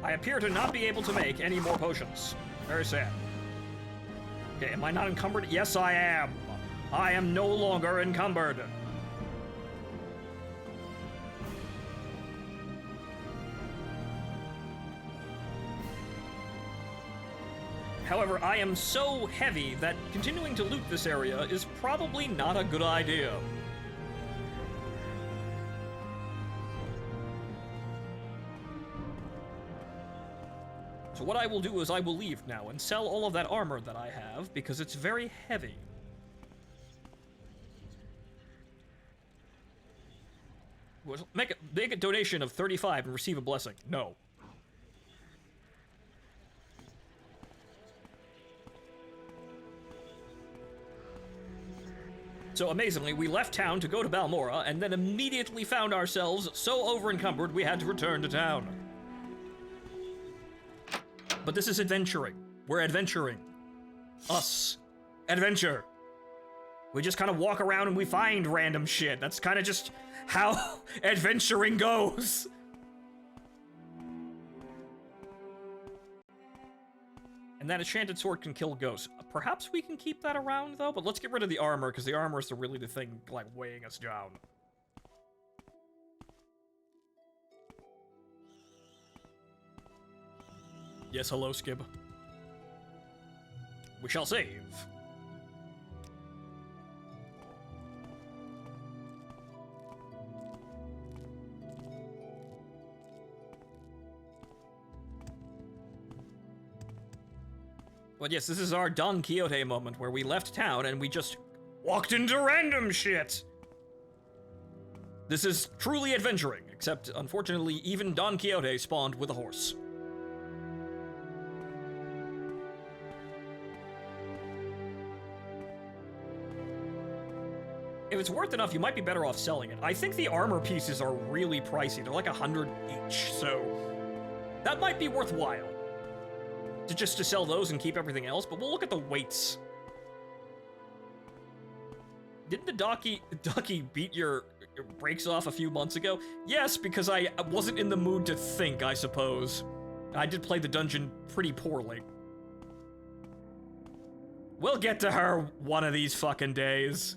I appear to not be able to make any more potions. Very sad. Okay, am I not encumbered? Yes, I am. I am no longer encumbered. However, I am so heavy that continuing to loot this area is probably not a good idea. So what I will do is I will leave now and sell all of that armor that I have because it's very heavy. Make a donation of 35 and receive a blessing. No. So amazingly, we left town to go to Balmora, and then immediately found ourselves so over-encumbered we had to return to town. But this is adventuring. We're adventuring. Us. Adventure. We just kind of walk around and we find random shit. That's kind of just how adventuring goes. And that enchanted sword can kill ghosts. Perhaps we can keep that around, though, but let's get rid of the armor, because the armor is really the thing, like, weighing us down. Yes, hello, Skib. We shall save. But yes, this is our Don Quixote moment where we left town and we just walked into random shit. This is truly adventuring, except unfortunately even Don Quixote spawned with a horse. it's worth enough, you might be better off selling it. I think the armor pieces are really pricey. They're like 100 each, so that might be worthwhile. To sell those and keep everything else, but we'll look at the weights. Didn't the ducky beat your brakes off a few months ago? Yes, because I wasn't in the mood to think, I suppose. I did play the dungeon pretty poorly. We'll get to her one of these fucking days.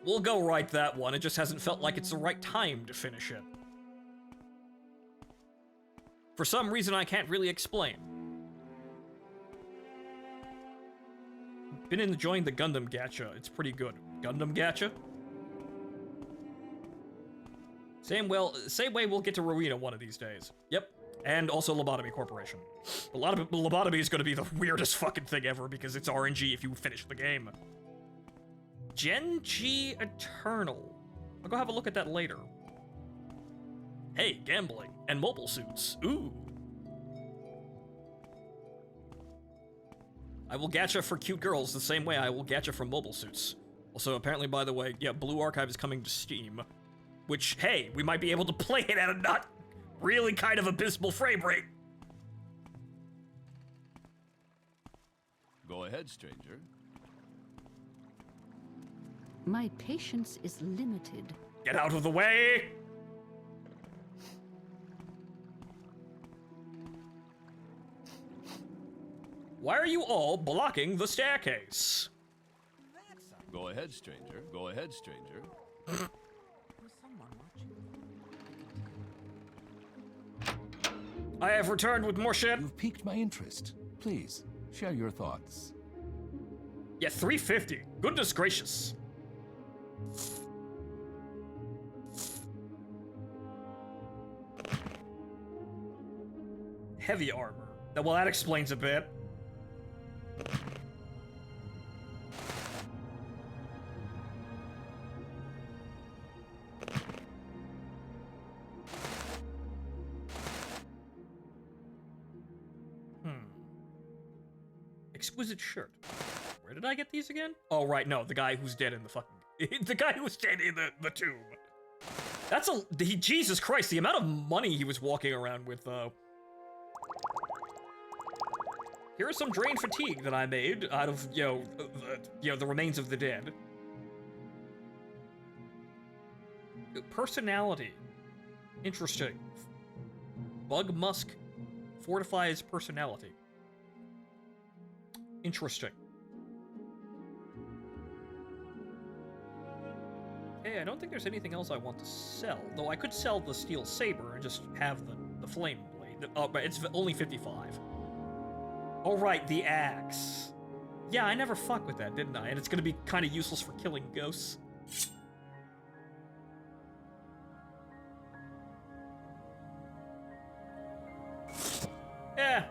We'll go right that one. It just hasn't felt like it's the right time to finish it. For some reason I can't really explain. Been enjoying the Gundam Gacha. It's pretty good. Gundam Gacha? Same way we'll get to Rowena one of these days. Yep. And also Lobotomy Corporation. Lobotomy is going to be the weirdest fucking thing ever because it's RNG if you finish the game. Gen G Eternal. I'll go have a look at that later. Hey, gambling and mobile suits. Ooh. I will gacha for cute girls the same way I will gacha for mobile suits. Also, apparently, by the way, yeah, Blue Archive is coming to Steam. Which, hey, we might be able to play it at a not really kind of abysmal frame rate. Go ahead, stranger. My patience is limited. Get out of the way! Why are you all blocking the staircase? Go ahead, stranger. Go ahead, stranger. I have returned with more shit. You've piqued my interest. Please, share your thoughts. Yeah, 350. Goodness gracious. Heavy armor. Well, that explains a bit. Exquisite shirt. Where did I get these again? Oh, right, no, the guy who's dead in the fucking... the guy who's dead in the tomb. That's Jesus Christ, the amount of money he was walking around with, though. Here is some drain fatigue that I made out of, the remains of the dead. Personality. Interesting. Bug Musk fortifies personality. Interesting. Hey, I don't think there's anything else I want to sell. Though I could sell the steel saber and just have the flame blade. Oh, but it's only 55. Oh, right, the axe. Yeah, I never fucked with that, didn't I? And it's gonna be kind of useless for killing ghosts. Yeah.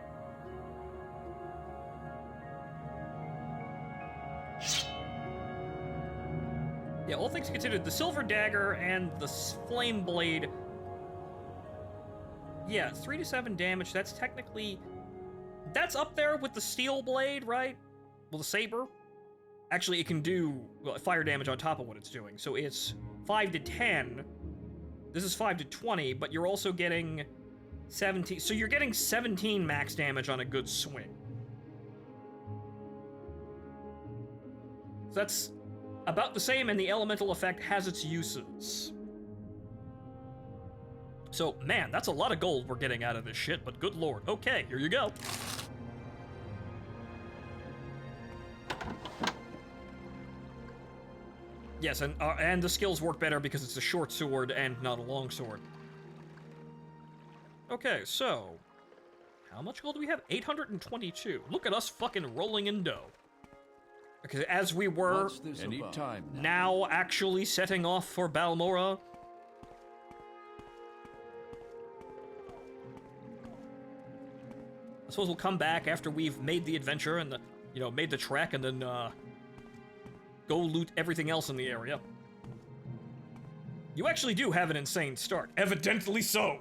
Yeah, all things considered, the silver dagger and the flame blade. Yeah, 3 to 7 damage. That's technically... That's up there with the steel blade, right? Well, the saber. Actually, it can do fire damage on top of what it's doing. So it's 5 to 10. This is 5 to 20, but you're also getting 17. So you're getting 17 max damage on a good swing. So that's about the same, and the elemental effect has its uses. So, man, that's a lot of gold we're getting out of this shit, but good lord. Okay, here you go. Yes, and the skills work better because it's a short sword and not a long sword. Okay, so... How much gold do we have? 822. Look at us fucking rolling in dough. Because as we were now actually setting off for Balmora. I suppose we'll come back after we've made the adventure and made the trek and then go loot everything else in the area. You actually do have an insane start. Evidently so.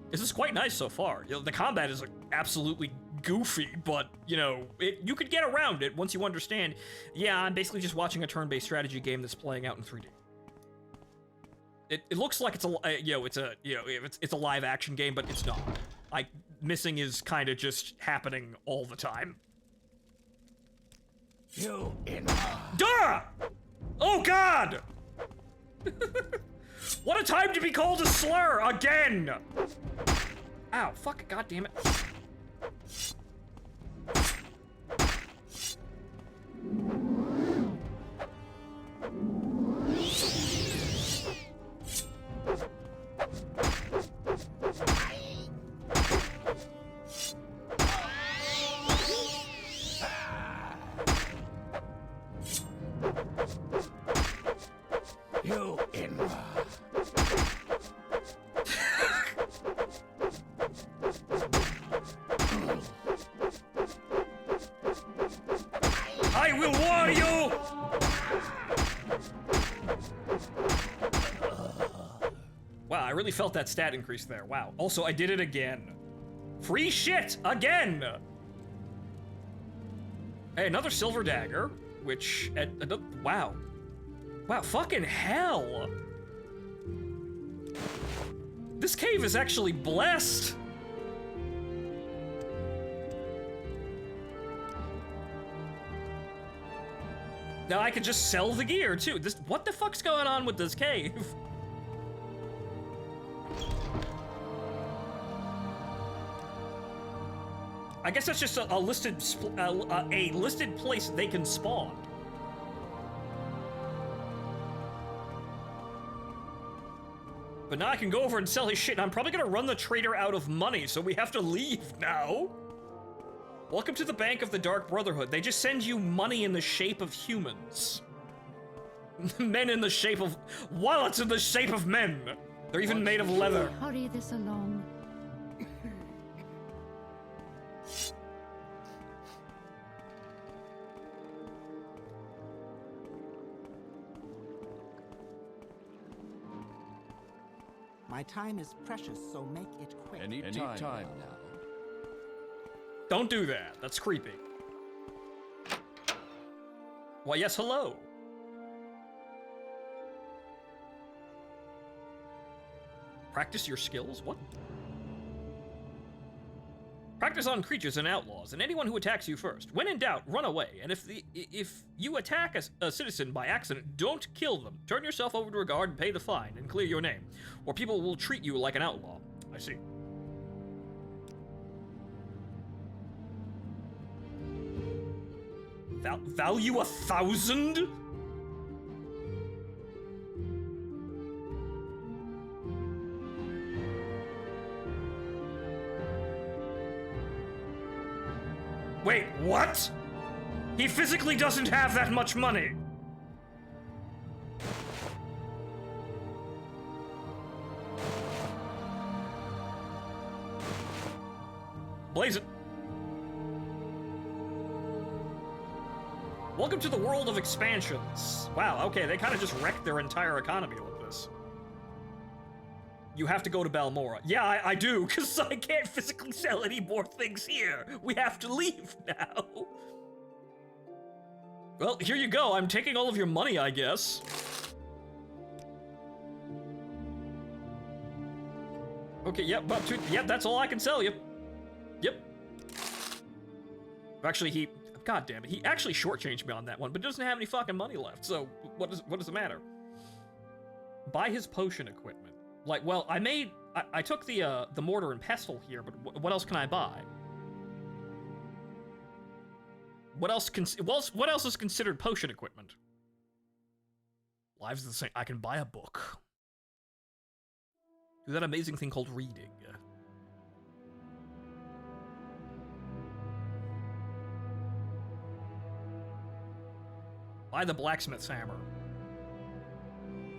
This is quite nice so far. You know, the combat is like, absolutely goofy, but, you know, you could get around it once you understand, yeah, I'm basically just watching a turn-based strategy game that's playing out in 3D. It looks like it's a live action game, but it's not. Like, missing is kind of just happening all the time. You in. Duh! Oh God! What a time to be called a slur again! Ow, fuck, god damn it. You in. I will warn you! Wow, I really felt that stat increase there. Wow. Also, I did it again. Free shit! Again! Hey, another silver dagger, which... wow. Wow, fucking hell! This cave is actually blessed! Now I could just sell the gear, too. What the fuck's going on with this cave? I guess that's just a listed place they can spawn. But now I can go over and sell his shit, and I'm probably gonna run the trader out of money, so we have to leave now. Welcome to the Bank of the Dark Brotherhood. They just send you money in the shape of humans. Men in the shape of... wallets in the shape of men. They're even made of leather. Hurry this along. My time is precious, so make it quick. Any time now. Don't do that. That's creepy. Why, yes, hello. Practice your skills? What? Practice on creatures and outlaws, and anyone who attacks you first. When in doubt, run away, and if you attack a citizen by accident, don't kill them. Turn yourself over to a guard and pay the fine, and clear your name, or people will treat you like an outlaw. I see. Value 1,000? Wait, what? He physically doesn't have that much money. Blaze it. Welcome to the world of expansions. Wow, okay, they kind of just wrecked their entire economy with this. You have to go to Balmora. Yeah, I do, because I can't physically sell any more things here. We have to leave now. Well, here you go. I'm taking all of your money, I guess. Okay, yep, yep, that's all I can sell you. Yep. Actually, God damn it, he actually shortchanged me on that one, but doesn't have any fucking money left, so what does it matter? Buy his potion equipment. Like, well, I took the mortar and pestle here, but what else can I buy? What else is considered potion equipment? Lives of the same. I can buy a book. Do that amazing thing called reading. Buy the blacksmith's hammer.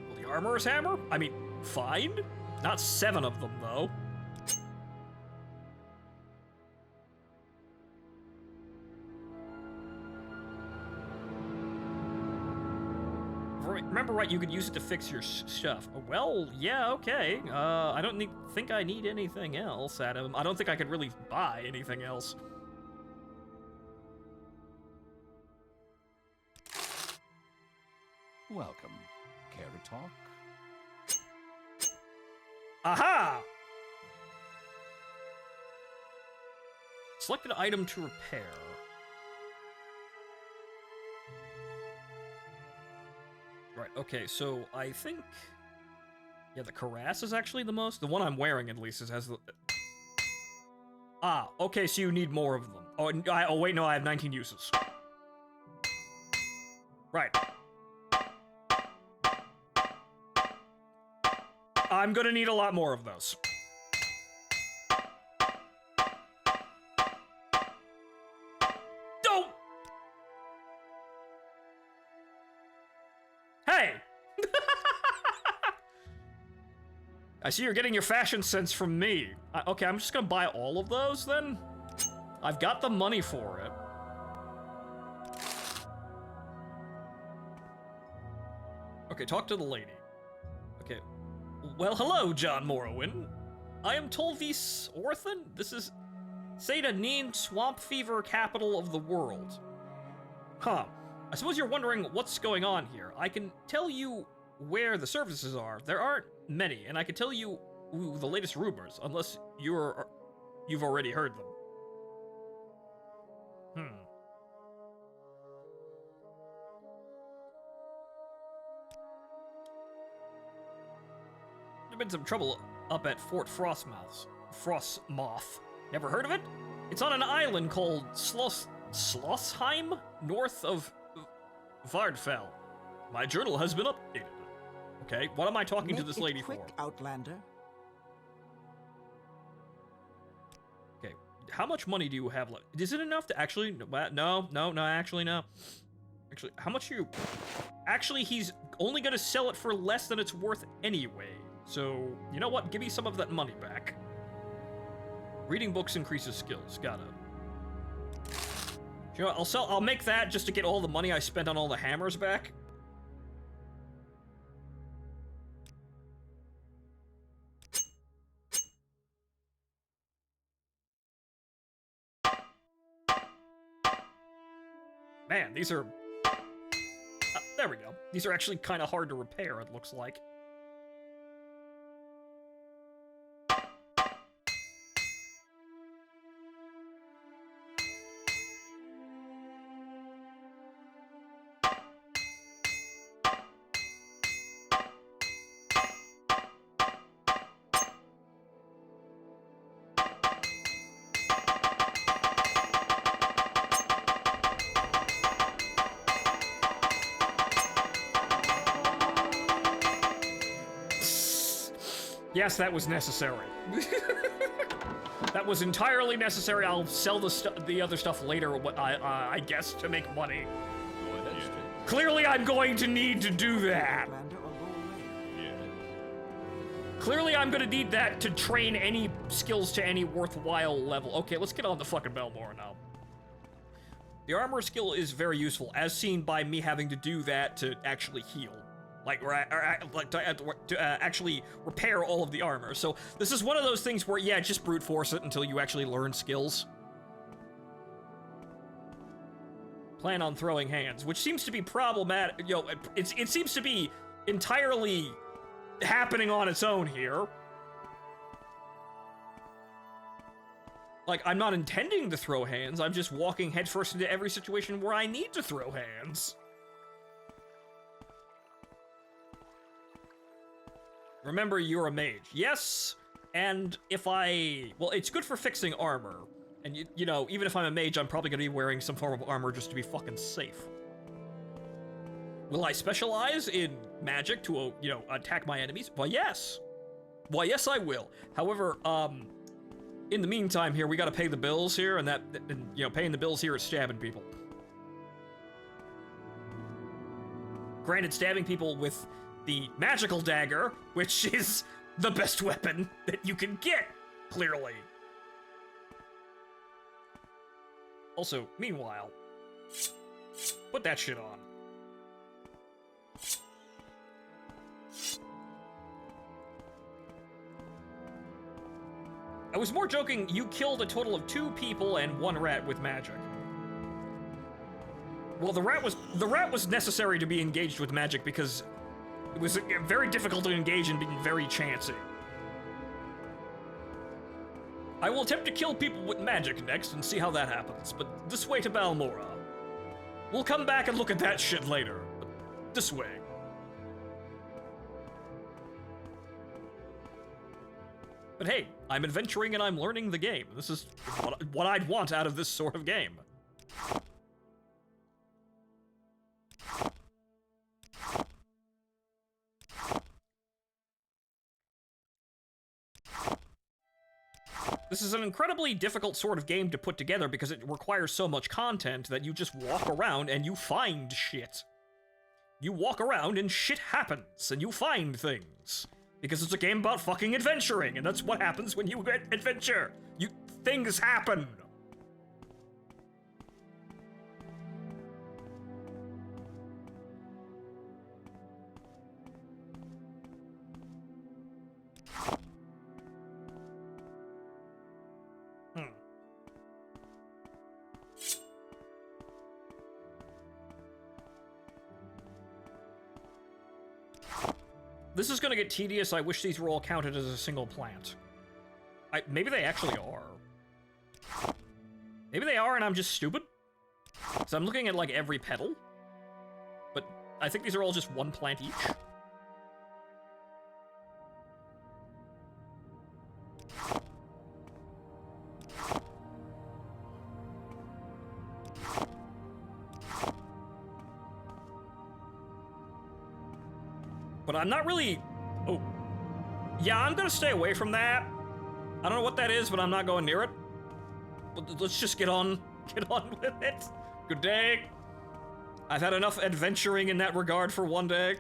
Well, the armorer's hammer? I mean, fine. Not 7 of them, though. remember right, you could use it to fix your stuff. Well, yeah, okay. I don't think I need anything else, Adam. I don't think I could really buy anything else. Welcome. Care to talk? Aha! Select an item to repair. Right, okay, so I think... Yeah, the cuirass is actually the most... The one I'm wearing, at least, has the... Ah, okay, so you need more of them. Oh, wait, no, I have 19 uses. Right. I'm gonna need a lot more of those. Don't! Hey! I see you're getting your fashion sense from me. Okay, I'm just gonna buy all of those, then? I've got the money for it. Okay, talk to the lady. Okay. Well, hello, John Morrowind. I am Tolvis Orthan. This is Seda Neen, swamp fever capital of the world. Huh. I suppose you're wondering what's going on here. I can tell you where the services are. There aren't many, and I can tell you the latest rumors, unless you've already heard them. There's been some trouble up at Fort Frostmoth. Never heard of it? It's on an island called Schlossheim, north of Vardfell. My journal has been updated. Okay, what am I talking to this lady quick, for? Outlander. Okay, how much money do you have left? Is it enough to actually... No, actually, no. Actually, how much are you... Actually, he's only going to sell it for less than it's worth anyway. So, you know what? Give me some of that money back. Reading books increases skills. Got it. You know what? I'll make that just to get all the money I spent on all the hammers back. Man, these are... there we go. These are actually kind of hard to repair, it looks like. Yes, that was necessary. That was entirely necessary. I'll sell the other stuff later, I guess, to make money. Clearly, I'm going to need to do that. Clearly, I'm going to need that to train any skills to any worthwhile level. Okay, let's get on the fucking Belmore now. The armor skill is very useful, as seen by me having to do that to actually heal. To actually repair all of the armor. So this is one of those things where, yeah, just brute force it until you actually learn skills. Plan on throwing hands, which seems to be problematic. You know, it seems to be entirely happening on its own here. Like, I'm not intending to throw hands. I'm just walking headfirst into every situation where I need to throw hands. Remember, you're a mage. Yes, and well, it's good for fixing armor. And, you know, even if I'm a mage, I'm probably going to be wearing some form of armor just to be fucking safe. Will I specialize in magic to, you know, attack my enemies? Well, yes. Well, yes, I will. However, in the meantime here, we got to pay the bills here, and you know, paying the bills here is stabbing people. Granted, stabbing people with the magical dagger, which is the best weapon that you can get, clearly. Also, meanwhile, put that shit on. I was more joking, you killed a total of 2 people and 1 rat with magic. Well, the rat was necessary to be engaged with magic because it was very difficult to engage and being very chancy. I will attempt to kill people with magic next and see how that happens, but this way to Balmora. We'll come back and look at that shit later, but this way. But hey, I'm adventuring and I'm learning the game. This is what I'd want out of this sort of game. This is an incredibly difficult sort of game to put together because it requires so much content that you just walk around and you find shit. You walk around and shit happens, and you find things. Because it's a game about fucking adventuring, and that's what happens when you adventure. Things happen. This is gonna get tedious. I wish these were all counted as a single plant. Maybe they actually are. Maybe they are and I'm just stupid. So I'm looking at like every petal. But I think these are all just 1 plant each. But I'm not really... Oh. Yeah, I'm gonna stay away from that. I don't know what that is, but I'm not going near it. Let's just get on with it. Good day. I've had enough adventuring in that regard for one day.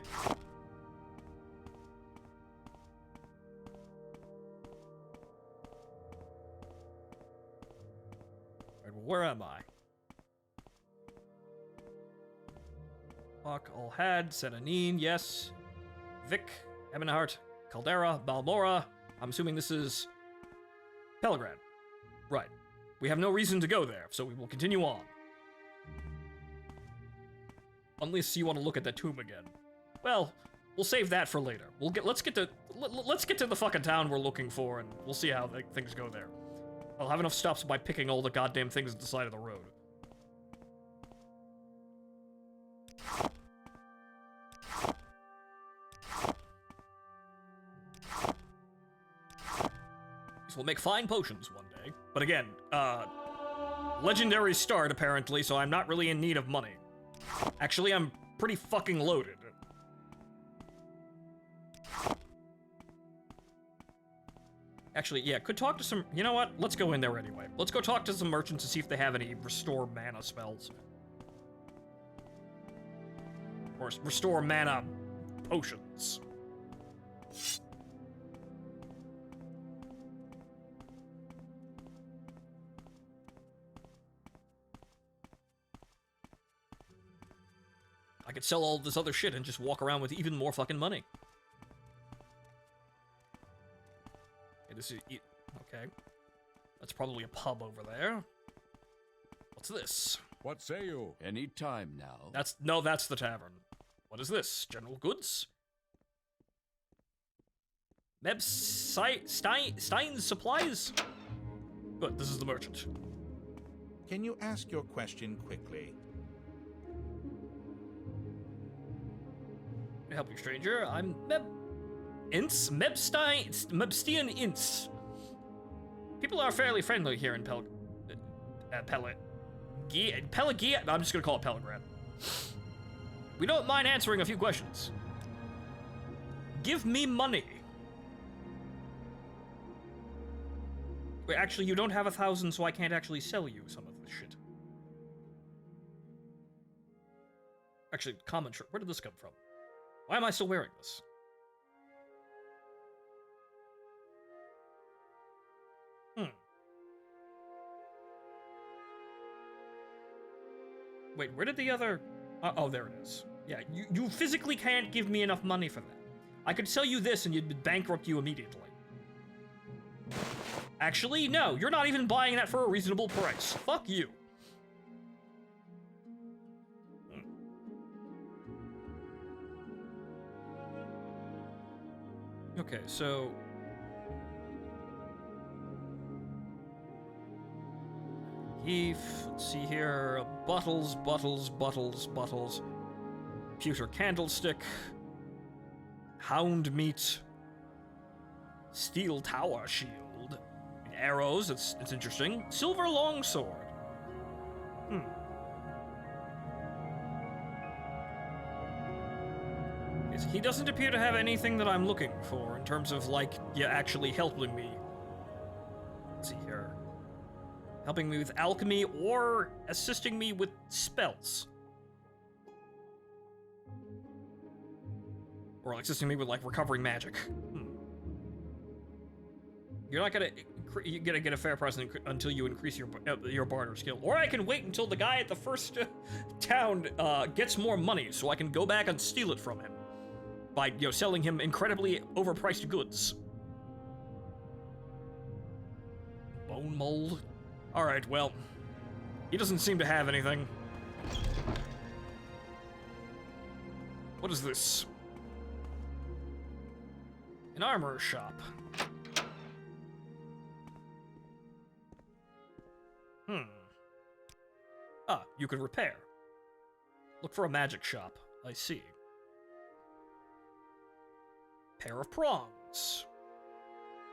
Alright, well, where am I? Fuck, Alhad, Senanin, yes. Vic, Ebenhart, Caldera, Balmora. I'm assuming this is Pelgrad. Right. We have no reason to go there, so we will continue on. Unless you want to look at that tomb again. Well, we'll save that for later. Let's get to the fucking town we're looking for, and we'll see how things go there. I'll have enough stops by picking all the goddamn things at the side of the road. We'll make fine potions one day. But again, legendary start apparently, so I'm not really in need of money. Actually, I'm pretty fucking loaded. Actually, yeah, could talk to some... You know what? Let's go in there anyway. Let's go talk to some merchants to see if they have any restore mana spells. Or restore mana potions. I could sell all this other shit and just walk around with even more fucking money. Okay, this is... Okay. That's probably a pub over there. What's this? What say you? Any time now. That's the tavern. What is this? General goods? Meb Stein's supplies? Good, this is the merchant. Can you ask your question quickly? Can I help you, stranger? I'm Mebstein Ince. People are fairly friendly here in Pelagia. I'm just gonna call it Pelgrad. We don't mind answering a few questions. Give me money. Wait, actually, you don't have 1,000, so I can't actually sell you some of this shit. Actually, common shirt. Where did this come from? Why am I still wearing this? Wait, where did the other... oh, there it is. Yeah, you physically can't give me enough money for that. I could sell you this and you'd bankrupt you immediately. Actually, no, you're not even buying that for a reasonable price. Fuck you. Okay, so... let's see here, bottles, bottles, bottles, bottles. Pewter candlestick. Hound meat. Steel tower shield. Arrows, it's interesting. Silver longsword. He doesn't appear to have anything that I'm looking for in terms of, like, actually helping me. Let's see here. Helping me with alchemy or assisting me with spells. Or assisting me with, like, recovering magic. You're not gonna get a fair price until you increase your barter skill. Or I can wait until the guy at the first town gets more money so I can go back and steal it from him. By, selling him incredibly overpriced goods. Bone mold? Alright, well, he doesn't seem to have anything. What is this? An armor shop. Ah, you can repair. Look for a magic shop. I see. Pair of prongs.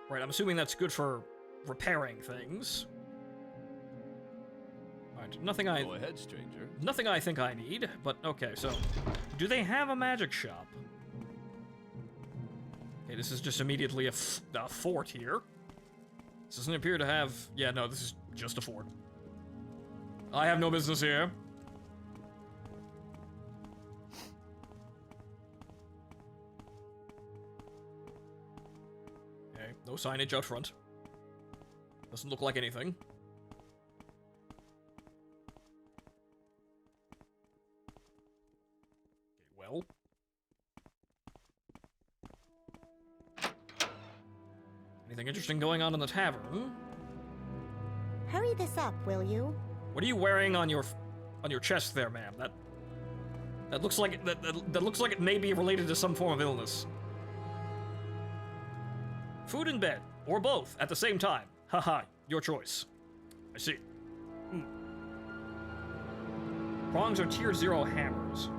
Right, I'm assuming that's good for repairing things. Alright, nothing I... Go ahead, stranger. Nothing I think I need, but okay, so... Do they have a magic shop? Okay, this is just immediately a fort here. This doesn't appear to have... Yeah, no, this is just a fort. I have no business here. Okay, no signage out front. Doesn't look like anything. Okay, well. Anything interesting going on in the tavern? Hurry this up, will you? What are you wearing on your chest there, ma'am? That looks like that looks like it may be related to some form of illness. Food and bed, or both at the same time. Haha, your choice. I see. Prongs are tier 0 hammers.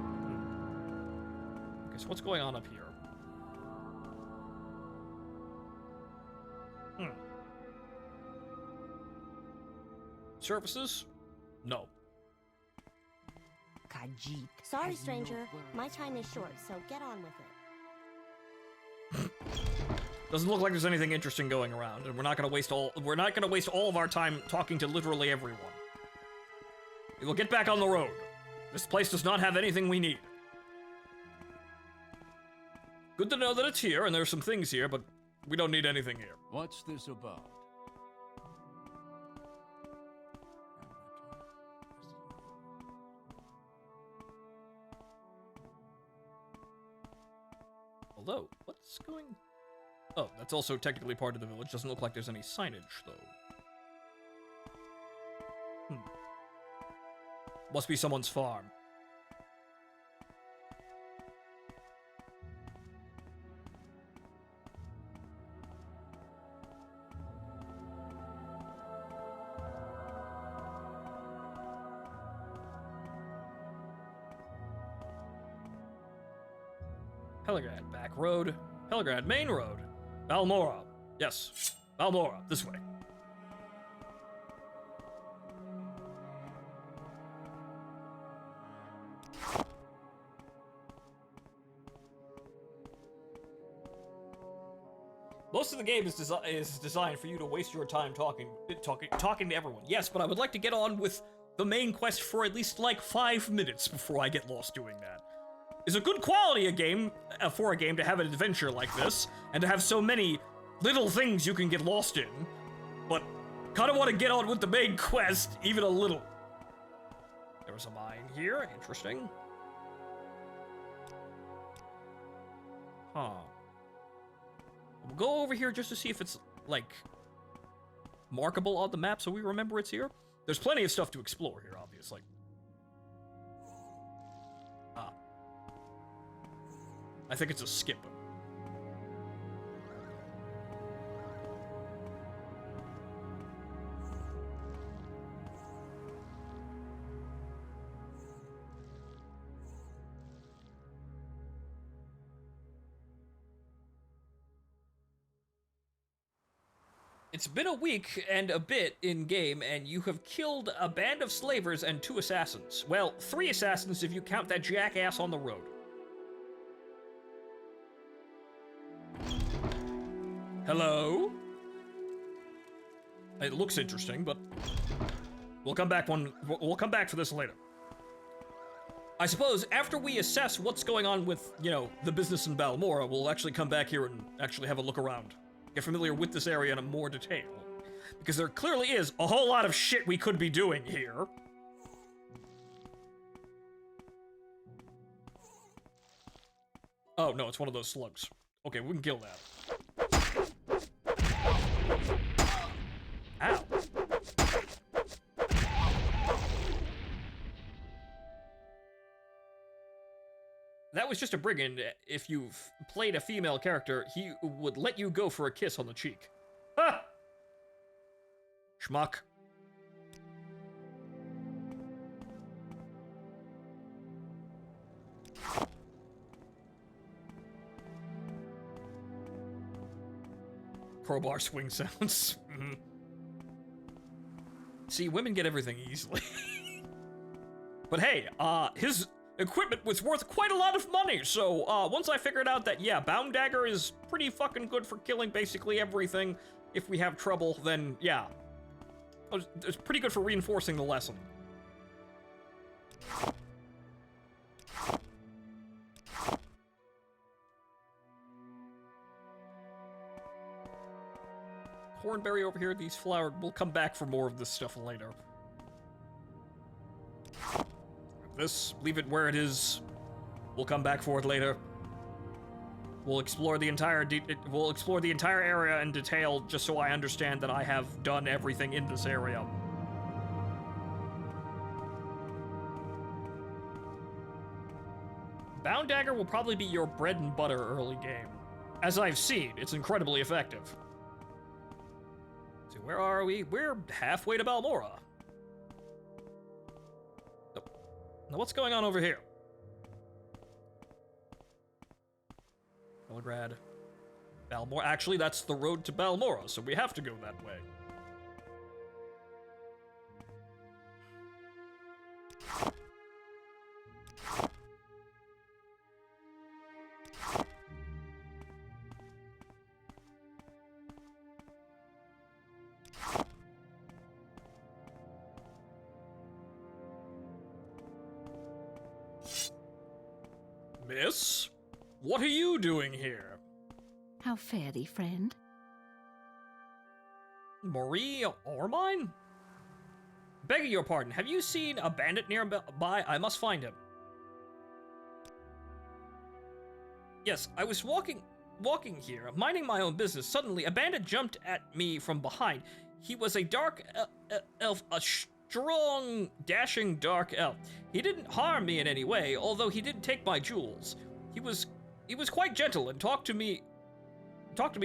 Okay, so what's going on up here? Services? No. Khajiit. Sorry, stranger. My time is short, so get on with it. Doesn't look like there's anything interesting going around, and we're not gonna waste all of our time talking to literally everyone. We'll get back on the road. This place does not have anything we need. Good to know that it's here, and there's some things here, but we don't need anything here. What's this about? Although, what's going... Oh, that's also technically part of the village. Doesn't look like there's any signage, though. Must be someone's farm. Helgrad, back road. Helgrad, main road. Balmora. Yes. Balmora, this way. Most of the game is designed for you to waste your time talking to everyone. Yes, but I would like to get on with the main quest for at least like 5 minutes before I get lost doing that. It's a good quality for a game to have an adventure like this, and to have so many little things you can get lost in, but kind of want to get on with the main quest even a little. There was a mine here, interesting. Huh. We'll go over here just to see if it's, like, markable on the map so we remember it's here. There's plenty of stuff to explore here, obviously. Ah. I think it's a skip. It's been a week and a bit in-game, and you have killed a band of slavers and 2 assassins. Well, 3 assassins if you count that jackass on the road. Hello? It looks interesting, but we'll come back for this later. I suppose after we assess what's going on with, you know, the business in Balmora, we'll actually come back here and actually have a look around. Get familiar with this area in more detail. Because there clearly is a whole lot of shit we could be doing here. Oh, no, it's one of those slugs. Okay, we can kill that. Ow. That was just a brigand. If you've played a female character, he would let you go for a kiss on the cheek. Ha! Schmuck. Crowbar swing sounds. See, women get everything easily. But hey, his equipment was worth quite a lot of money, so once I figured out that, yeah, Bound Dagger is pretty fucking good for killing basically everything if we have trouble, then yeah. It's pretty good for reinforcing the lesson. Hornberry over here, these flowers. We'll come back for more of this stuff later. This, leave it where it is. We'll come back for it later. We'll explore the entire area in detail, just so I understand that I have done everything in this area. Bound Dagger will probably be your bread and butter early game. As I've seen, it's incredibly effective. So where are we? We're halfway to Balmora. Now what's going on over here? Belgrad. Balmora. Actually, that's the road to Balmora, so we have to go that way. Miss? What are you doing here? How fare thee, friend? Marie Ormine? Begging your pardon, have you seen a bandit nearby? I must find him. Yes, I was walking here, minding my own business. Suddenly, a bandit jumped at me from behind. He was a dark elf, a strong, dashing dark elf. He didn't harm me in any way, although he did take my jewels. He was quite gentle and talked to me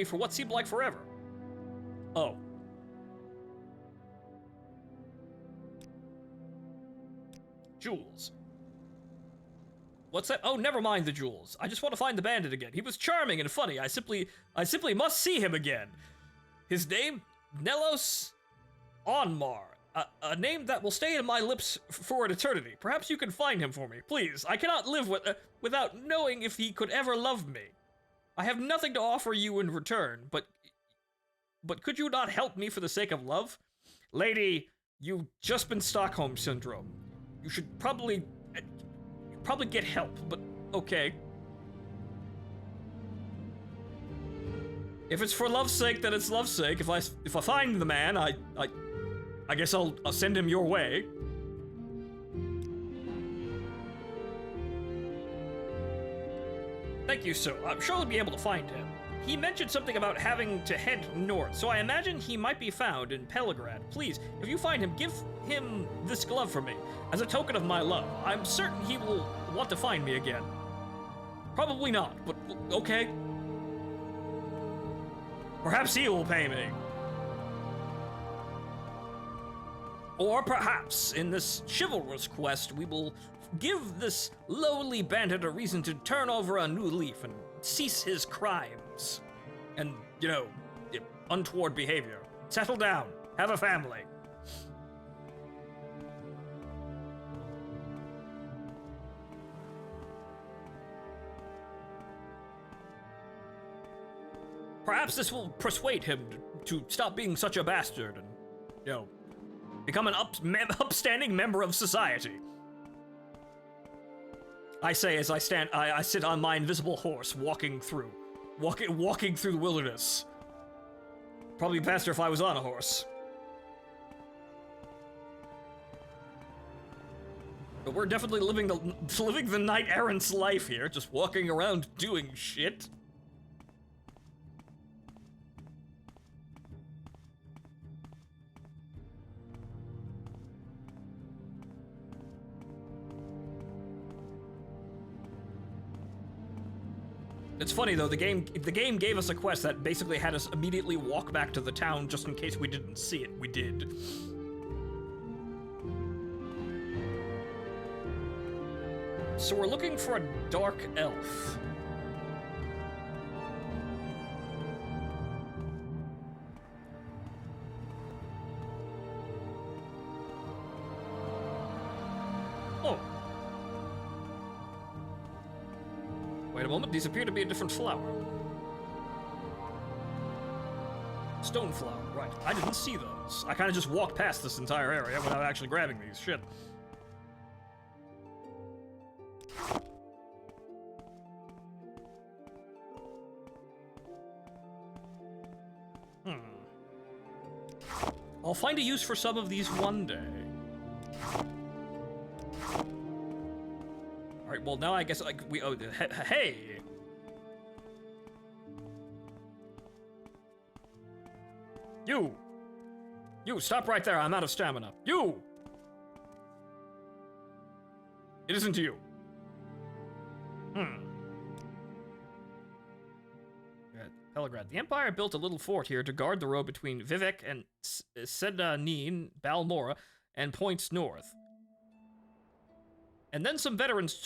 for what seemed like forever. Oh. Jewels. What's that? Oh, never mind the jewels. I just want to find the bandit again. He was charming and funny. I simply must see him again. His name? Nelos Onmar. A name that will stay in my lips for an eternity. Perhaps you can find him for me, please. I cannot live without knowing if he could ever love me. I have nothing to offer you in return, but could you not help me for the sake of love? Lady, you've just been Stockholm Syndrome. You should probably get help, but okay. If it's for love's sake, then it's love's sake. If I find the man, I guess I'll send him your way. Thank you, sir. I'm sure I'll be able to find him. he mentioned something about having to head north, so I imagine he might be found in Pelagrad. Please, if you find him, give him this glove from me, as a token of my love. I'm certain he will want to find me again. Probably not, but okay. Perhaps he will pay me. Or perhaps, in this chivalrous quest, we will give this lowly bandit a reason to turn over a new leaf and cease his crimes. And, you know, untoward behavior. Settle down. Have a family. Perhaps this will persuade him to stop being such a bastard and, you know, become an upstanding member of society. I say as I sit on my invisible horse, walking through the wilderness. Probably faster if I was on a horse. But we're definitely living the knight errant's life here, just walking around doing shit. It's funny though, the game gave us a quest that basically had us immediately walk back to the town just in case we didn't see it. We did. So we're looking for a dark elf. Oh. Wait a moment, these appear to be a different flower. Stone flower, right. I didn't see those. I kind of just walked past this entire area without actually grabbing these. Shit. I'll find a use for some of these one day. Alright, well now I guess like we hey! You, stop right there, I'm out of stamina. You! It isn't you. Pelagrad. The Empire built a little fort here to guard the road between Vivek and Sedanin, Balmora, and points north. And then some veterans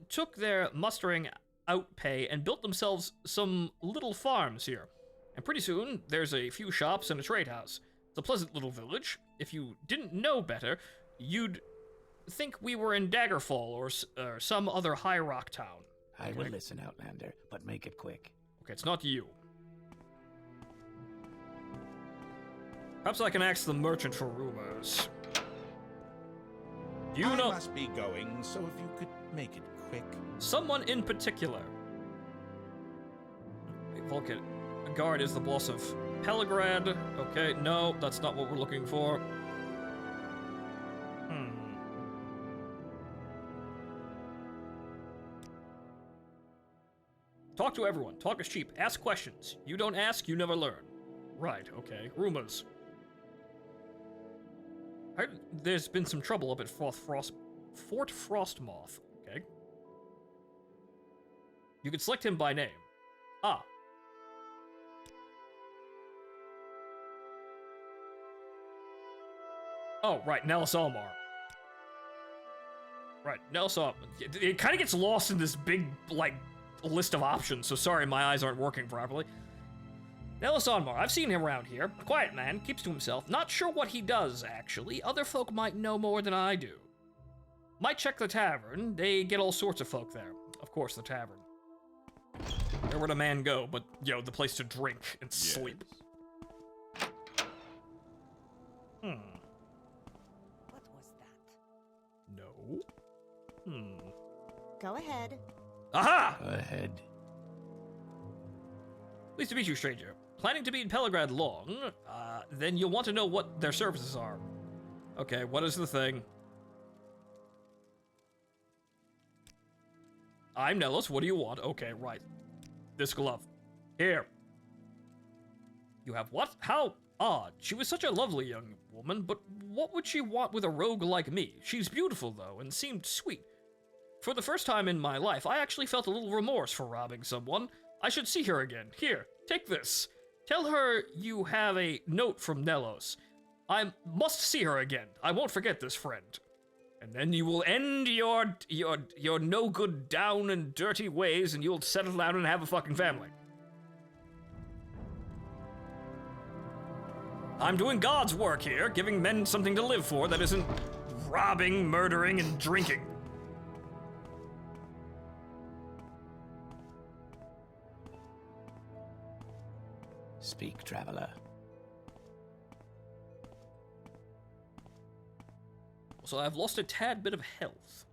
took their mustering out pay and built themselves some little farms here. And pretty soon, there's a few shops and a trade house. It's a pleasant little village. If you didn't know better, you'd think we were in Daggerfall or some other high rock town. I will listen, Outlander, but make it quick. Okay, it's not you. Perhaps I can ask the merchant for rumors. I must be going, so if you could make it quick. Someone in particular. Vulcan. The guard is the boss of Pelagrad. Okay, no, that's not what we're looking for. Talk to everyone. Talk is cheap. Ask questions. You don't ask, you never learn. Right, okay. Rumors. I heard there's been some trouble up at Fort Frostmoth. Okay. You can select him by name. Ah. Oh, right, Nellis Almar. Right, Nellis Almar. It kind of gets lost in this big, like, list of options, so sorry my eyes aren't working properly. Nellis Almar, I've seen him around here. A quiet man, keeps to himself. Not sure what he does, actually. Other folk might know more than I do. Might check the tavern. They get all sorts of folk there. Of course, the tavern. Where would a man go but, you know, the place to drink and sleep? What was that? No. Go ahead. Aha! Go ahead. Pleased to meet you, stranger. Planning to be in Pelagrad long? Then you'll want to know what their services are. Okay, what is the thing? I'm Nellis, what do you want? Okay, right. This glove. Here. You have what? How odd. She was such a lovely young woman, but what would she want with a rogue like me? She's beautiful, though, and seemed sweet. For the first time in my life, I actually felt a little remorse for robbing someone. I should see her again. Here, take this. Tell her you have a note from Nelos. I must see her again. I won't forget this, friend. And then you will end your no-good, down and dirty ways, and you'll settle down and have a fucking family. I'm doing God's work here, giving men something to live for that isn't robbing, murdering, and drinking. Speak, traveler. So I've lost a tad bit of health.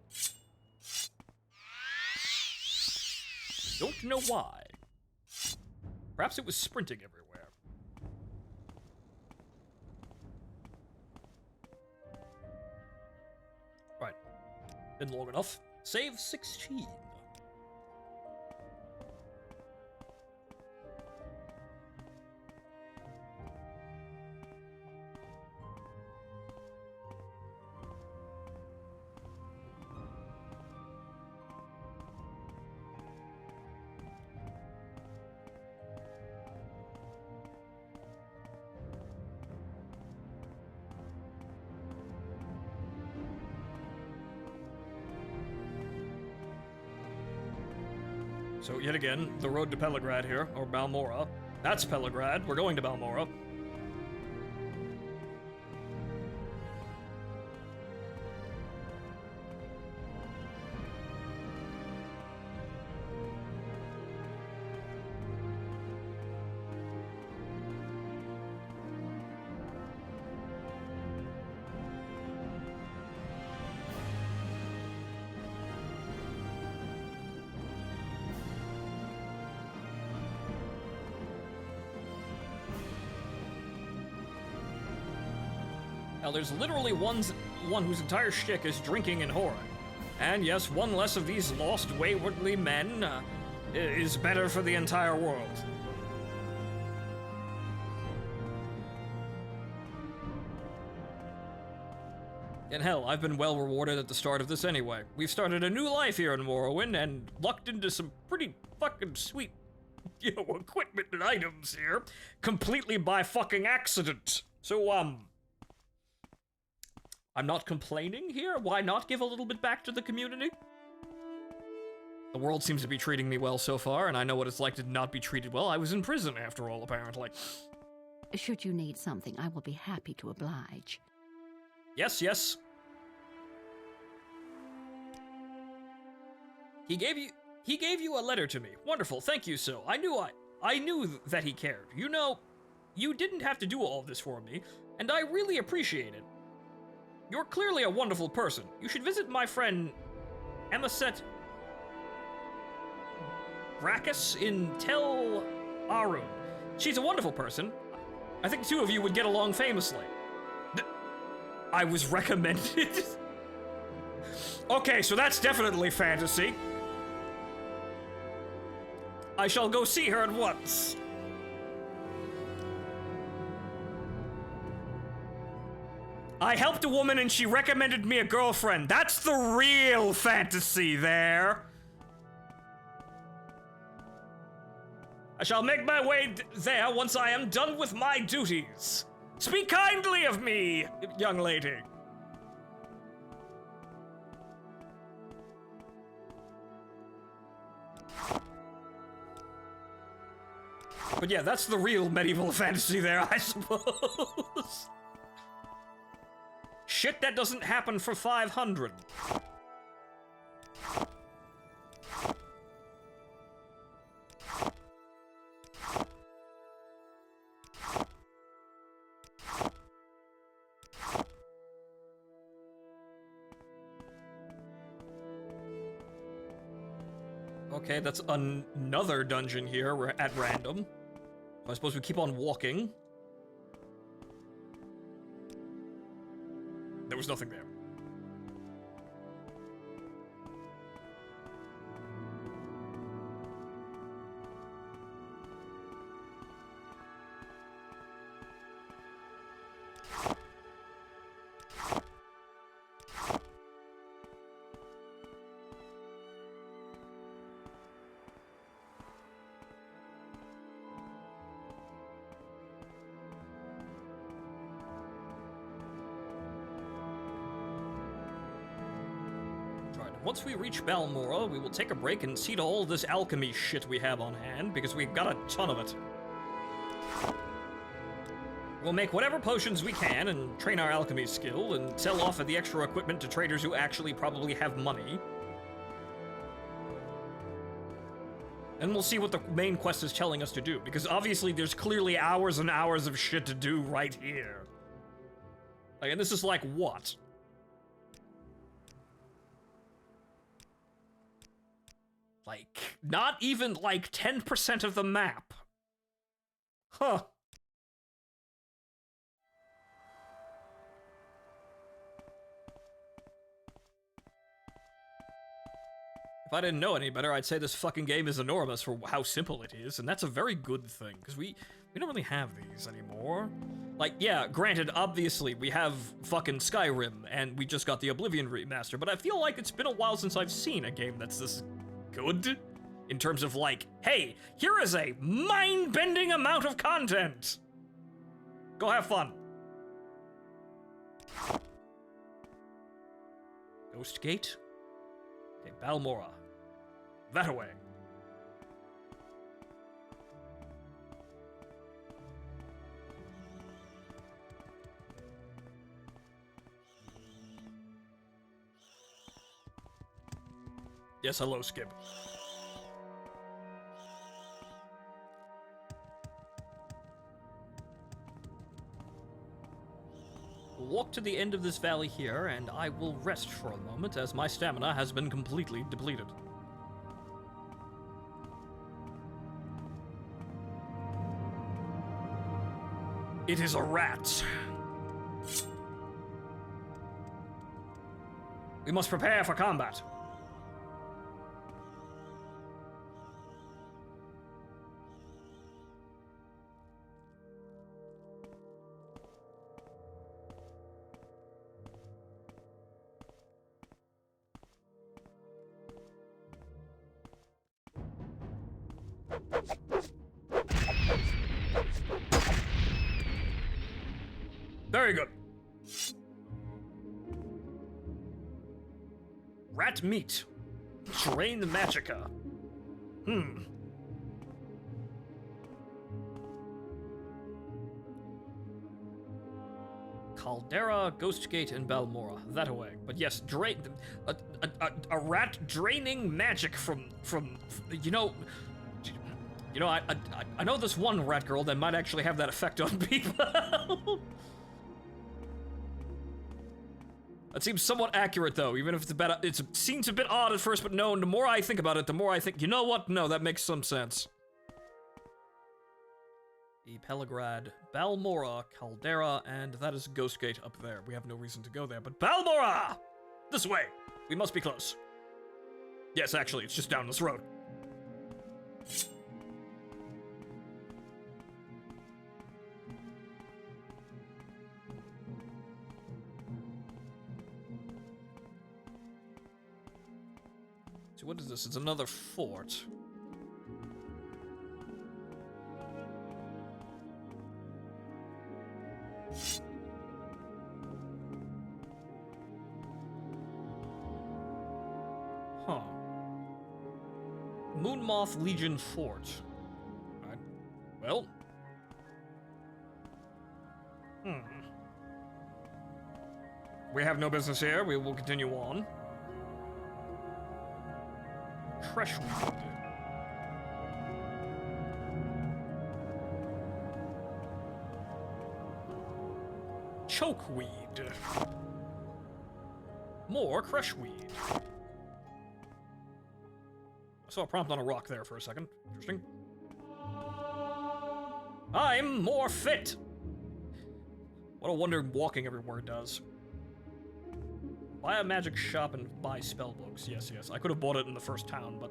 Don't know why. Perhaps it was sprinting everywhere. Right. Been long enough. Save 16. So, yet again, the road to Pelagrad here, or Balmora. That's Pelagrad. We're going to Balmora. Now, there's literally one whose entire shtick is drinking and whoring. And yes, one less of these lost, waywardly men is better for the entire world. And hell, I've been well rewarded at the start of this anyway. We've started a new life here in Morrowind and lucked into some pretty fucking sweet, equipment and items here, completely by fucking accident. So, I'm not complaining here. Why not give a little bit back to the community? The world seems to be treating me well so far, and I know what it's like to not be treated well. I was in prison, after all, apparently. Should you need something, I will be happy to oblige. Yes, yes. He gave you a letter to me. Wonderful, thank you, so. I knew that he cared. You know, you didn't have to do all this for me, and I really appreciate it. You're clearly a wonderful person. You should visit my friend Emiset Brackus in Tel Arun. She's a wonderful person. I think the two of you would get along famously. I was recommended? Okay, so that's definitely fantasy. I shall go see her at once. I helped a woman and she recommended me a girlfriend. That's the real fantasy there. I shall make my way there once I am done with my duties. Speak kindly of me, young lady. But yeah, that's the real medieval fantasy there, I suppose. Shit that doesn't happen for 500. Okay, that's another dungeon here at random. I suppose we keep on walking. There was nothing there. once we reach Balmora, we will take a break and see to all this alchemy shit we have on hand, because we've got a ton of it. We'll make whatever potions we can and train our alchemy skill and sell off of the extra equipment to traders who actually probably have money. And we'll see what the main quest is telling us to do, because obviously there's clearly hours and hours of shit to do right here. Like, and this is like, what? Like, not even like 10% of the map. Huh. If I didn't know any better, I'd say this fucking game is enormous for how simple it is, and that's a very good thing, because we don't really have these anymore. Like, yeah, granted, obviously, we have fucking Skyrim, and we just got the Oblivion remaster, but I feel like it's been a while since I've seen a game that's this good, in terms of like, hey, here is a mind-bending amount of content! Go have fun. Ghost Gate? Okay, Balmora. That away. Yes, hello, Skip. We'll walk to the end of this valley here, and I will rest for a moment, as my stamina has been completely depleted. It is a rat. We must prepare for combat. Very good. Rat meat. Drain the magica. Caldera, Ghostgate, and Balmora. That away. But yes, drain a rat draining magic from you know, I know this one rat girl that might actually have that effect on people. That seems somewhat accurate, though, even if it's it seems a bit odd at first, but no, the more I think about it, the more I think, you know what? No, that makes some sense. The Pelagrad, Balmora, Caldera, and that is Ghostgate up there. We have no reason to go there, but Balmora! This way! We must be close. Yes, actually, it's just down this road. So what is this? It's another fort. Huh. Moonmoth Legion Fort. Alright. Well. We have no business here. We will continue on. Freshweed. Chokeweed. More Creshweed. I saw a prompt on a rock there for a second. Interesting. I'm more fit! What a wonder walking everywhere does. Buy a magic shop and buy spellbooks. Yes, yes. I could have bought it in the first town, but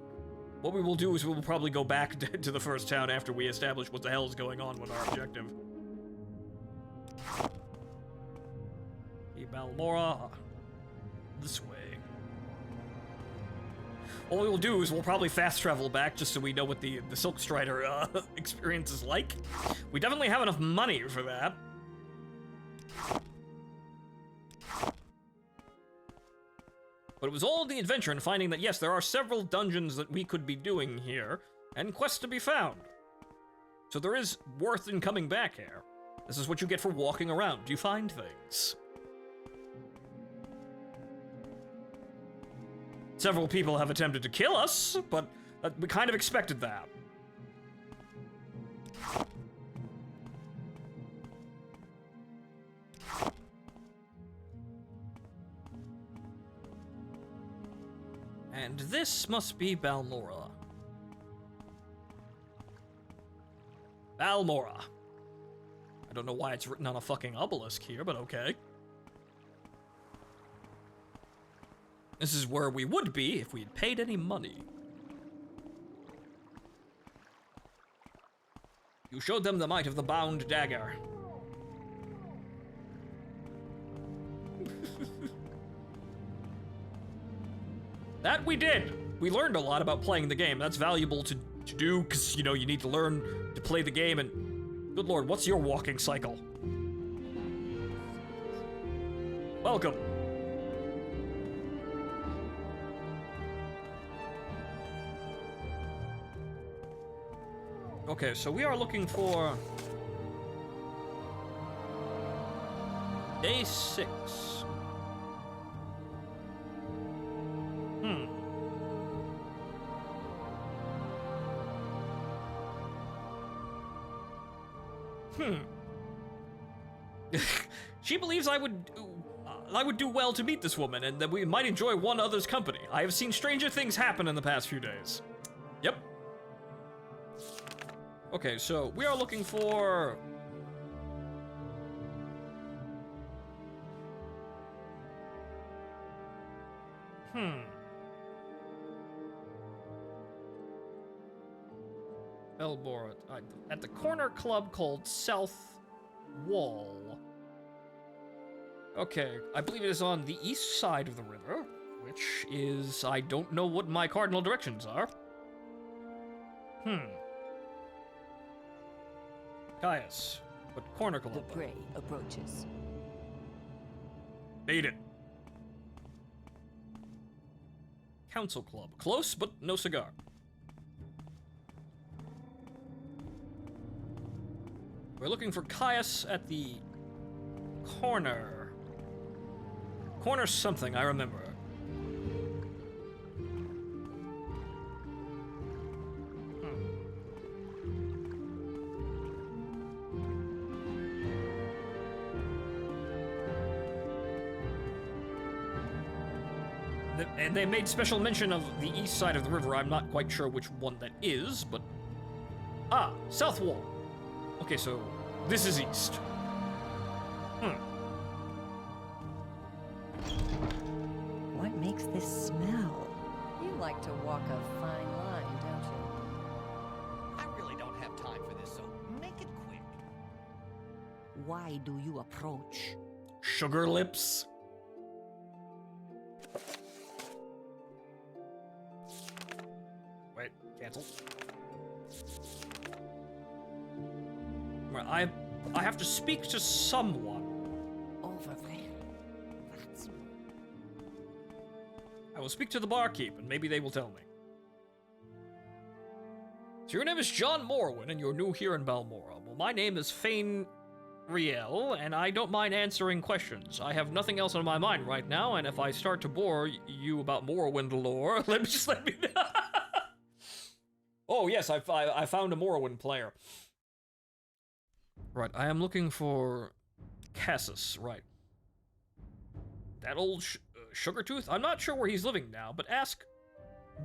what we will do is we will probably go back to the first town after we establish what the hell is going on with our objective. Balmora. This way. All we will do is we'll probably fast travel back just so we know what the Silk Strider experience is like. We definitely have enough money for that. But it was all the adventure and finding that, yes, there are several dungeons that we could be doing here, and quests to be found. So there is worth in coming back here. This is what you get for walking around. You find things. Several people have attempted to kill us, but we kind of expected that. And this must be Balmora. Balmora. I don't know why it's written on a fucking obelisk here, but okay. This is where we would be if we had paid any money. You showed them the might of the bound dagger. That we did! We learned a lot about playing the game. That's valuable to do, because, you know, you need to learn to play the game, and... Good lord, what's your walking cycle? Welcome. Okay, so we are looking for... Day 6. She believes I would do well to meet this woman, and that we might enjoy one other's company. I have seen stranger things happen in the past few days. Yep. Okay, so we are looking for... Balmora. At the corner club called South Wall. Okay, I believe it is on the east side of the river, which is... I don't know what my cardinal directions are. Caius, but corner club. The prey approaches. Made it. Council club. Close, but no cigar. We're looking for Caius at the corner. Corner something, I remember. And they made special mention of the east side of the river. I'm not quite sure which one that is, but... Ah, South Wall. Okay, so this is east. What makes this smell? You like to walk a fine line, don't you? I really don't have time for this, so make it quick. Why do you approach? Sugar lips. Wait, cancel. I have to speak to someone. Over there. That's... I will speak to the barkeep, and maybe they will tell me. So your name is John Morrowind, and you're new here in Balmora. Well, my name is Fane Riel, and I don't mind answering questions. I have nothing else on my mind right now, and if I start to bore you about Morrowind lore, let me know. Oh yes, I found a Morrowind player. Right, I am looking for Cassus, right. That old Sugartooth? I'm not sure where he's living now, but ask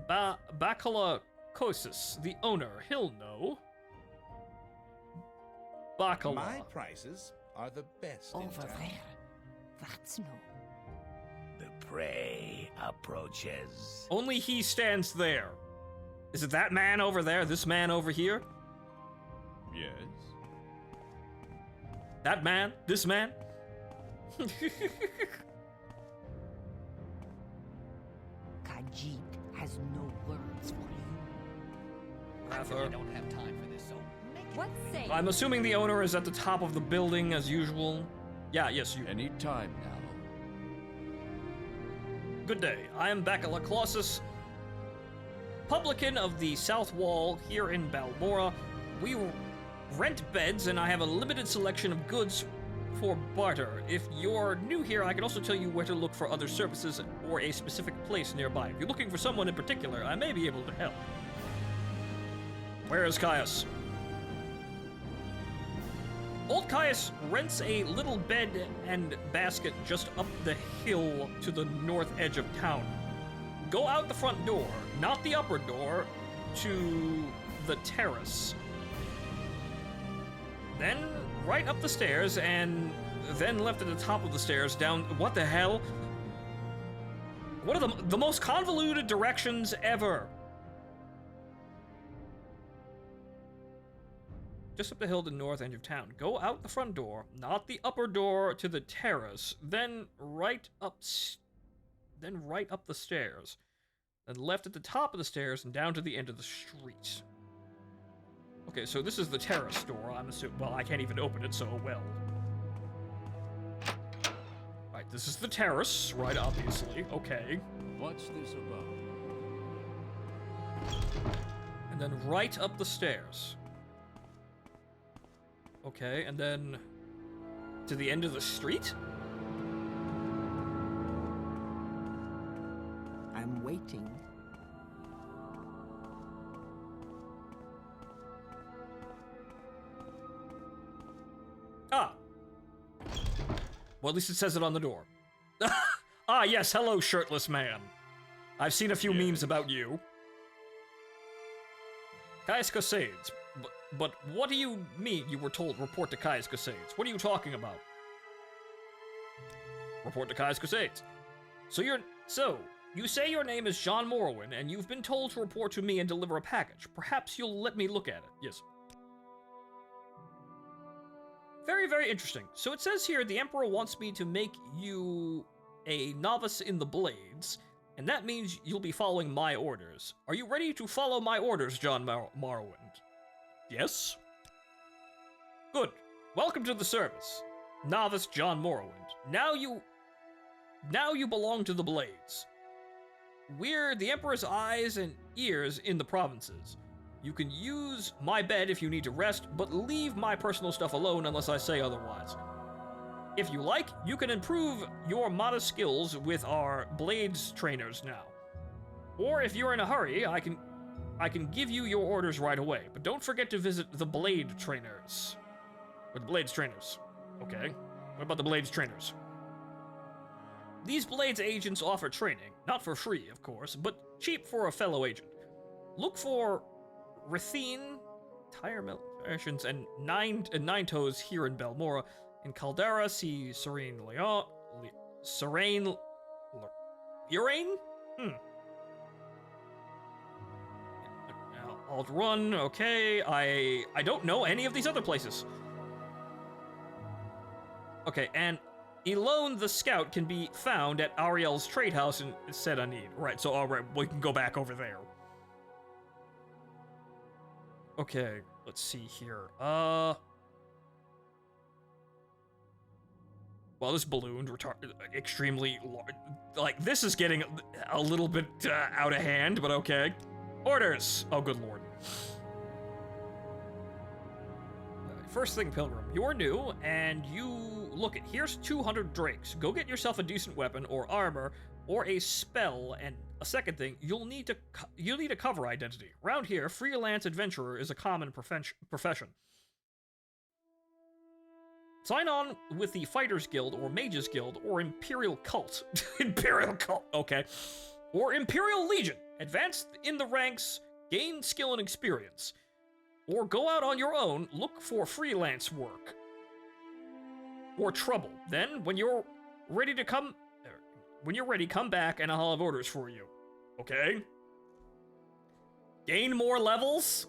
Bacala Kosis, the owner. He'll know. Bacala. My prices are the best in Over town. there. That's no. The prey approaches. Only he stands there. Is it that man over there? This man over here? Yes. That man? This man? Khajiit has no words for you. I really don't have time for this, so make it What quick. say? I'm assuming the owner is at the top of the building as usual. Yeah, yes, you. Any time now. Good day. I am Bacala Colossus, publican of the South Wall here in Balmora. We rent beds, and I have a limited selection of goods for barter. If you're new here, I can also tell you where to look for other services or a specific place nearby. If you're looking for someone in particular, I may be able to help. Where is Caius? Old Caius rents a little bed and basket just up the hill to the north edge of town. Go out the front door, not the upper door, to the terrace. Then right up the stairs, and then left at the top of the stairs down... What the hell? What are the most convoluted directions ever? Just up the hill to the north end of town. Go out the front door, not the upper door, to the terrace. Then right up the stairs. Then left at the top of the stairs and down to the end of the street. Okay, so this is the terrace door, I'm assuming. Well, I can't even open it, so well. Right, this is the terrace, right, obviously. Okay. What's this about? And then right up the stairs. Okay, and then to the end of the street? I'm waiting. Ah. Well, at least it says it on the door. Ah, yes, hello, shirtless man. I've seen a few memes about you. Caius Casades. But what do you mean you were told report to Caius Casades? What are you talking about? Report to Caius Casades. So you say your name is John Morrowind, and you've been told to report to me and deliver a package. Perhaps you'll let me look at it. Yes. Very, very interesting. So it says here the Emperor wants me to make you a novice in the blades, and that means you'll be following my orders. Are you ready to follow my orders, John Morrowind? Yes? Good. Welcome to the service, Novice John Morrowind. Now you belong to the Blades. We're the Emperor's eyes and ears in the provinces. You can use my bed if you need to rest, but leave my personal stuff alone unless I say otherwise. If you like, you can improve your modest skills with our Blades trainers now. Or if you're in a hurry, I can give you your orders right away, but don't forget to visit the Blade trainers. Or the Blades trainers. Okay. What about the Blades trainers? These Blades agents offer training, not for free, of course, but cheap for a fellow agent. Look for Rathine, Tire Militations, and Nine Toes here in Balmora. In Caldera, see Serene Leon... Serene... Urain? Alt run, okay. I don't know any of these other places. Okay, and Elone the Scout can be found at Ariel's trade house in Sedanid. Right, so alright, we can go back over there. Okay, let's see here. Well, this balloon extremely large. Like, this is getting a little bit out of hand, but okay. Orders! Oh, good lord. First thing, Pilgrim, you're new, and you... Look, here's 200 drakes. Go get yourself a decent weapon, or armor, or a spell, and a second thing, you'll need a cover identity. Around here, freelance adventurer is a common profession. Sign on with the Fighters Guild, or Mages Guild, or Imperial Cult. Imperial Cult, okay. Or Imperial Legion. Advance in the ranks, gain skill and experience. Or go out on your own, look for freelance work. Or trouble. Then, when you're ready, come back and I'll have orders for you. Okay? Gain more levels?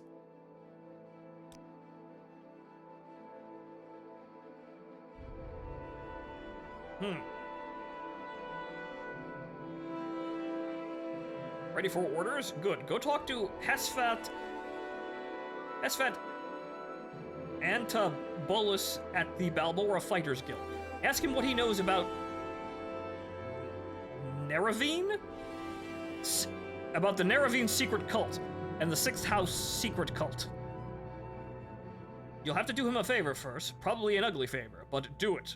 Ready for orders? Good. Go talk to Hesfat Antabolus at the Balmora Fighters Guild. Ask him what he knows about Neravine? About the Neravine secret cult and the Sixth House secret cult. You'll have to do him a favor first, probably an ugly favor, but do it.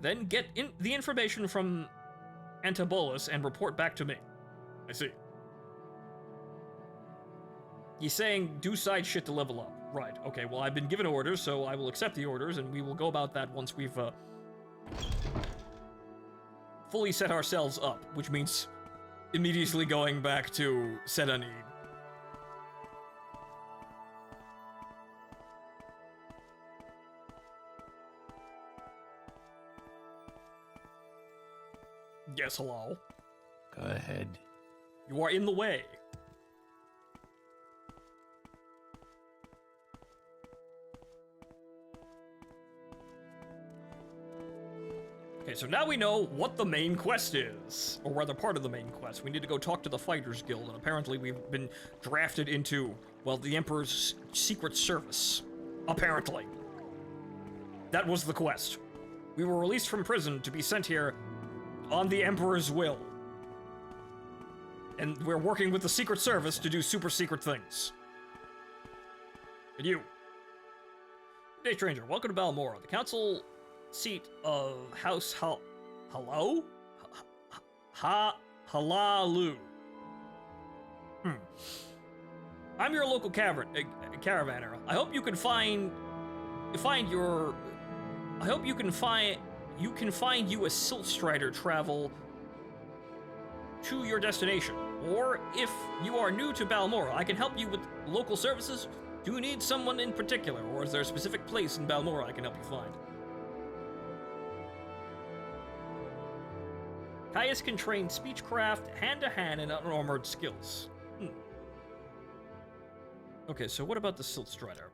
Then get the information from Antibolus and report back to me. I see. He's saying do side shit to level up. Right, okay, well I've been given orders, so I will accept the orders, and we will go about that once we've, fully set ourselves up, which means immediately going back to Sedanine. Yes, hello? Go ahead. You are in the way. Okay, so now we know what the main quest is, or rather part of the main quest. We need to go talk to the Fighters Guild, and apparently we've been drafted into, well, the Emperor's secret service. Apparently. That was the quest. We were released from prison to be sent here on the Emperor's will. And we're working with the Secret Service to do super secret things. And you. Good day, stranger. Welcome to Balmora, the council seat of House Halalu? I'm your local caravaner. I hope you can find you a Silt Strider travel to your destination. Or if you are new to Balmora, I can help you with local services. Do you need someone in particular, or is there a specific place in Balmora I can help you find? Caius can train speechcraft, hand-to-hand, and unarmored skills. Okay, so what about the Silt Strider?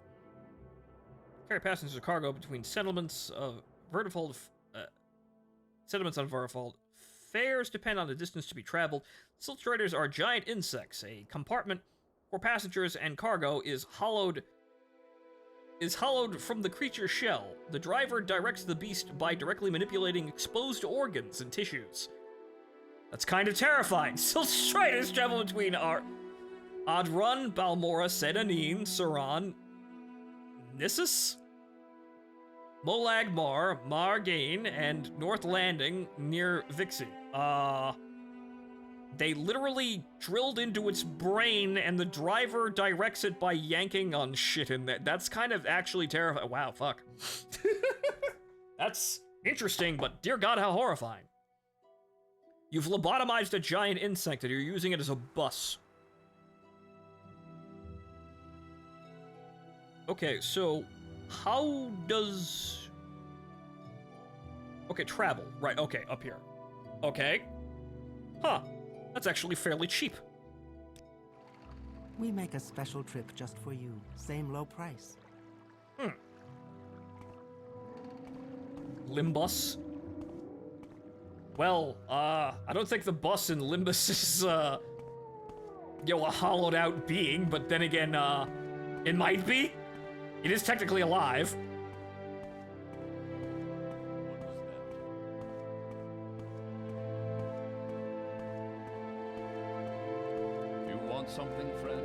Carry passengers or cargo between settlements of Vertifold, settlements on Vertifold. Fares depend on the distance to be traveled. Silt Striders are giant insects. A compartment for passengers and cargo is hollowed from the creature's shell. The driver directs the beast by directly manipulating exposed organs and tissues. That's kind of terrifying. Silt Striders travel between Adrun, Balmora, Sedanine, Saran, Nissus, Molag Mar, Margane, and North Landing near Vixie. They literally drilled into its brain and the driver directs it by yanking on shit in there. That's kind of actually terrifying. Wow, fuck. That's interesting, but dear God, how horrifying. You've lobotomized a giant insect and you're using it as a bus. Okay, so how does... Okay, travel. Right, okay, up here. Okay. Huh. That's actually fairly cheap. We make a special trip just for you. Same low price. Limbus? Well, I don't think the bus in Limbus is, a hollowed out being, but then again, it might be. It is technically alive. You want something, friend?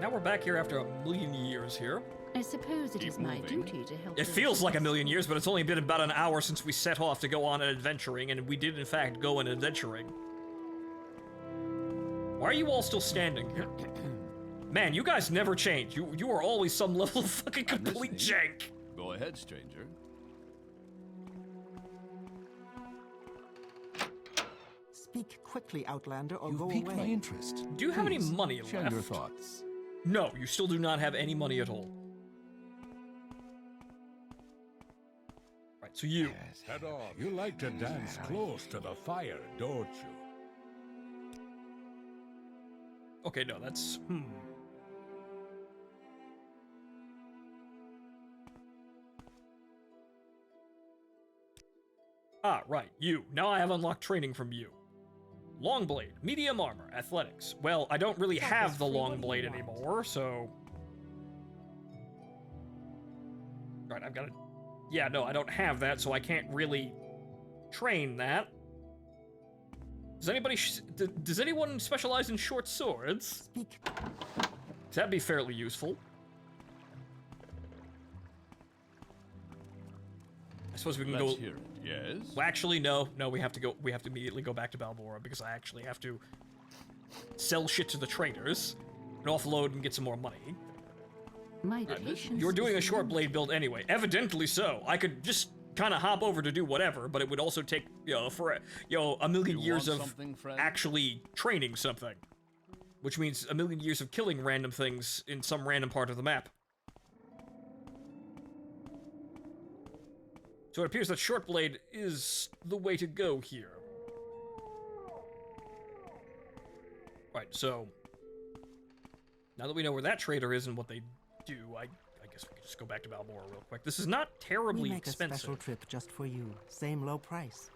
Now we're back here after a million years here. I suppose it is my duty to help. It feels like a million years, but it's only been about an hour since we set off to go on an adventuring, and we did in fact go on adventuring. Why are you all still standing here? Man, you guys never change. You are always some level of fucking complete jank. Go ahead, stranger. Speak quickly, Outlander, or You've go piqued away. my interest. Do you have any money left? Share your thoughts. No, you still do not have any money at all. Right, so you. Head on. You like to dance close to the fire, don't you? Okay, no, that's... Ah, right, you. Now I have unlocked training from you. Longblade, medium armor, athletics. Well, I don't really have the Longblade anymore, so... Right, I've got to... Yeah, no, I don't have that, so I can't really train that. Does anyone specialize in short swords? Speak. That'd be fairly useful. I suppose we can Let's go. hear it. Yes. Well, actually, no. We have to go. We have to immediately go back to Balmora because I actually have to sell shit to the traders and offload and get some more money. My patience. You're doing a short blade build anyway. Evidently so. I could just kind of hop over to do whatever, but it would also take a million years of actually training something, which means a million years of killing random things in some random part of the map. So it appears that short blade is the way to go here. Right, so now that we know where that trader is and what they do, I guess we can just go back to Balmora real quick. This is not terribly we make expensive. A special trip just for you. Same low price.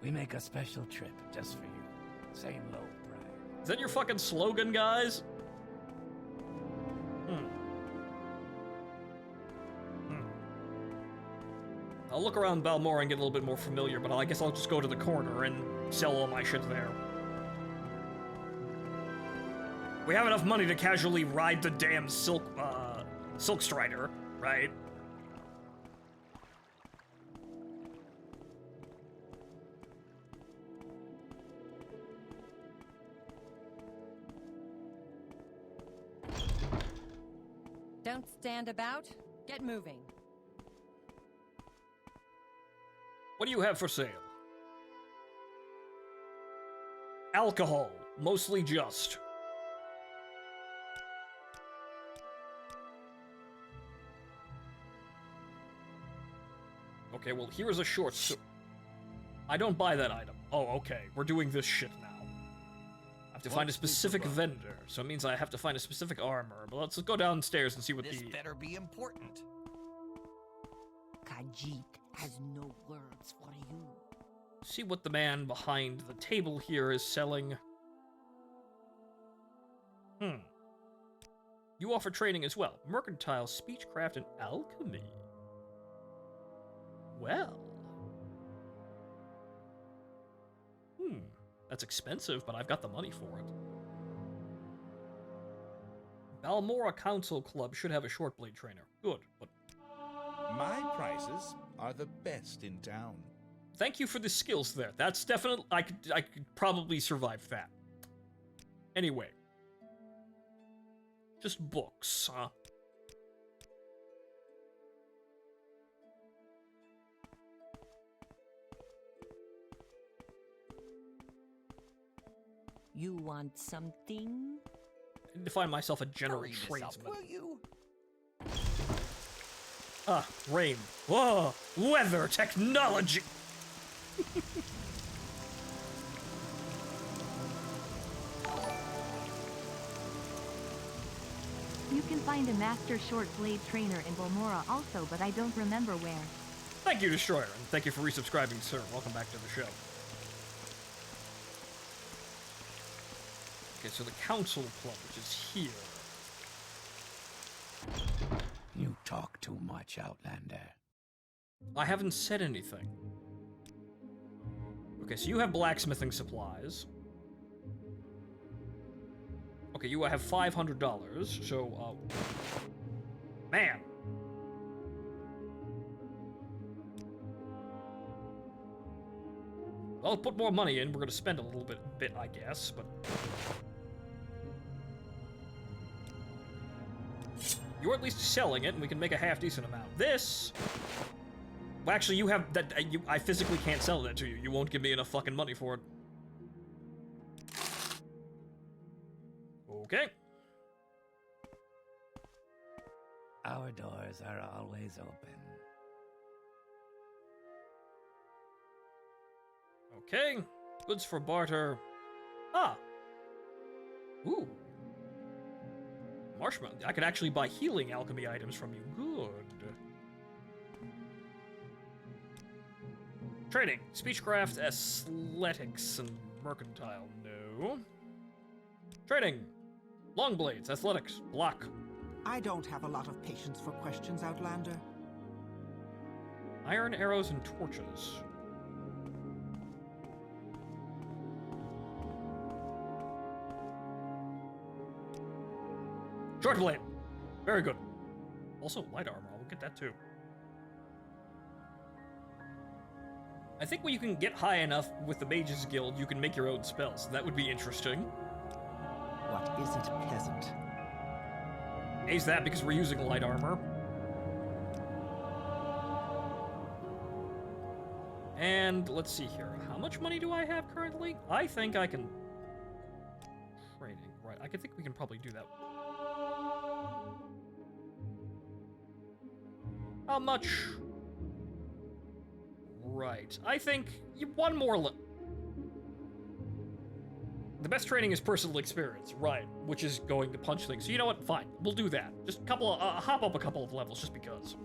We make a special trip just for you. Same low price. Is that your fucking slogan, guys? I'll look around Balmora and get a little bit more familiar, but I guess I'll just go to the corner and sell all my shit there. We have enough money to casually ride the damn Silk Strider, right? Don't stand about. Get moving. What do you have for sale? Alcohol, mostly just. Okay, well, here is a short sword. I don't buy that item. Oh, okay. We're doing this shit now. I have to find a specific vendor, so it means I have to find a specific armor. But let's go downstairs and see what This better be important. Khajiit has no words for you. See what the man behind the table here is selling. You offer training as well. Mercantile, speechcraft, and alchemy. Well. That's expensive, but I've got the money for it. Balmora Council Club should have a short blade trainer. Good, but... My prices are the best in town. Thank you for the skills there. That's definitely... I could probably survive that. Anyway. Just books, huh? You want something? I need to find myself a general tradesman. Will you? Rain. Whoa! Weather technology! You can find a master short blade trainer in Balmora also, but I don't remember where. Thank you, Destroyer, and thank you for resubscribing, sir. Welcome back to the show. Okay, so the Council Club, which is here. You talk too much, Outlander. I haven't said anything. Okay, so you have blacksmithing supplies. Okay, you have $500, so, man! Well, put more money in. We're gonna spend a little bit, I guess, but... You're at least selling it, and we can make a half-decent amount. This... Well, actually, you have that... I physically can't sell that to you. You won't give me enough fucking money for it. Okay. Our doors are always open. Okay. Goods for barter. Ah. Ooh. Marshmallow. I could actually buy healing alchemy items from you. Good. Trading. Speechcraft, athletics, and mercantile. No. Trading. Long blades, athletics, block. I don't have a lot of patience for questions, Outlander. Iron arrows and torches. Short blade. Very good. Also, light armor. I'll get that too. I think when you can get high enough with the Mages Guild, you can make your own spells. That would be interesting. What isn't pleasant? A's that because we're using light armor. And let's see here. How much money do I have currently? I think I can... Training. Right. I think we can probably do that. How much? Right. I think one more... The best training is personal experience, right, which is going to punch things. So you know what? Fine. We'll do that. Just hop up a couple of levels just because.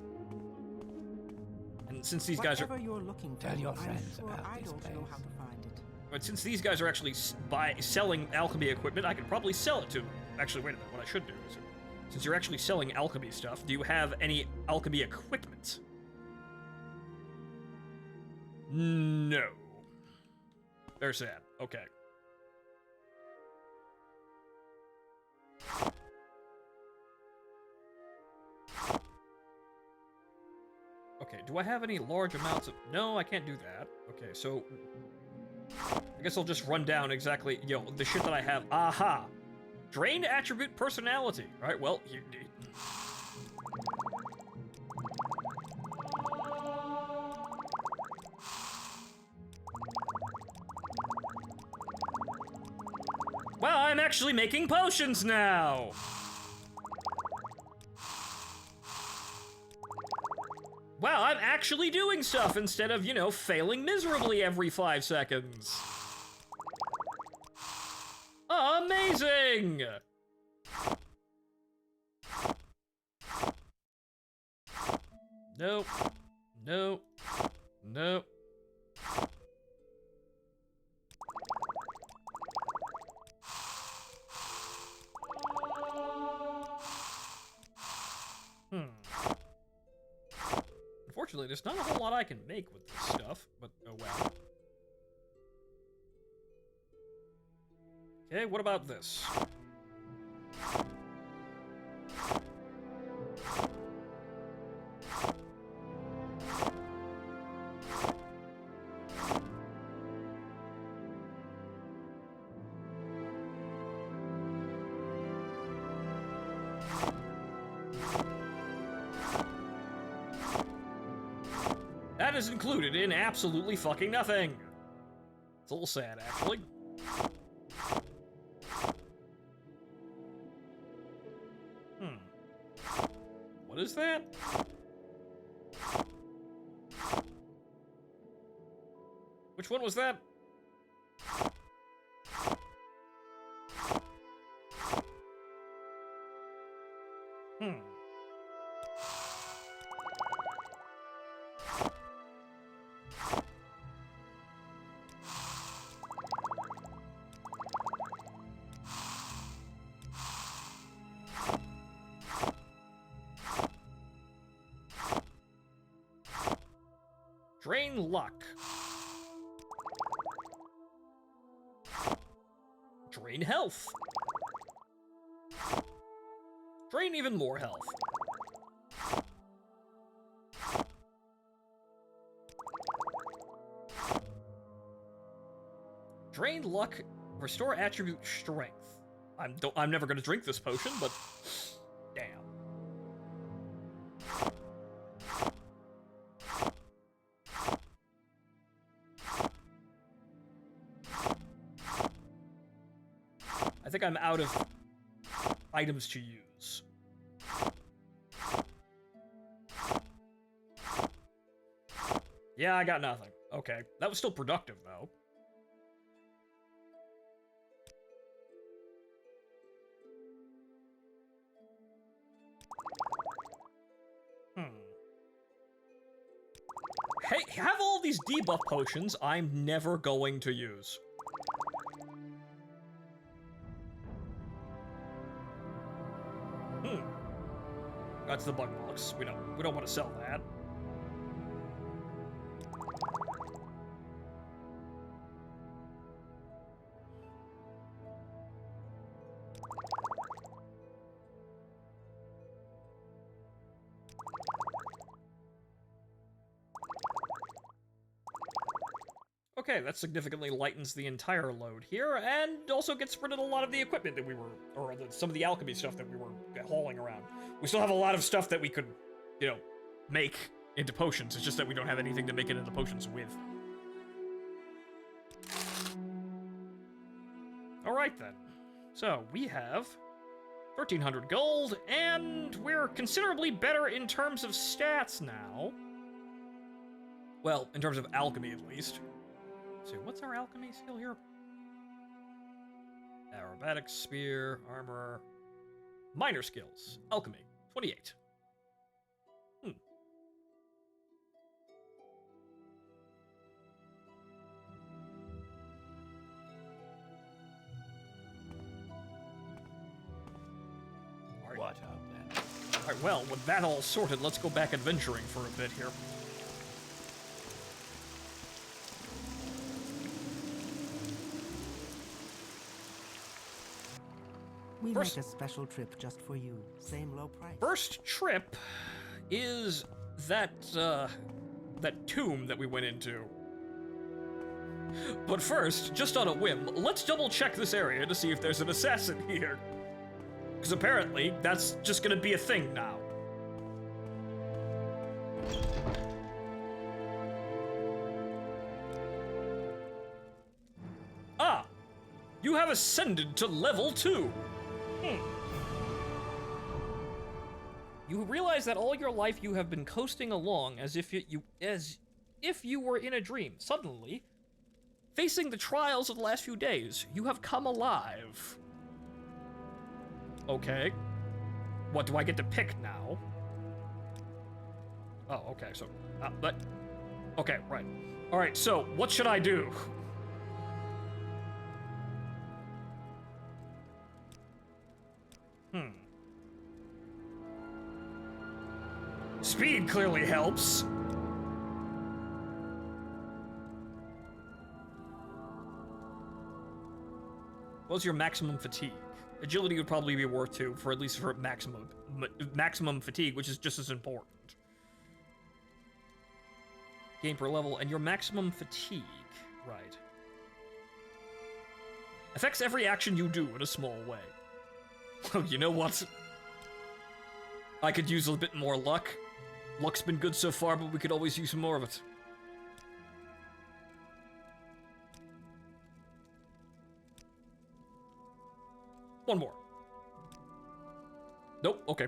And since these guys are... Whatever you're looking for, Tell your I'm friends sure about I this don't place. know how to find it. But since these guys are actually selling alchemy equipment, I can probably sell it to them. Actually, wait a minute. What I should do is... Since you're actually selling alchemy stuff, do you have any alchemy equipment? No. There's that. Okay. Okay, do I have any large amounts of... No, I can't do that. Okay, so... I guess I'll just run down exactly, the shit that I have. Aha! Drain attribute personality. Alright, well, Wow, I'm actually making potions now! Wow, I'm actually doing stuff instead of, failing miserably every 5 seconds. Amazing! Nope. Nope. Nope. Unfortunately, there's not a whole lot I can make with this stuff, but oh well. Okay, what about this? That is included in absolutely fucking nothing. It's a little sad, actually. What is that? Which one was that? Drain luck. Drain health. Drain even more health. Drain luck. Restore attribute strength. I'm never gonna drink this potion, but damn. I think I'm out of items to use. Yeah, I got nothing. Okay. That was still productive, though. Hey, have all these debuff potions I'm never going to use. That's the bug box. We don't want to sell that. Okay, that significantly lightens the entire load here, and also gets rid of a lot of the equipment that we were, or some of the alchemy stuff that we were hauling around. We still have a lot of stuff that we could, you know, make into potions. It's just that we don't have anything to make it into potions with. Alright then. So, we have 1,300 gold, and we're considerably better in terms of stats now. Well, in terms of alchemy, at least. Let's see, what's our alchemy skill here? Aerobatics, spear, armor. Minor skills. Alchemy. 28. What Outlander? Alright, well, with that all sorted, let's go back adventuring for a bit here. We make a special trip just for you. Same low price. First trip is that tomb that we went into. But first, just on a whim, let's double check this area to see if there's an assassin here. Because apparently, that's just gonna be a thing now. Ah! You have ascended to level 2! You realize that all your life you have been coasting along as if you were in a dream. Suddenly, facing the trials of the last few days, you have come alive. Okay. What do I get to pick now? Oh, okay, so, okay, right. Alright, so, what should I do? Speed clearly helps. What's your maximum fatigue? Agility would probably be worth 2, for at least for maximum fatigue, which is just as important. Gain per level, and your maximum fatigue, right. Affects every action you do in a small way. Oh, you know what? I could use a bit more luck. Luck's been good so far, but we could always use some more of it. One more. Nope, okay.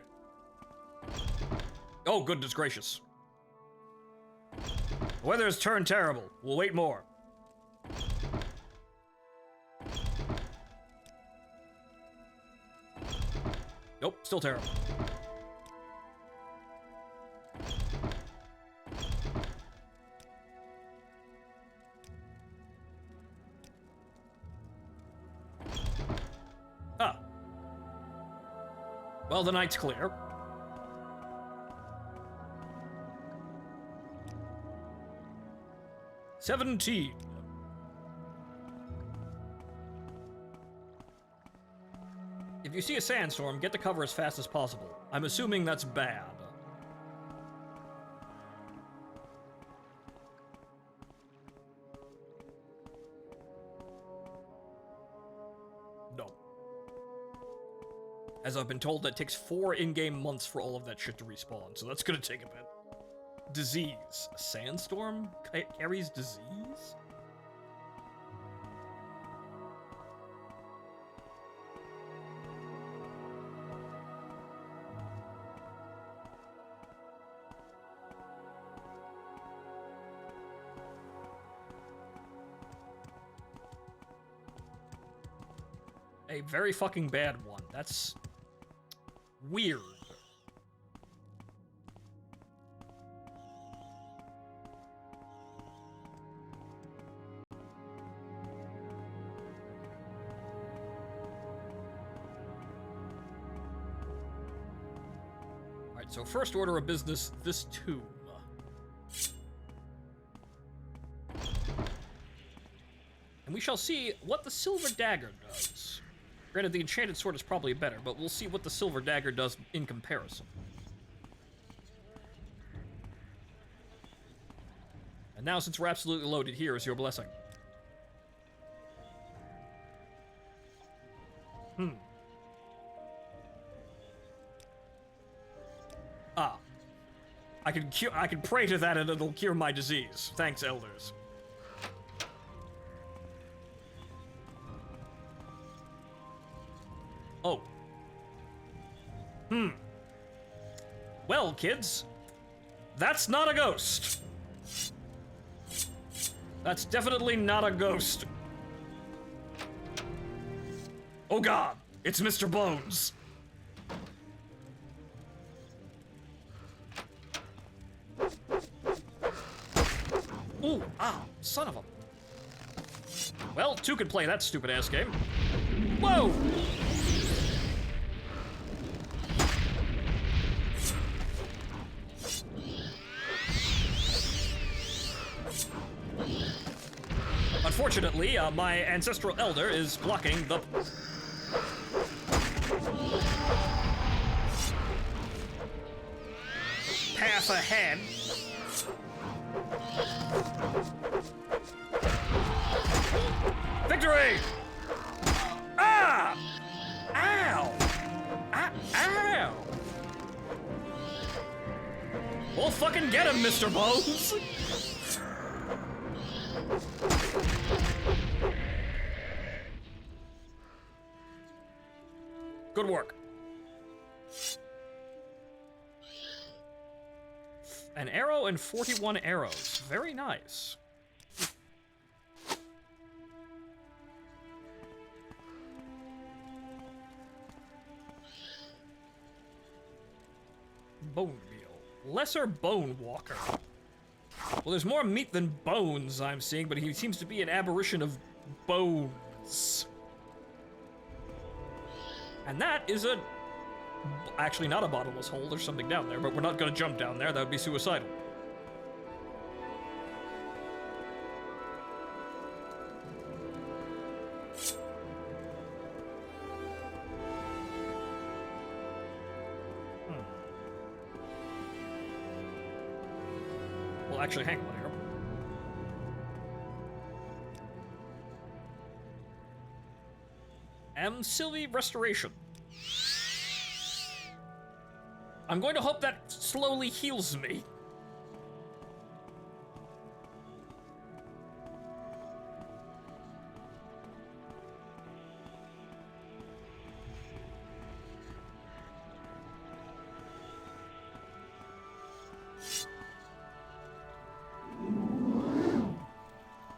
Oh, goodness gracious. The weather has turned terrible. We'll wait more. Nope, still terrible. Ah. Well, the night's clear. $17. If you see a sandstorm, get to cover as fast as possible. I'm assuming that's bad. No. As I've been told, that takes 4 in-game months for all of that shit to respawn, so that's gonna take a bit. Disease. A sandstorm carries disease? A very fucking bad one. That's weird. Alright, so first order of business, this tomb. And we shall see what the silver dagger does. Granted, the enchanted sword is probably better, but we'll see what the silver dagger does in comparison. And now, since we're absolutely loaded, here is your blessing. Ah. I can pray to that and it'll cure my disease. Thanks, elders. Oh. Well, kids, that's not a ghost. That's definitely not a ghost. Oh god, it's Mr. Bones. Ooh, son of a... Well, two could play that stupid-ass game. Whoa! Unfortunately, my ancestral elder is blocking the... path ahead. Victory! Ah! Ow! Ow! We'll fucking get him, Mr. Bones! Good work. An arrow and 41 arrows. Very nice. Bone meal. Lesser bone walker. Well, there's more meat than bones I'm seeing, but he seems to be an aberration of bones. And that is a... actually not a bottomless hole, there's something down there, but we're not gonna jump down there, that would be suicidal. Well, actually, hang on here. Sylvie Restoration. I'm going to hope that slowly heals me.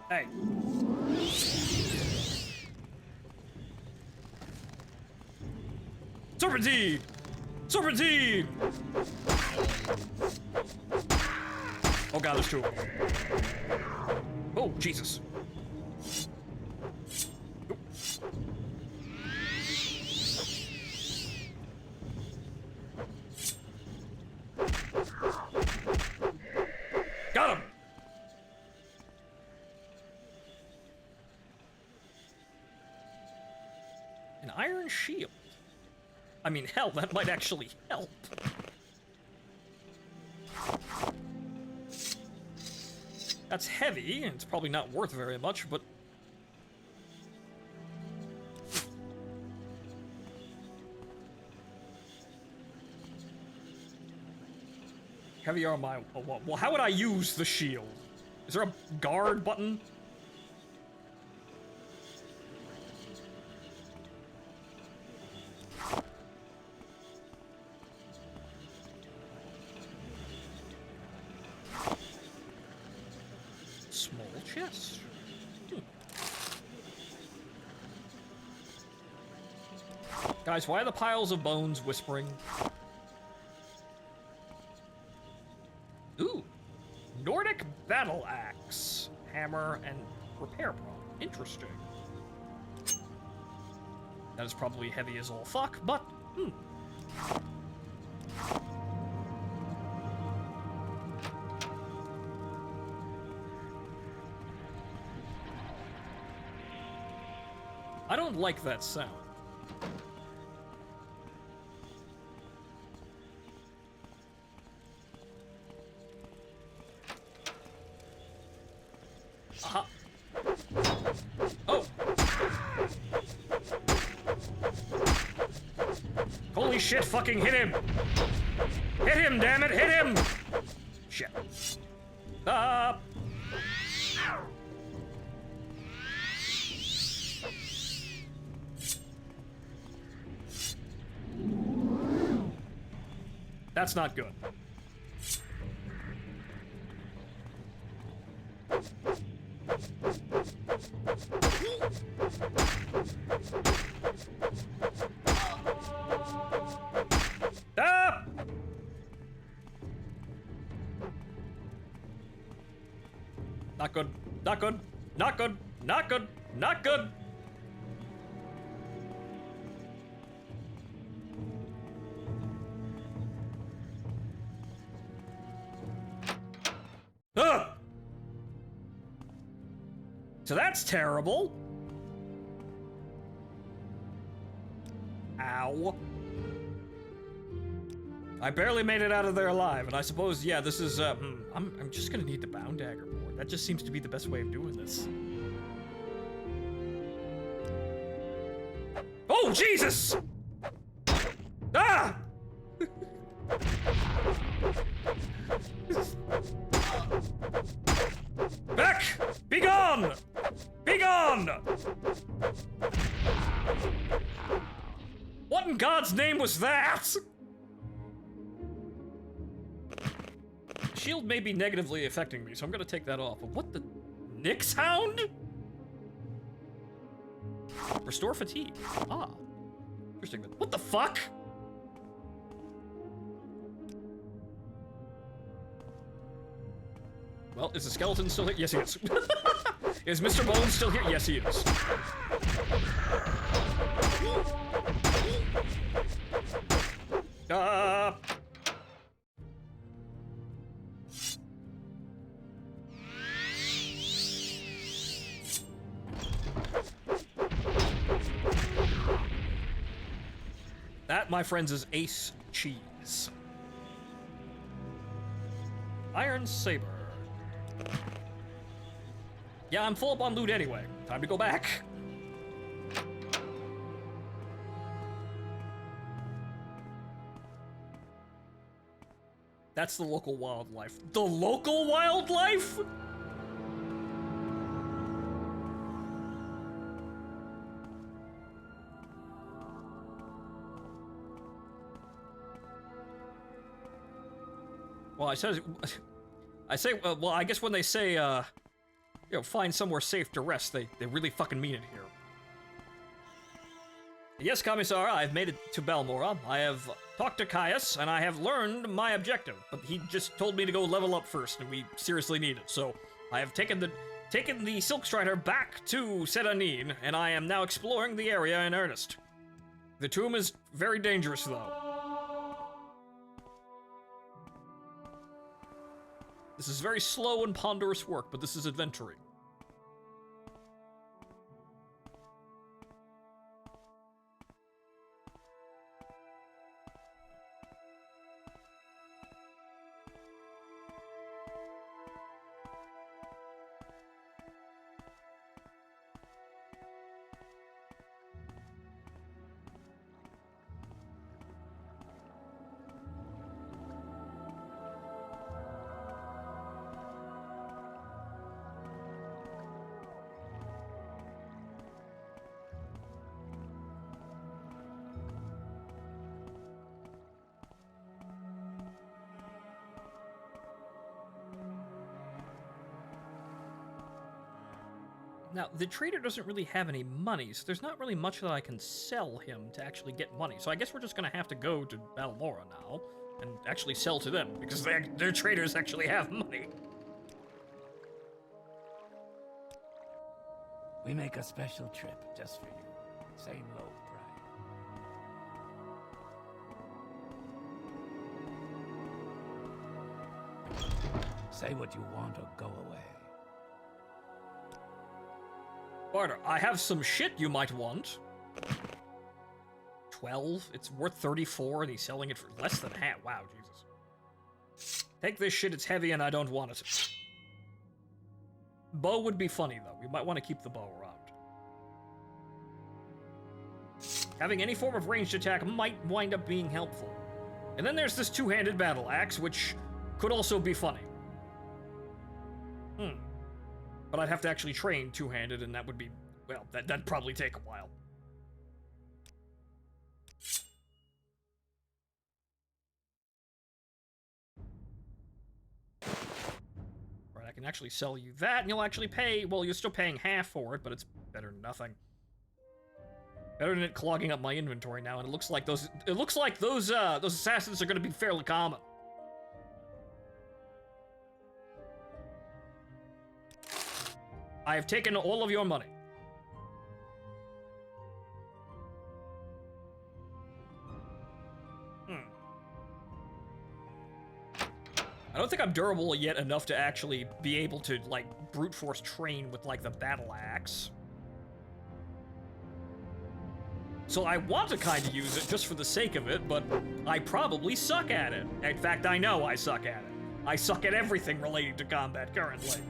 Hey. Serpentine! Serpentine! Oh god, there's two of them. Oh, Jesus. Got him! An iron shield. I mean, hell, that might actually help. That's heavy, and it's probably not worth very much, but... Heavy are my... Oh, well, how would I use the shield? Is there a guard button? Small chest. Guys, why are the piles of bones whispering? Ooh. Nordic battle axe. Hammer and repair prop. Interesting. That is probably heavy as all fuck, but, I don't like that sound. Aha. Oh. Holy shit, fucking hit him! Hit him, damn it, hit him! Shit. Up! That's not good. Ah! Not good. Not good. Not good. Not good. Not good. Ugh! So that's terrible. Ow. I barely made it out of there alive, and I suppose, yeah, this is, I'm just gonna need the bound dagger more. That just seems to be the best way of doing this. Oh, Jesus! Ah! Back! Be gone! Be gone! What in God's name was that? Shield may be negatively affecting me, so I'm gonna take that off. But what the... Nyx Hound? Restore fatigue. Ah. Interesting. What the fuck? Well, is the skeleton still here? Yes, he is. Is Mr. Bones still here? Yes, he is. That, my friends, is ace cheese. Iron Saber. Yeah, I'm full up on loot anyway. Time to go back. That's the local wildlife. The local wildlife?! Well, I say, well, I guess when they say, you know, find somewhere safe to rest, they really fucking mean it here. Yes, Commissar, I've made it to Balmora. I have talked to Caius, and I have learned my objective, but he just told me to go level up first, and we seriously need it. So, I have taken the Silk Strider back to Sedanin, and I am now exploring the area in earnest. The tomb is very dangerous, though. This is very slow and ponderous work, but this is adventuring. Now, the trader doesn't really have any money, so there's not really much that I can sell him to actually get money. So I guess we're just gonna have to go to Balmora now and actually sell to them, because their traders actually have money. We make a special trip just for you. Same low price. Say what you want or go away. Barter, I have some shit you might want. 12? It's worth 34 and he's selling it for less than half. Wow, Jesus. Take this shit, it's heavy and I don't want it. Bow would be funny, though. We might want to keep the bow around. Having any form of ranged attack might wind up being helpful. And then there's this two-handed battle axe, which could also be funny. But I'd have to actually train two-handed, and that would be, well, that'd probably take a while. Right, I can actually sell you that, and you'll actually pay, well, you're still paying half for it, but it's better than nothing. Better than it clogging up my inventory now, and it looks like those assassins are gonna be fairly common. I have taken all of your money. I don't think I'm durable yet enough to actually be able to, like, brute force train with, like, the battle axe. So I want to kind of use it just for the sake of it, but I probably suck at it. In fact, I know I suck at it. I suck at everything relating to combat currently.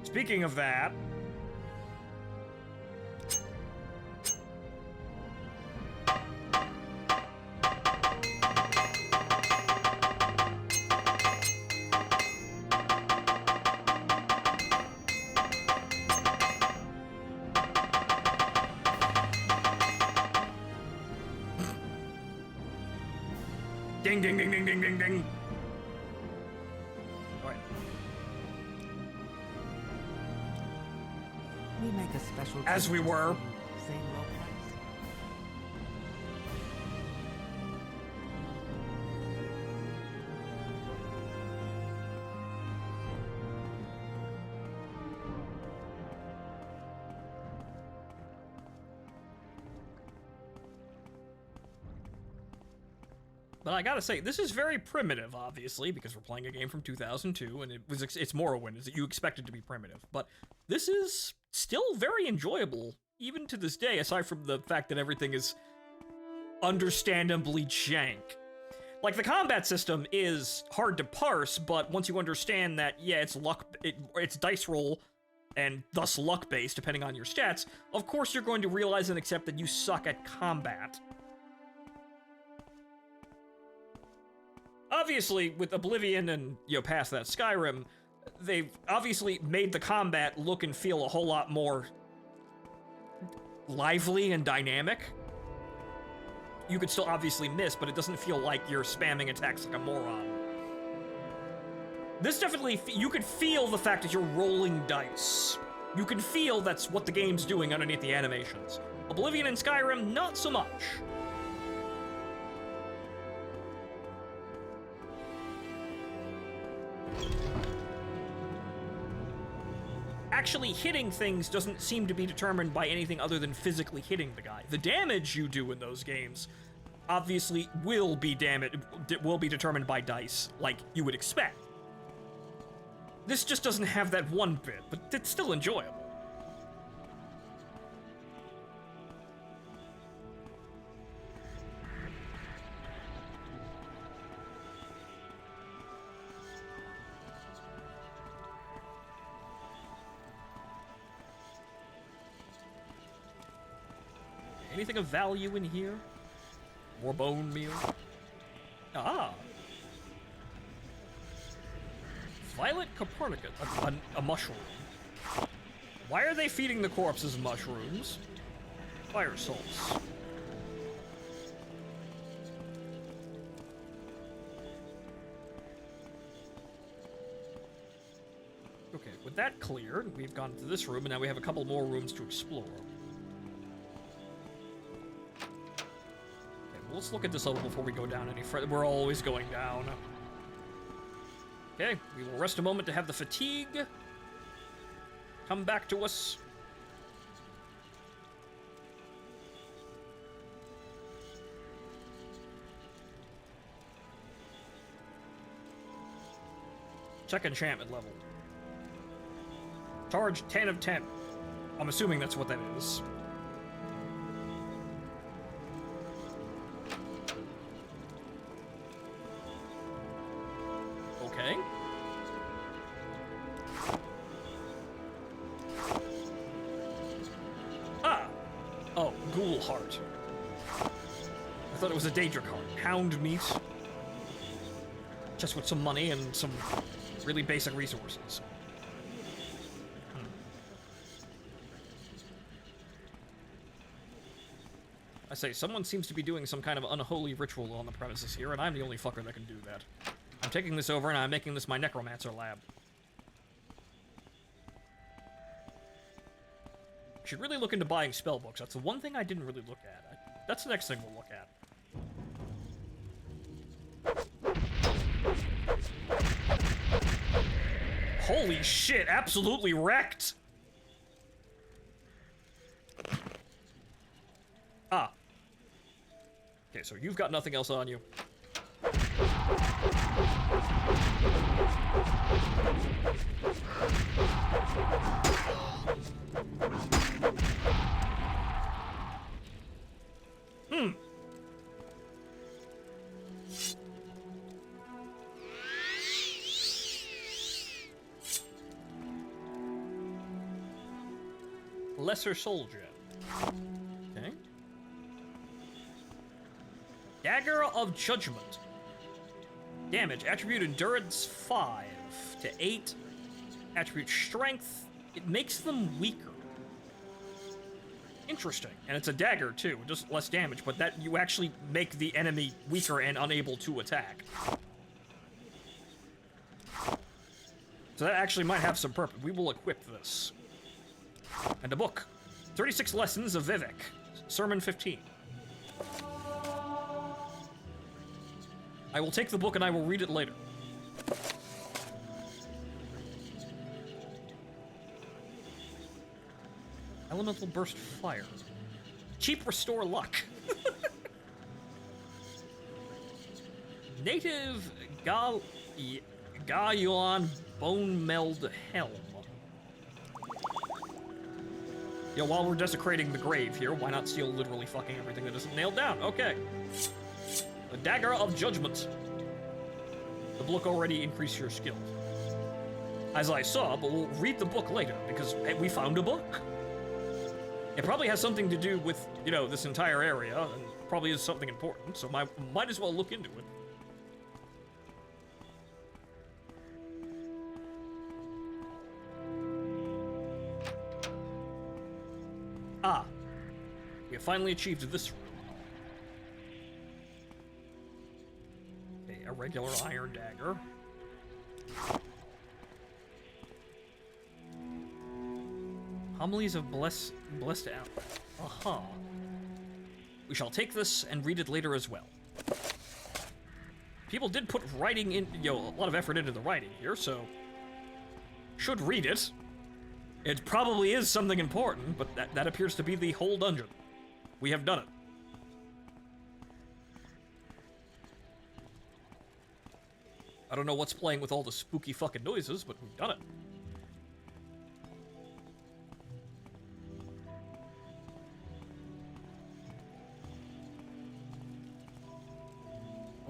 Speaking of that... Ding, ding, ding, ding, ding, ding, ding. All right. We make a special... As we were. Same low price. But I gotta say, this is very primitive, obviously, because we're playing a game from 2002, and it's Morrowind, is you expect it to be primitive. But this is still very enjoyable, even to this day, aside from the fact that everything is understandably jank. Like, the combat system is hard to parse, but once you understand that, yeah, it's dice roll, and thus luck-based, depending on your stats, of course you're going to realize and accept that you suck at combat. Obviously, with Oblivion and, past that, Skyrim, they've obviously made the combat look and feel a whole lot more lively and dynamic. You could still obviously miss, but it doesn't feel like you're spamming attacks like a moron. This definitely, you could feel the fact that you're rolling dice. You can feel that's what the game's doing underneath the animations. Oblivion and Skyrim, not so much. Actually hitting things doesn't seem to be determined by anything other than physically hitting the guy. The damage you do in those games obviously will be determined by dice, like you would expect. This just doesn't have that one bit, but it's still enjoyable. Anything of value in here? More bone meal? Ah! Violet Copernicus, a mushroom. Why are they feeding the corpses mushrooms? Fire salts. Okay, with that cleared, we've gone to this room, and now we have a couple more rooms to explore. Let's look at this level before we go down any further. We're always going down. Okay, we will rest a moment to have the fatigue come back to us. Check enchantment level. Charge 10 of 10. I'm assuming that's what that is. Okay. Ah, ghoul heart. I thought it was a Daedric heart. Hound meat. Just with some money and some really basic resources. I say, someone seems to be doing some kind of unholy ritual on the premises here, and I'm the only fucker that can do that. I'm taking this over and I'm making this my necromancer lab. Should really look into buying spell books. That's the one thing I didn't really look at. That's the next thing we'll look at. Holy shit, absolutely wrecked! Ah. Okay, so you've got nothing else on you. Lesser soldier. Okay. Dagger of Judgment. Damage. Attribute Endurance 5 to 8. Attribute Strength. It makes them weaker. Interesting. And it's a dagger, too. Just less damage, but that you actually make the enemy weaker and unable to attack. So that actually might have some purpose. We will equip this. And a book. 36 Lessons of Vivek. Sermon 15. I will take the book and I will read it later. Elemental Burst Fire. Cheap Restore Luck. Native Gayon Bone Meld Helm. Yo, while we're desecrating the grave here, why not steal literally fucking everything that isn't nailed down? Okay. The Dagger of Judgment. The book already increased your skills. As I saw, but we'll read the book later, because hey, we found a book. It probably has something to do with, you know, this entire area, and probably is something important, so might as well look into it. Ah. We have finally achieved this room. Okay, a regular iron dagger. Homilies of Blessed Out. Aha. We shall take this and read it later as well. People did put writing in, a lot of effort into the writing here, so should read it. It probably is something important, but that appears to be the whole dungeon. We have done it. I don't know what's playing with all the spooky fucking noises, but we've done it.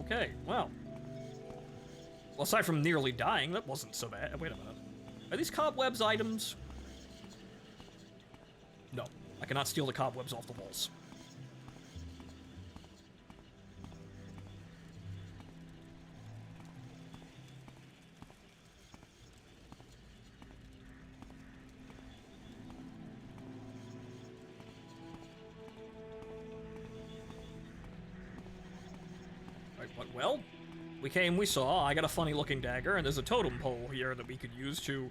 Okay, well, aside from nearly dying, that wasn't so bad. Wait a minute. Are these cobwebs items? No, I cannot steal the cobwebs off the walls. Well, we came, we saw, I got a funny looking dagger, and there's a totem pole here that we could use to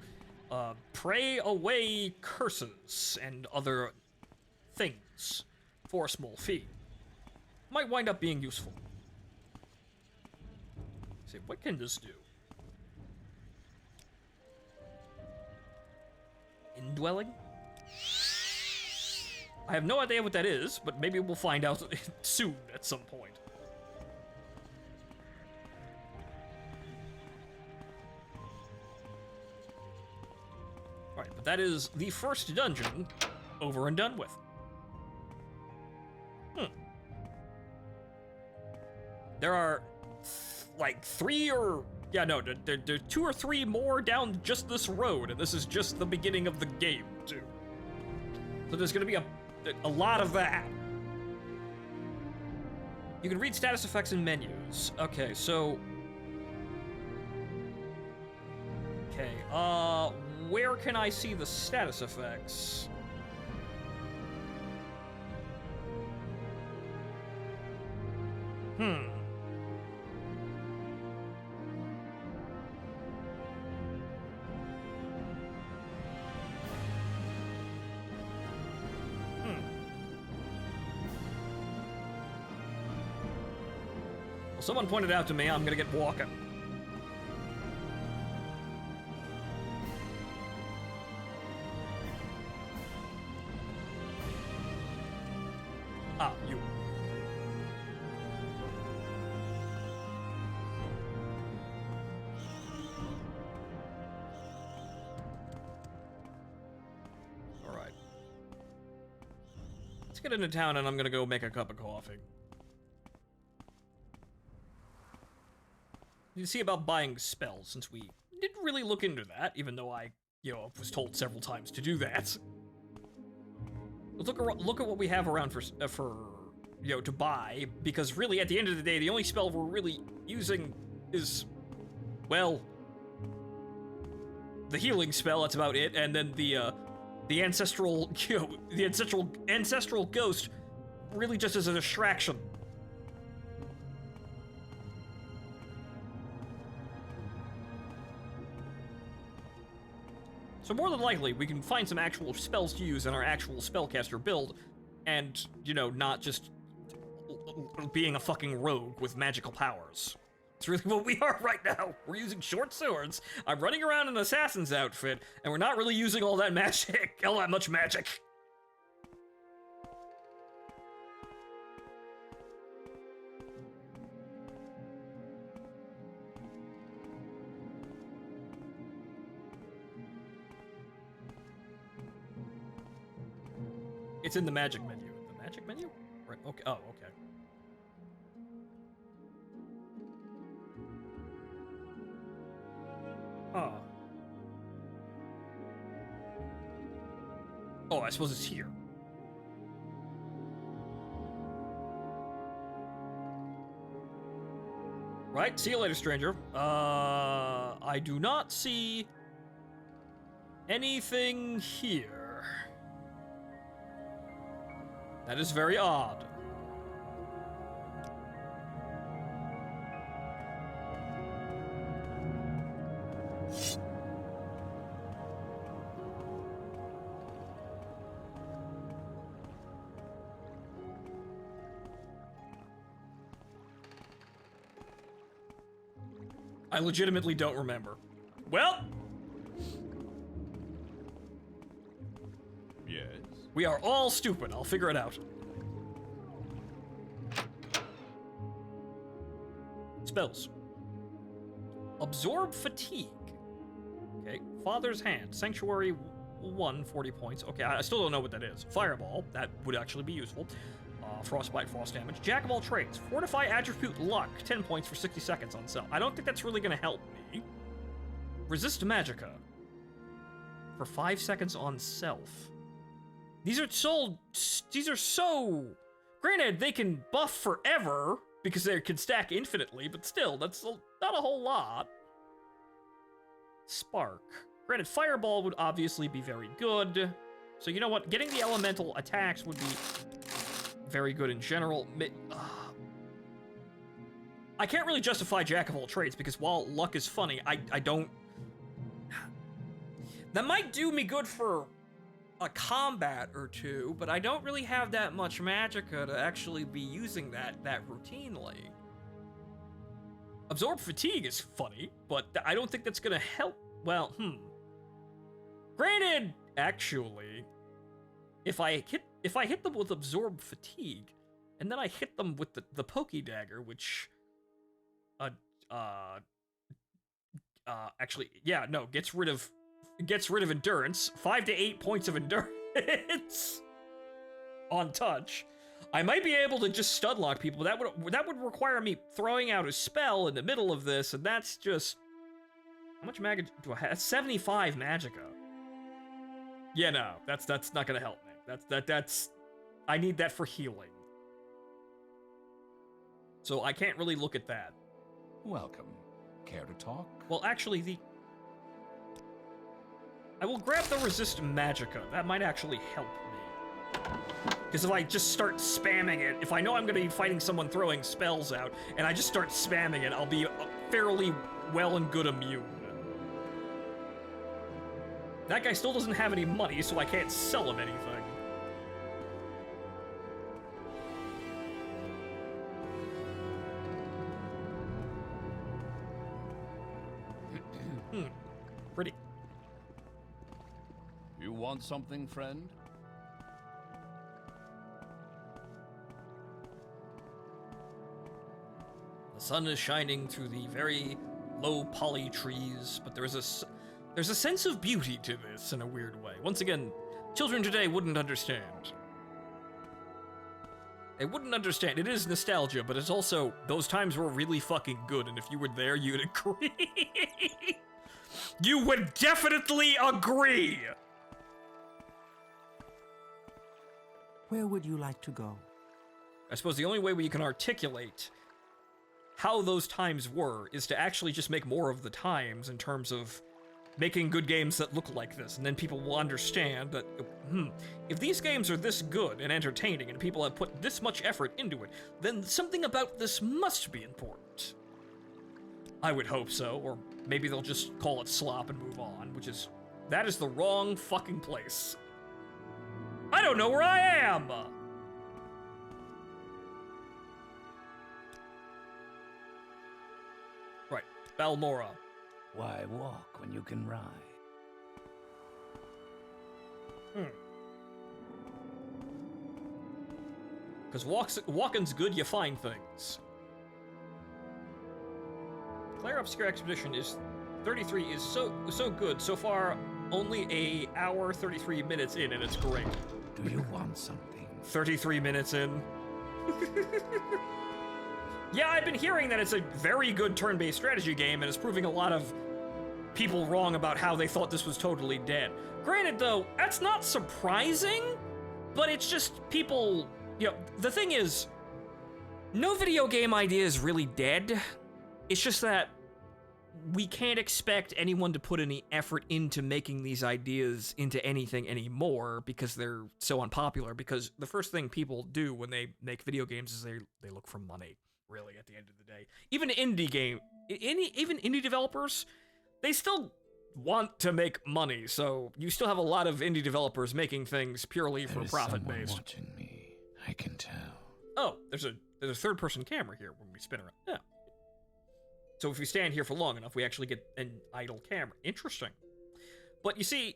pray away curses and other things for a small fee. Might wind up being useful. Let's see, what can this do? Indwelling? I have no idea what that is, but maybe we'll find out soon at some point. Alright, but that is the first dungeon over and done with. There are, like, 3 or... Yeah, no, there are 2 or 3 more down just this road, and this is just the beginning of the game, too. So there's gonna be a lot of that. You can read status effects in menus. Okay, so... Okay, where can I see the status effects? Hmm. Well, someone pointed out to me I'm gonna get walking. Ah, you. Alright. Let's get into town and I'm gonna go make a cup of coffee. You see about buying spells, since we didn't really look into that, even though I, was told several times to do that. Look at what we have around for to buy, because really, at the end of the day, the only spell we're really using is, well, the healing spell. That's about it, and then the ancestral, the ancestral ghost, really just as a distraction. So more than likely, we can find some actual spells to use in our actual spellcaster build, and, not just being a fucking rogue with magical powers. It's really what we are right now. We're using short swords, I'm running around in an assassin's outfit, and we're not really using all that magic, all that much magic. It's in the magic menu. The magic menu? Right, okay. Oh, okay. Huh. Oh, I suppose it's here. Right, see you later, stranger. I do not see anything here. That is very odd. I legitimately don't remember. Well, yes. We are all stupid. I'll figure it out. Spells. Absorb fatigue. Okay. Father's Hand. Sanctuary 1, 40 points. Okay, I still don't know what that is. Fireball. That would actually be useful. Frostbite, frost damage. Jack of all trades. Fortify attribute luck. 10 points for 60 seconds on self. I don't think that's really going to help me. Resist magicka. For 5 seconds on self. These are so... Granted, they can buff forever, because they can stack infinitely, but still, that's not a whole lot. Spark. Granted, Fireball would obviously be very good. So you know what? Getting the elemental attacks would be very good in general. I can't really justify Jack of all trades, because while luck is funny, I don't... That might do me good for a combat or two, but I don't really have that much magicka to actually be using that routinely. Absorb fatigue is funny, but I don't think that's gonna help. Well, Granted, actually, if I hit them with absorb fatigue, and then I hit them with the pokey dagger, which actually, yeah, no, gets rid of endurance, 5 to 8 points of endurance on touch. I might be able to just stun lock people. That would require me throwing out a spell in the middle of this, and that's just... How much magic do I have? That's 75 magicka. Yeah, no, that's not gonna help me. That's I need that for healing. so I can't really look at that. Welcome. Care to talk? Well, actually, I will grab the Resist Magicka. That might actually help me. Because if I just start spamming it, if I know I'm going to be fighting someone throwing spells out, and I just start spamming it, I'll be fairly well and good immune. That guy still doesn't have any money, so I can't sell him anything. Pretty. You want something, friend? The sun is shining through the very low poly trees, but there's a sense of beauty to this in a weird way. Once again, children today wouldn't understand. They wouldn't understand. It is nostalgia, but it's also, those times were really fucking good, and if you were there, you'd agree. You would definitely agree! Where would you like to go? I suppose the only way we can articulate how those times were is to actually just make more of the times in terms of making good games that look like this, and then people will understand that, if these games are this good and entertaining and people have put this much effort into it, then something about this must be important. I would hope so, or maybe they'll just call it slop and move on, that is the wrong fucking place. I don't know where I am! Right, Balmora. Why walk when you can ride? Because walking's good, you find things. Declare Obscure Expedition is 33 is so good. So far, only a hour 33 minutes in, and it's great. Do you want something? 33 minutes in. Yeah, I've been hearing that it's a very good turn-based strategy game, and it's proving a lot of people wrong about how they thought this was totally dead. Granted, though, that's not surprising, but it's just people, the thing is, no video game idea is really dead. It's just that we can't expect anyone to put any effort into making these ideas into anything anymore because they're so unpopular, because the first thing people do when they make video games is they look for money, really, at the end of the day. Even even indie developers, they still want to make money, so you still have a lot of indie developers making things purely for profit-based. Watching me, I can tell. Oh, there's a third-person camera here when we spin around. Yeah. So if we stand here for long enough, we actually get an idle camera. Interesting. But you see,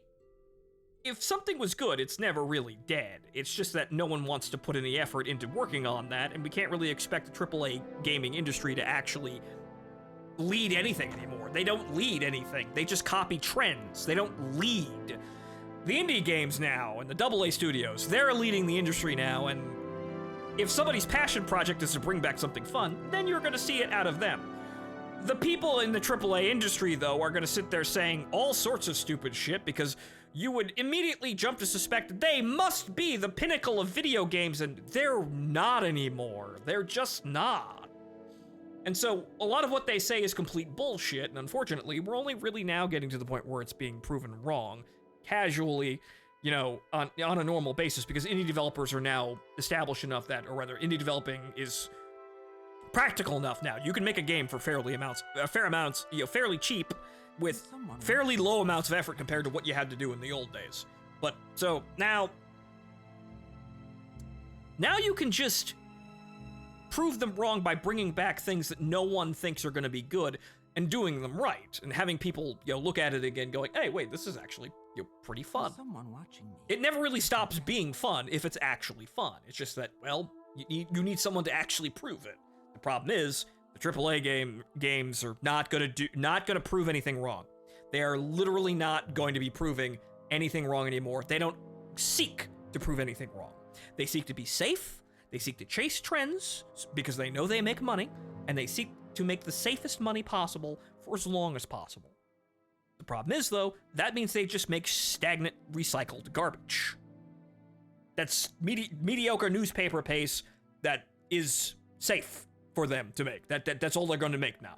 if something was good, it's never really dead. It's just that no one wants to put any effort into working on that, and we can't really expect the AAA gaming industry to actually lead anything anymore. They don't lead anything. They just copy trends. They don't lead. The indie games now, and the AA studios, they're leading the industry now, and if somebody's passion project is to bring back something fun, then you're going to see it out of them. The people in the AAA industry, though, are going to sit there saying all sorts of stupid shit because you would immediately jump to suspect they must be the pinnacle of video games, and they're not anymore. They're just not. And so a lot of what they say is complete bullshit, and unfortunately, we're only really now getting to the point where it's being proven wrong, casually, on a normal basis, because indie developers are now established enough that, or rather, indie developing is practical enough now. You can make a game for fair amounts, fairly cheap, with fairly low amounts of effort compared to what you had to do in the old days. But, so, now you can just prove them wrong by bringing back things that no one thinks are going to be good and doing them right, and having people, look at it again going, hey, wait, this is actually, pretty fun. Someone watching me. It never really stops being fun if it's actually fun. It's just that, well, you need someone to actually prove it. The problem is, the AAA games are not gonna prove anything wrong. They are literally not going to be proving anything wrong anymore. They don't seek to prove anything wrong. They seek to be safe, they seek to chase trends, because they know they make money, and they seek to make the safest money possible for as long as possible. The problem is, though, that means they just make stagnant, recycled garbage. That's mediocre newspaper pace that is safe. for them to make. That's all they're going to make now.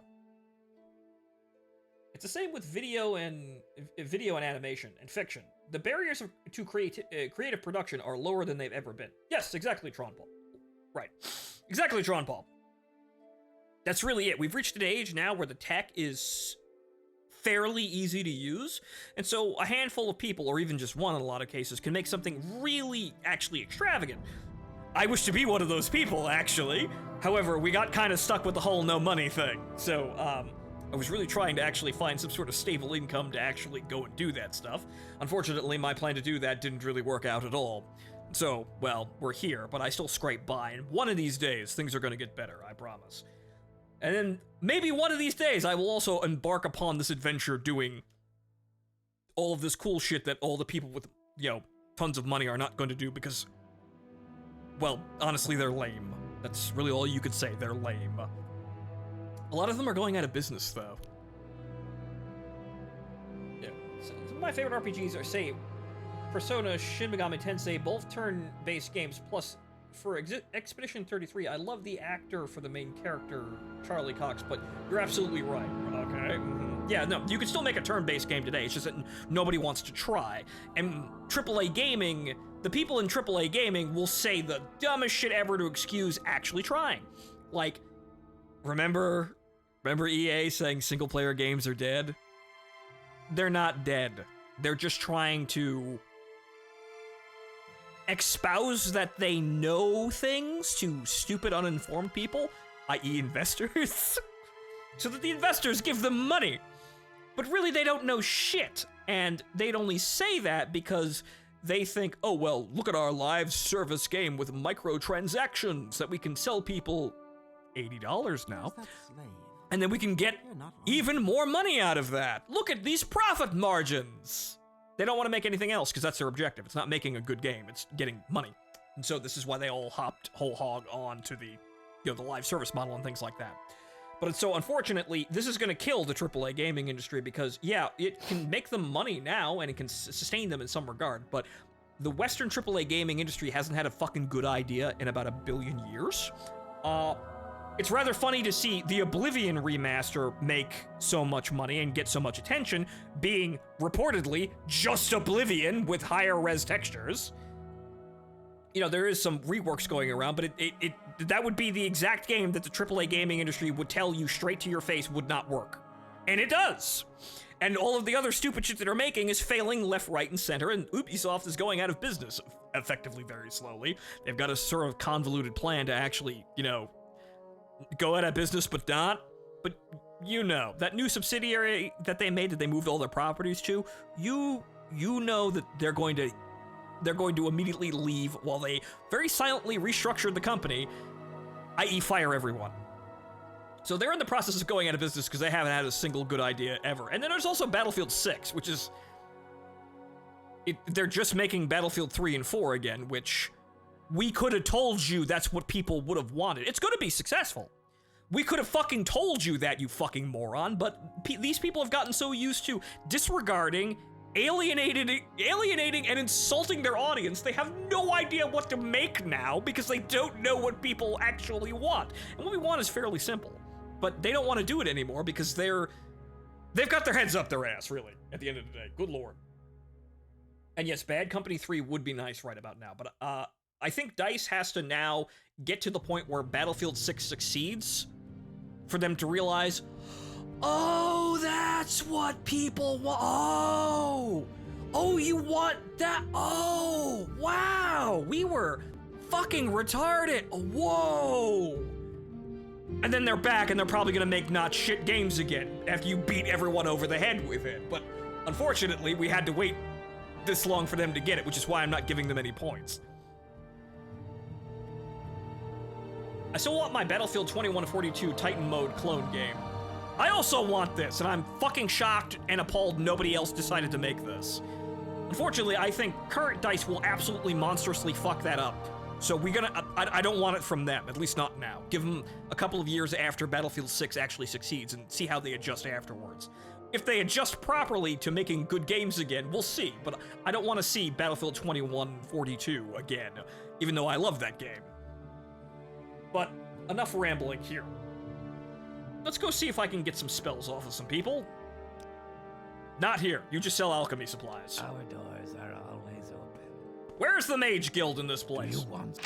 It's the same with video and animation and fiction. The barriers to creative production are lower than they've ever been. Yes, exactly, Tron Paul. Right. Exactly, Tron Paul. That's really it. We've reached an age now where the tech is fairly easy to use, and so a handful of people, or even just one in a lot of cases, can make something really, actually extravagant. I wish to be one of those people, actually. However, we got kind of stuck with the whole no money thing, so, I was really trying to actually find some sort of stable income to actually go and do that stuff. Unfortunately, my plan to do that didn't really work out at all. So, well, we're here, but I still scrape by, and one of these days, things are gonna get better, I promise. And then, maybe one of these days, I will also embark upon this adventure doing all of this cool shit that all the people with, you know, tons of money are not going to do because, well, honestly, they're lame. That's really all you could say, they're lame. A lot of them are going out of business, though. Yeah. Some of my favorite RPGs are, say, Persona, Shin Megami Tensei, both turn-based games, plus for Expedition 33, I love the actor for the main character, Charlie Cox, but you're absolutely right. Okay. Mm-hmm. Yeah, no, you can still make a turn-based game today, it's just that nobody wants to try. And AAA gaming, the people in AAA gaming will say the dumbest shit ever to excuse actually trying. Like, remember EA saying single-player games are dead? They're not dead. They're just trying to espouse that they know things to stupid, uninformed people, i.e. investors, so that the investors give them money. But really, they don't know shit, and they'd only say that because they think, oh, well, look at our live service game with microtransactions that we can sell people $80 now. And then we can get even more money out of that. Look at these profit margins. They don't want to make anything else because that's their objective. It's not making a good game, it's getting money. And so this is why they all hopped whole hog on to the, you know, the live service model and things like that. But so unfortunately, this is going to kill the AAA gaming industry because, yeah, it can make them money now and it can sustain them in some regard, but the Western AAA gaming industry hasn't had a fucking good idea in about 1 billion years. It's rather funny to see the Oblivion remaster make so much money and get so much attention, being reportedly just Oblivion with higher res textures. You know, there is some reworks going around, but that would be the exact game that the AAA gaming industry would tell you straight to your face would not work. And it does! And all of the other stupid shit that they're making is failing left, right, and center, and Ubisoft is going out of business, effectively very slowly. They've got a sort of convoluted plan to actually, you know, go out of business, but not. But you know, that new subsidiary that they made that they moved all their properties to, you know that they're going to immediately leave while they very silently restructured the company, i.e. fire everyone. So they're in the process of going out of business because they haven't had a single good idea ever. And then there's also Battlefield 6, which is... they're just making Battlefield 3 and 4 again, which... we could have told you that's what people would have wanted. It's gonna be successful. We could have fucking told you that, you fucking moron, but these people have gotten so used to disregarding, alienating and insulting their audience, they have no idea what to make now because they don't know what people actually want. And what we want is fairly simple, but they don't want to do it anymore because they've got their heads up their ass, really, at the end of the day. Good lord. And yes, Bad Company 3 would be nice right about now, but I think DICE has to now get to the point where Battlefield 6 succeeds for them to realize, oh, that's what people want. Oh, you want that? Oh, wow, we were fucking retarded. Whoa. And then they're back and they're probably gonna make not shit games again after you beat everyone over the head with it. But unfortunately, we had to wait this long for them to get it, which is why I'm not giving them any points. I still want my Battlefield 2142 Titan mode clone game. I also want this, and I'm fucking shocked and appalled nobody else decided to make this. Unfortunately, I think current DICE will absolutely monstrously fuck that up. So I don't want it from them, at least not now. Give them a couple of years after Battlefield 6 actually succeeds and see how they adjust afterwards. If they adjust properly to making good games again, we'll see, but I don't want to see Battlefield 2142 again, even though I love that game. But enough rambling here. Let's go see if I can get some spells off of some people. Not here. You just sell alchemy supplies. Our doors are always open. Where's the Mage Guild in this place? Do you want...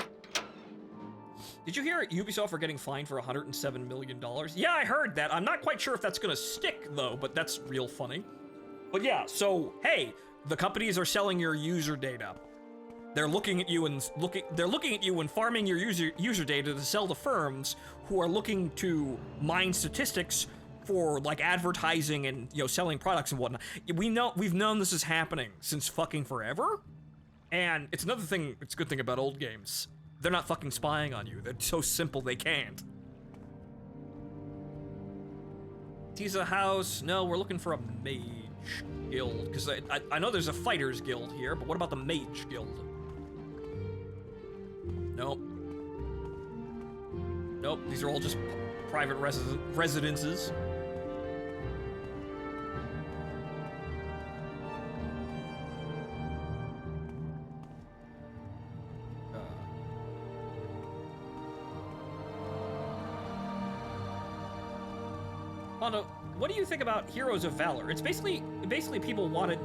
Did you hear Ubisoft are getting fined for $107 million? Yeah, I heard that. I'm not quite sure if that's gonna stick, though, but that's real funny. But yeah, so, hey, the companies are selling your user data. They're looking at you and farming your user data to sell to firms who are looking to mine statistics for like advertising and selling products and whatnot. We've known this is happening since fucking forever. And it's another thing, it's a good thing about old games. They're not fucking spying on you. They're so simple they can't. Tease a house. No, we're looking for a mage guild. Because I know there's a fighters guild here, but what about the mage guild? Nope. Nope, these are all just private residences. Mondo, what do you think about Heroes of Valor? It's basically people wanted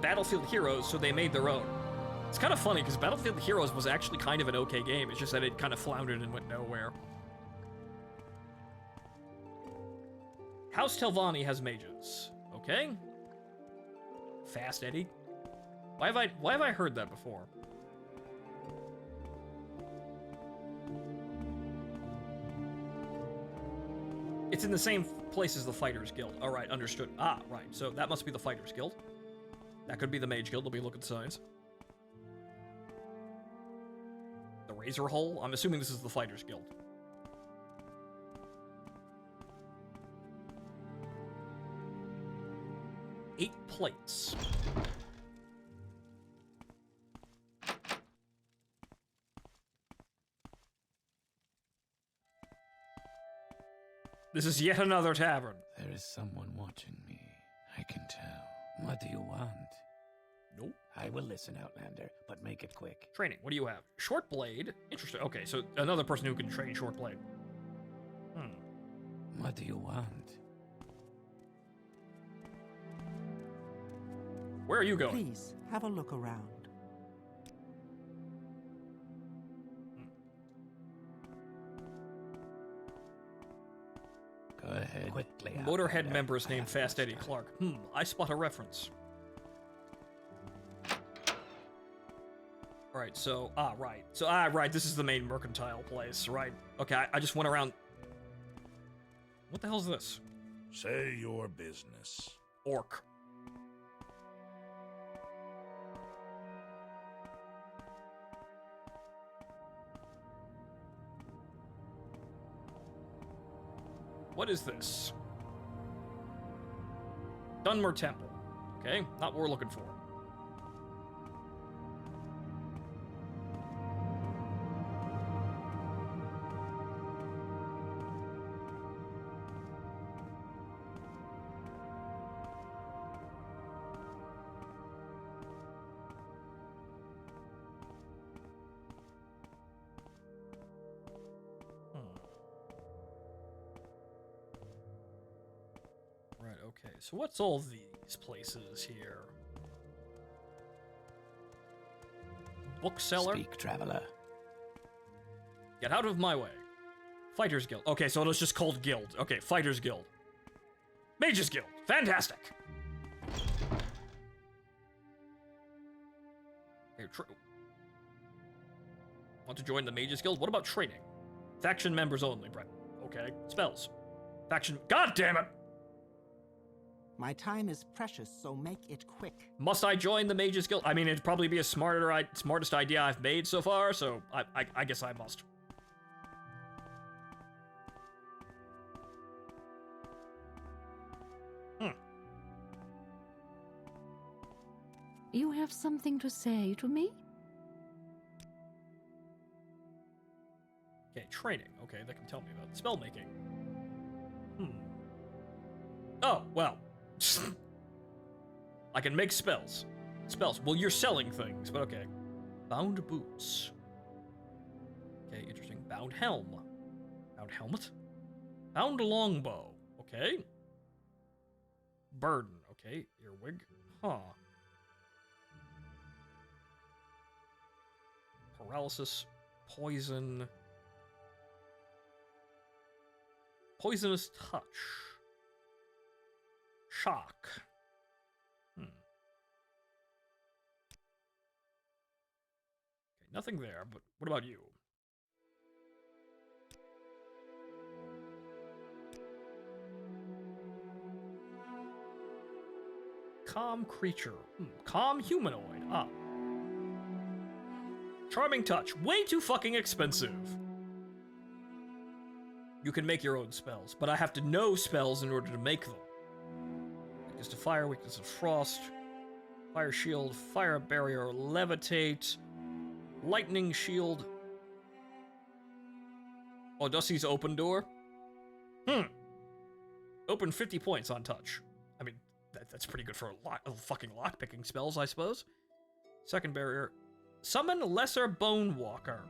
Battlefield Heroes, so they made their own. It's kind of funny because Battlefield Heroes was actually kind of an okay game. It's just that it kind of floundered and went nowhere. House Telvanni has mages. Okay. Fast Eddie. Why have I heard that before? It's in the same place as the Fighters Guild. All right, understood. Ah, right. So that must be the Fighters Guild. That could be the Mage Guild. Let me look at the signs. The Razor Hole? I'm assuming this is the Fighters Guild. Eight plates. This is yet another tavern. There is someone watching me. I can tell. What do you want? Nope. I will listen, Outlander, but make it quick. Training. What do you have? Short blade. Interesting. Okay, so another person who can train short blade. What do you want? Where are you going? Please, have a look around. Go ahead. Quickly. Motorhead member is named Fast Eddie Clark. I spot a reference. Alright, so, right. So, right, this is the main mercantile place, right? Okay, I just went around... What the hell is this? Say your business. Orc. What is this? Dunmer Temple. Okay, not what we're looking for. Okay, so what's all these places here? Bookseller? Speak, traveler. Get out of my way. Fighters Guild. Okay, so it was just called Guild. Okay, Fighters Guild. Mages Guild. Fantastic. Hey, want to join the Mages Guild? What about training? Faction members only, Brett. Okay, spells. Faction. God damn it! My time is precious, so make it quick. Must I join the Mages Guild? I mean, it'd probably be a smartest idea I've made so far, so I guess I must. You have something to say to me? Okay, training. Okay, that can tell me about spell making. Oh, well. I can make spells. Spells. Well, you're selling things, but okay. Bound boots. Okay, interesting. Bound helm. Found helmet. Found longbow. Okay. Burden. Okay. Earwig. Huh. Paralysis. Poison. Poisonous touch. Shock. Okay, nothing there, but what about you? Calm creature. Calm humanoid. Ah. Charming touch. Way too fucking expensive. You can make your own spells, but I have to know spells in order to make them. Weakness to fire, weakness to frost, fire shield, fire barrier, levitate, lightning shield. Oh, Dusty's open door? Open 50 points on touch. I mean, that's pretty good for a lot of fucking lockpicking spells, I suppose. Second barrier. Summon Lesser Bone Walker.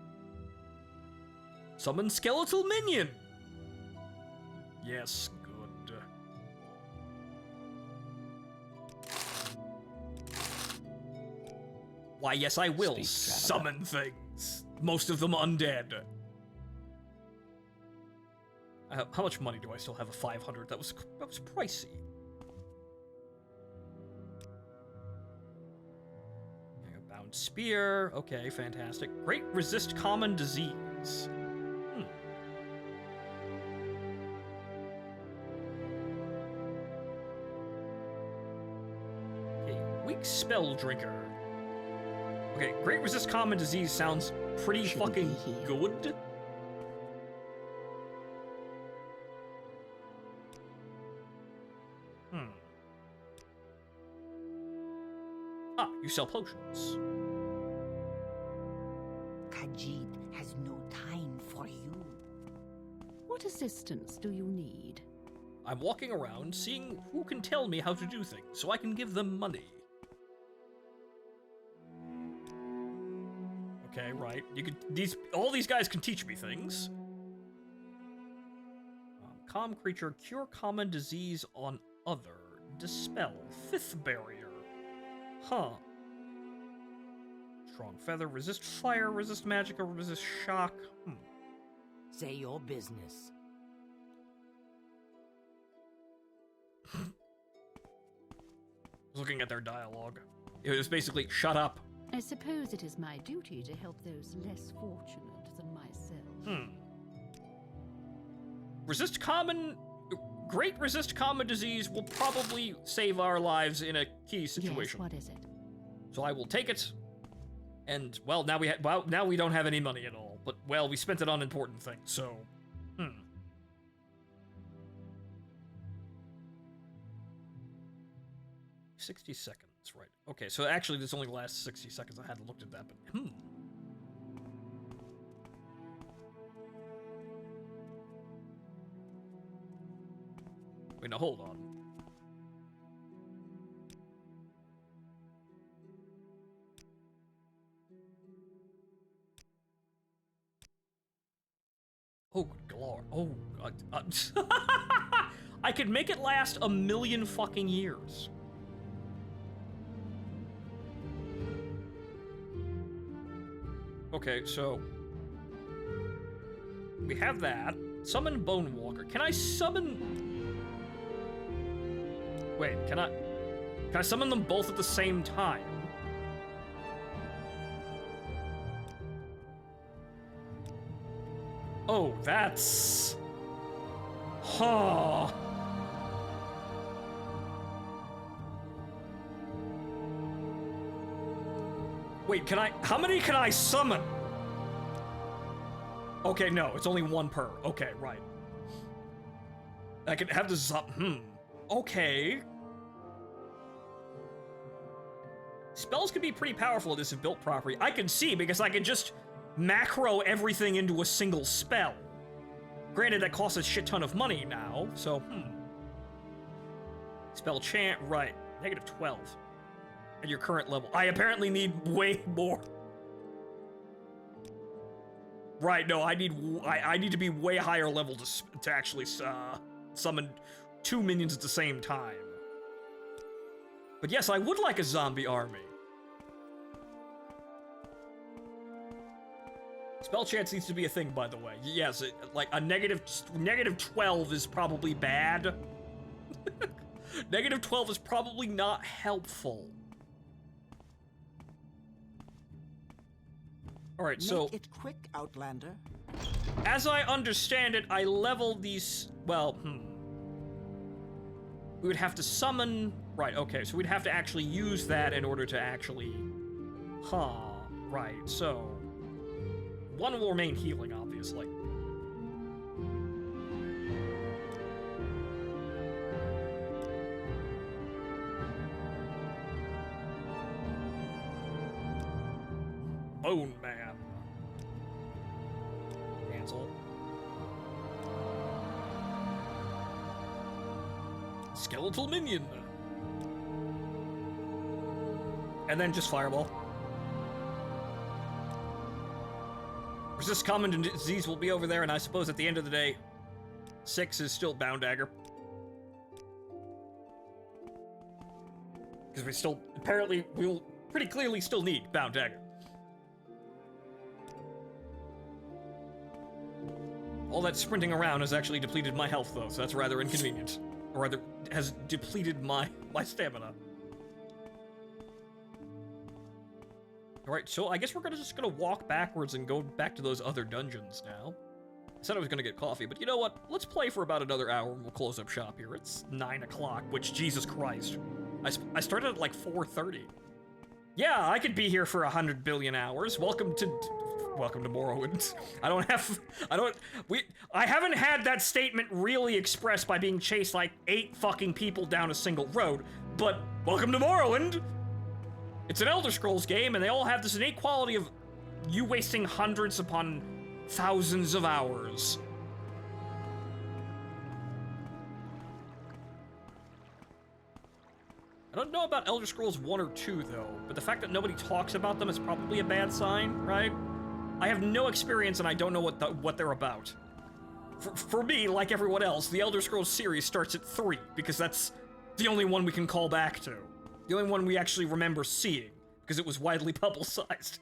Summon Skeletal Minion. Yes, good. Why, yes, I will summon things. Most of them undead. How much money do I still have? A 500. That was pricey. Bound spear. Okay, fantastic. Great resist common disease. Okay, weak spell drinker. Okay, great resist common disease sounds pretty fucking good. Ah, you sell potions. Khajiit has no time for you. What assistance do you need? I'm walking around seeing who can tell me how to do things so I can give them money. Okay, right. You could all these guys can teach me things. Calm creature, cure common disease on other. Dispel, 5th barrier. Huh. Strong feather, resist fire, resist magicka, resist shock. Say your business. I was looking at their dialogue. It was basically, shut up. I suppose it is my duty to help those less fortunate than myself. Resist common... Great resist common disease will probably save our lives in a key situation. Yes, what is it? So I will take it, and, well, now we don't have any money at all. But, well, we spent it on important things, so... 60 seconds, right. Okay, so actually this only lasts 60 seconds. I hadn't looked at that, but, Wait, now hold on. Oh, good lord. Oh, God. I could make it last 1,000,000 fucking years. Okay, so... we have that. Summon Bone Walker. Can I summon... Wait, can I summon them both at the same time? Oh, that's... Huh. Wait, how many can I summon? Okay, no, it's only one per. Okay, right. I can have this okay. Spells can be pretty powerful at this if built properly. I can see, because I can just macro everything into a single spell. Granted, that costs a shit ton of money now, so, Spell chant, right. -12. At your current level. I apparently need way more. Right, no, I need to be way higher level to actually summon 2 minions at the same time. But yes, I would like a zombie army. Spell chance needs to be a thing, by the way. Yes, like a negative 12 is probably bad. Negative 12 is probably not helpful. Alright, so... Make it quick, Outlander. As I understand it, I leveled these... Well, we would have to summon... Right, okay, so we'd have to actually use that in order to actually... Right, so... One will remain healing, obviously. Bone Man. Cancel. Skeletal Minion. And then just Fireball. Resist common disease will be over there, and I suppose at the end of the day, 6 is still Bound Dagger. Because we still, apparently, we'll pretty clearly still need Bound Dagger. All that sprinting around has actually depleted my health, though, so that's rather inconvenient. Or rather, has depleted my stamina. Alright, so I guess we're just gonna walk backwards and go back to those other dungeons now. I said I was gonna get coffee, but you know what? Let's play for about another hour and we'll close up shop here. It's 9 o'clock, which, Jesus Christ. I started at like 4:30. Yeah, I could be here for 100 billion hours. Welcome to Morrowind. I haven't had that statement really expressed by being chased like 8 fucking people down a single road, but welcome to Morrowind! It's an Elder Scrolls game, and they all have this innate quality of you wasting hundreds upon thousands of hours. I don't know about Elder Scrolls 1 or 2, though, but the fact that nobody talks about them is probably a bad sign, right? I have no experience, and I don't know what they're about. For me, like everyone else, the Elder Scrolls series starts at 3, because that's the only one we can call back to. The only one we actually remember seeing, because it was widely publicized.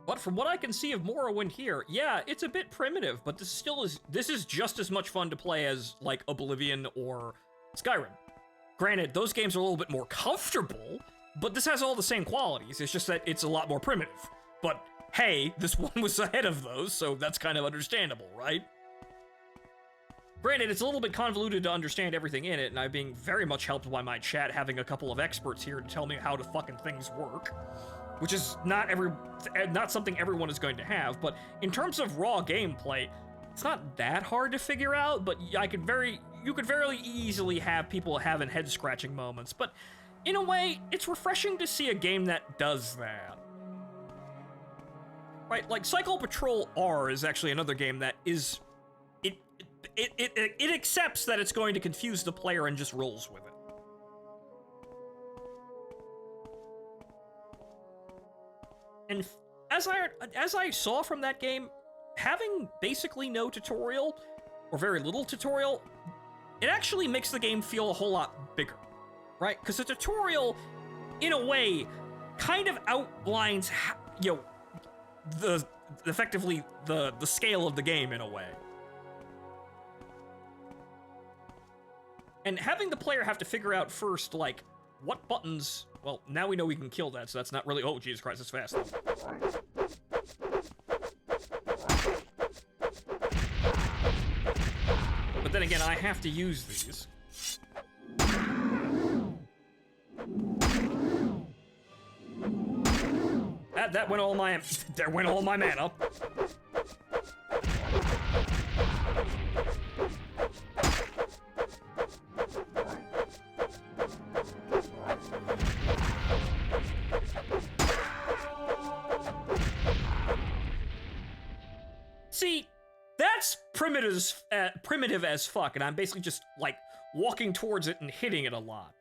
But from what I can see of Morrowind here, yeah, it's a bit primitive, but this is just as much fun to play as, like, Oblivion or Skyrim. Granted, those games are a little bit more comfortable, but this has all the same qualities, it's just that it's a lot more primitive. But, hey, this one was ahead of those, so that's kind of understandable, right? Granted, it's a little bit convoluted to understand everything in it, and I'm being very much helped by my chat having a couple of experts here to tell me how the fucking things work. Which is not something everyone is going to have, but in terms of raw gameplay, it's not that hard to figure out, but you could very easily have people having head-scratching moments, but in a way, it's refreshing to see a game that does that. Right, like Cycle Patrol R is actually another game that is... It accepts that it's going to confuse the player and just rolls with it. And as I saw from that game, having basically no tutorial, or very little tutorial, it actually makes the game feel a whole lot bigger, right? Because the tutorial, in a way, kind of outlines, effectively the scale of the game in a way. And having the player have to figure out first, like, what buttons... Well, now we know we can kill that, so that's not really... Oh, Jesus Christ, that's fast. But then again, I have to use these. That went all my... There went all my mana. See, that's primitive as fuck, and I'm basically just, like, walking towards it and hitting it a lot.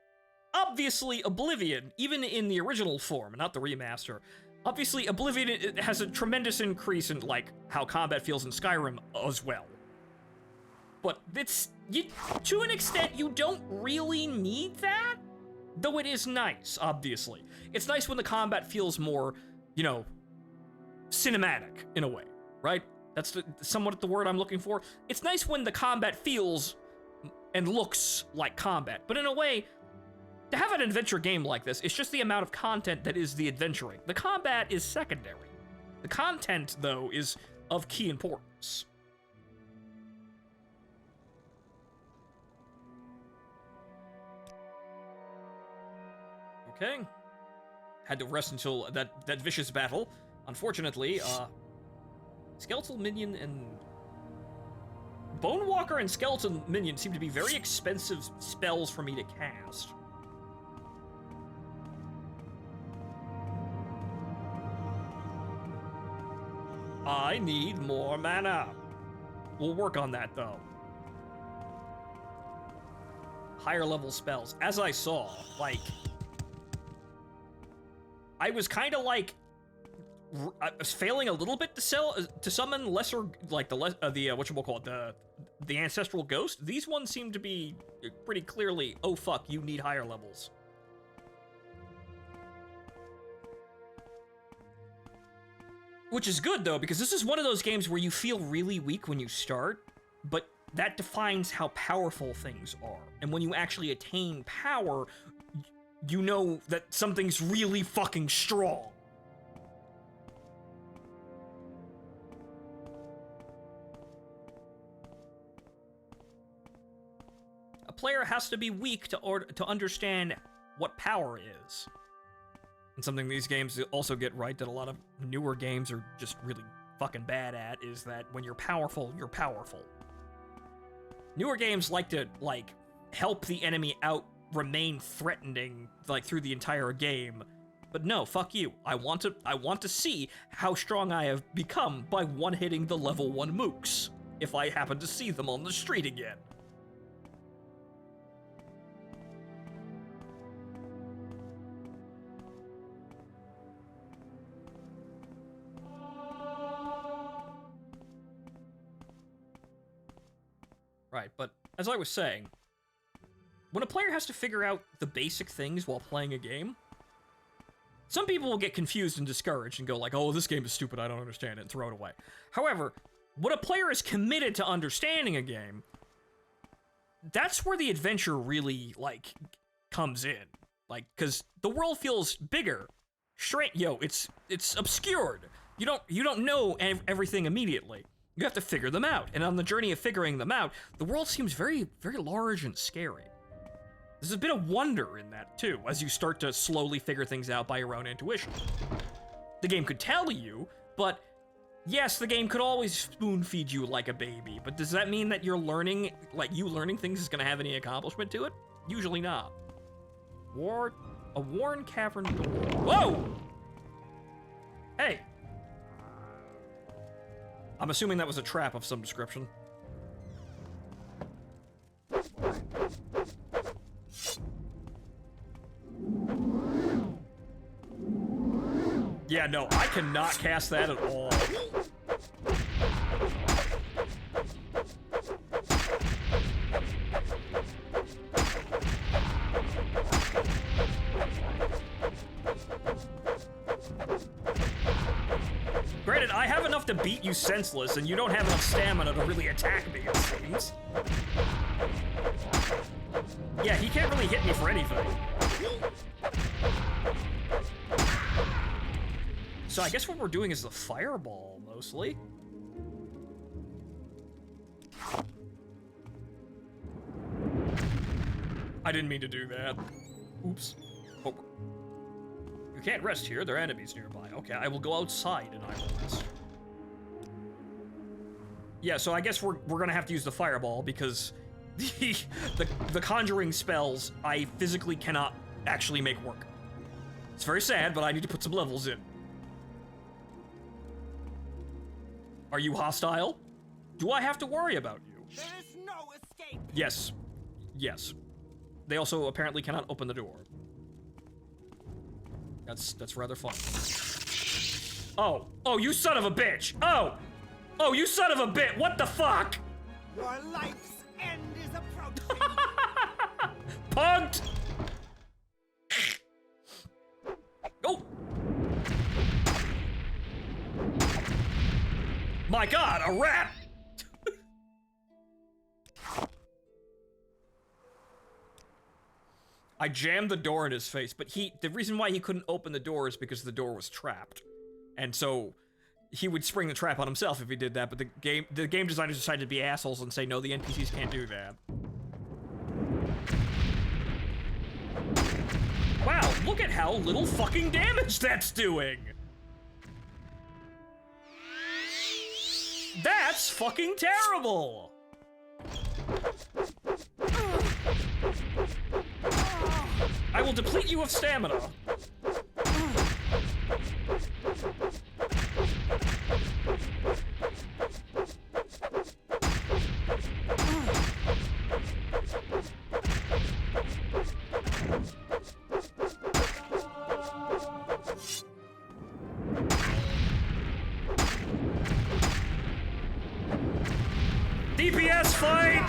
Obviously, Oblivion, even in the original form, not the remaster, obviously Oblivion it has a tremendous increase in, like, how combat feels in Skyrim as well. But to an extent, you don't really need that, though it is nice, obviously. It's nice when the combat feels more, you know, cinematic, in a way, right? That's somewhat the word I'm looking for. It's nice when the combat feels and looks like combat, but in a way, to have an adventure game like this, it's just the amount of content that is the adventuring. The combat is secondary. The content, though, is of key importance. Okay. Had to rest until that vicious battle. Unfortunately, Skeletal Minion and... Bone Walker and Skeleton Minion seem to be very expensive spells for me to cast. I need more mana. We'll work on that, though. Higher level spells. As I saw, like... I was kind of like... I was failing a little bit to summon lesser, like whatchamacallit, the ancestral ghost. These ones seem to be pretty clearly, oh fuck, you need higher levels. Which is good though, because this is one of those games where you feel really weak when you start, but that defines how powerful things are. And when you actually attain power, you know that something's really fucking strong. A player has to be weak to understand what power is. And something these games also get right that a lot of newer games are just really fucking bad at is that when you're powerful, you're powerful. Newer games like to, like, help the enemy out, remain threatening, like, through the entire game. But no, fuck you. I want to see how strong I have become by one-hitting the level 1 mooks, if I happen to see them on the street again. Right, but as I was saying, when a player has to figure out the basic things while playing a game, some people will get confused and discouraged and go like, oh, this game is stupid, I don't understand it, and throw it away. However, when a player is committed to understanding a game, that's where the adventure really, like, comes in. Like, because the world feels bigger. It's obscured. You don't know everything immediately. You have to figure them out, and on the journey of figuring them out, the world seems very, very large and scary. There's a bit of wonder in that, too, as you start to slowly figure things out by your own intuition. The game could tell you, but yes, the game could always spoon-feed you like a baby, but does that mean that you're learning, like, you learning things is gonna have any accomplishment to it? Usually not. A worn cavern door. Whoa! Hey! I'm assuming that was a trap of some description. Yeah, no, I cannot cast that at all. Granted, I have enough to beat you senseless, and you don't have enough stamina to really attack me, it seems. Yeah, he can't really hit me for anything. So I guess what we're doing is the fireball, mostly. I didn't mean to do that. Oops. Oh. You can't rest here, there are enemies nearby. Okay, I will go outside and I will rest. Yeah, so I guess we're gonna have to use the fireball because the conjuring spells I physically cannot actually make work. It's very sad, but I need to put some levels in. Are you hostile? Do I have to worry about you? There is no escape. Yes. Yes. They also apparently cannot open the door. That's rather fun. Oh. Oh, you son of a bitch! Oh! Oh, you son of a bit! What the fuck? Your life's end is approaching. Punked! Oh! My god, a rat! I jammed the door in his face, but the reason why he couldn't open the door is because the door was trapped. And so he would spring the trap on himself if he did that, but the game designers decided to be assholes and say, no, the NPCs can't do that. Wow, look at how little fucking damage that's doing! That's fucking terrible! I will deplete you of stamina. DPS fight!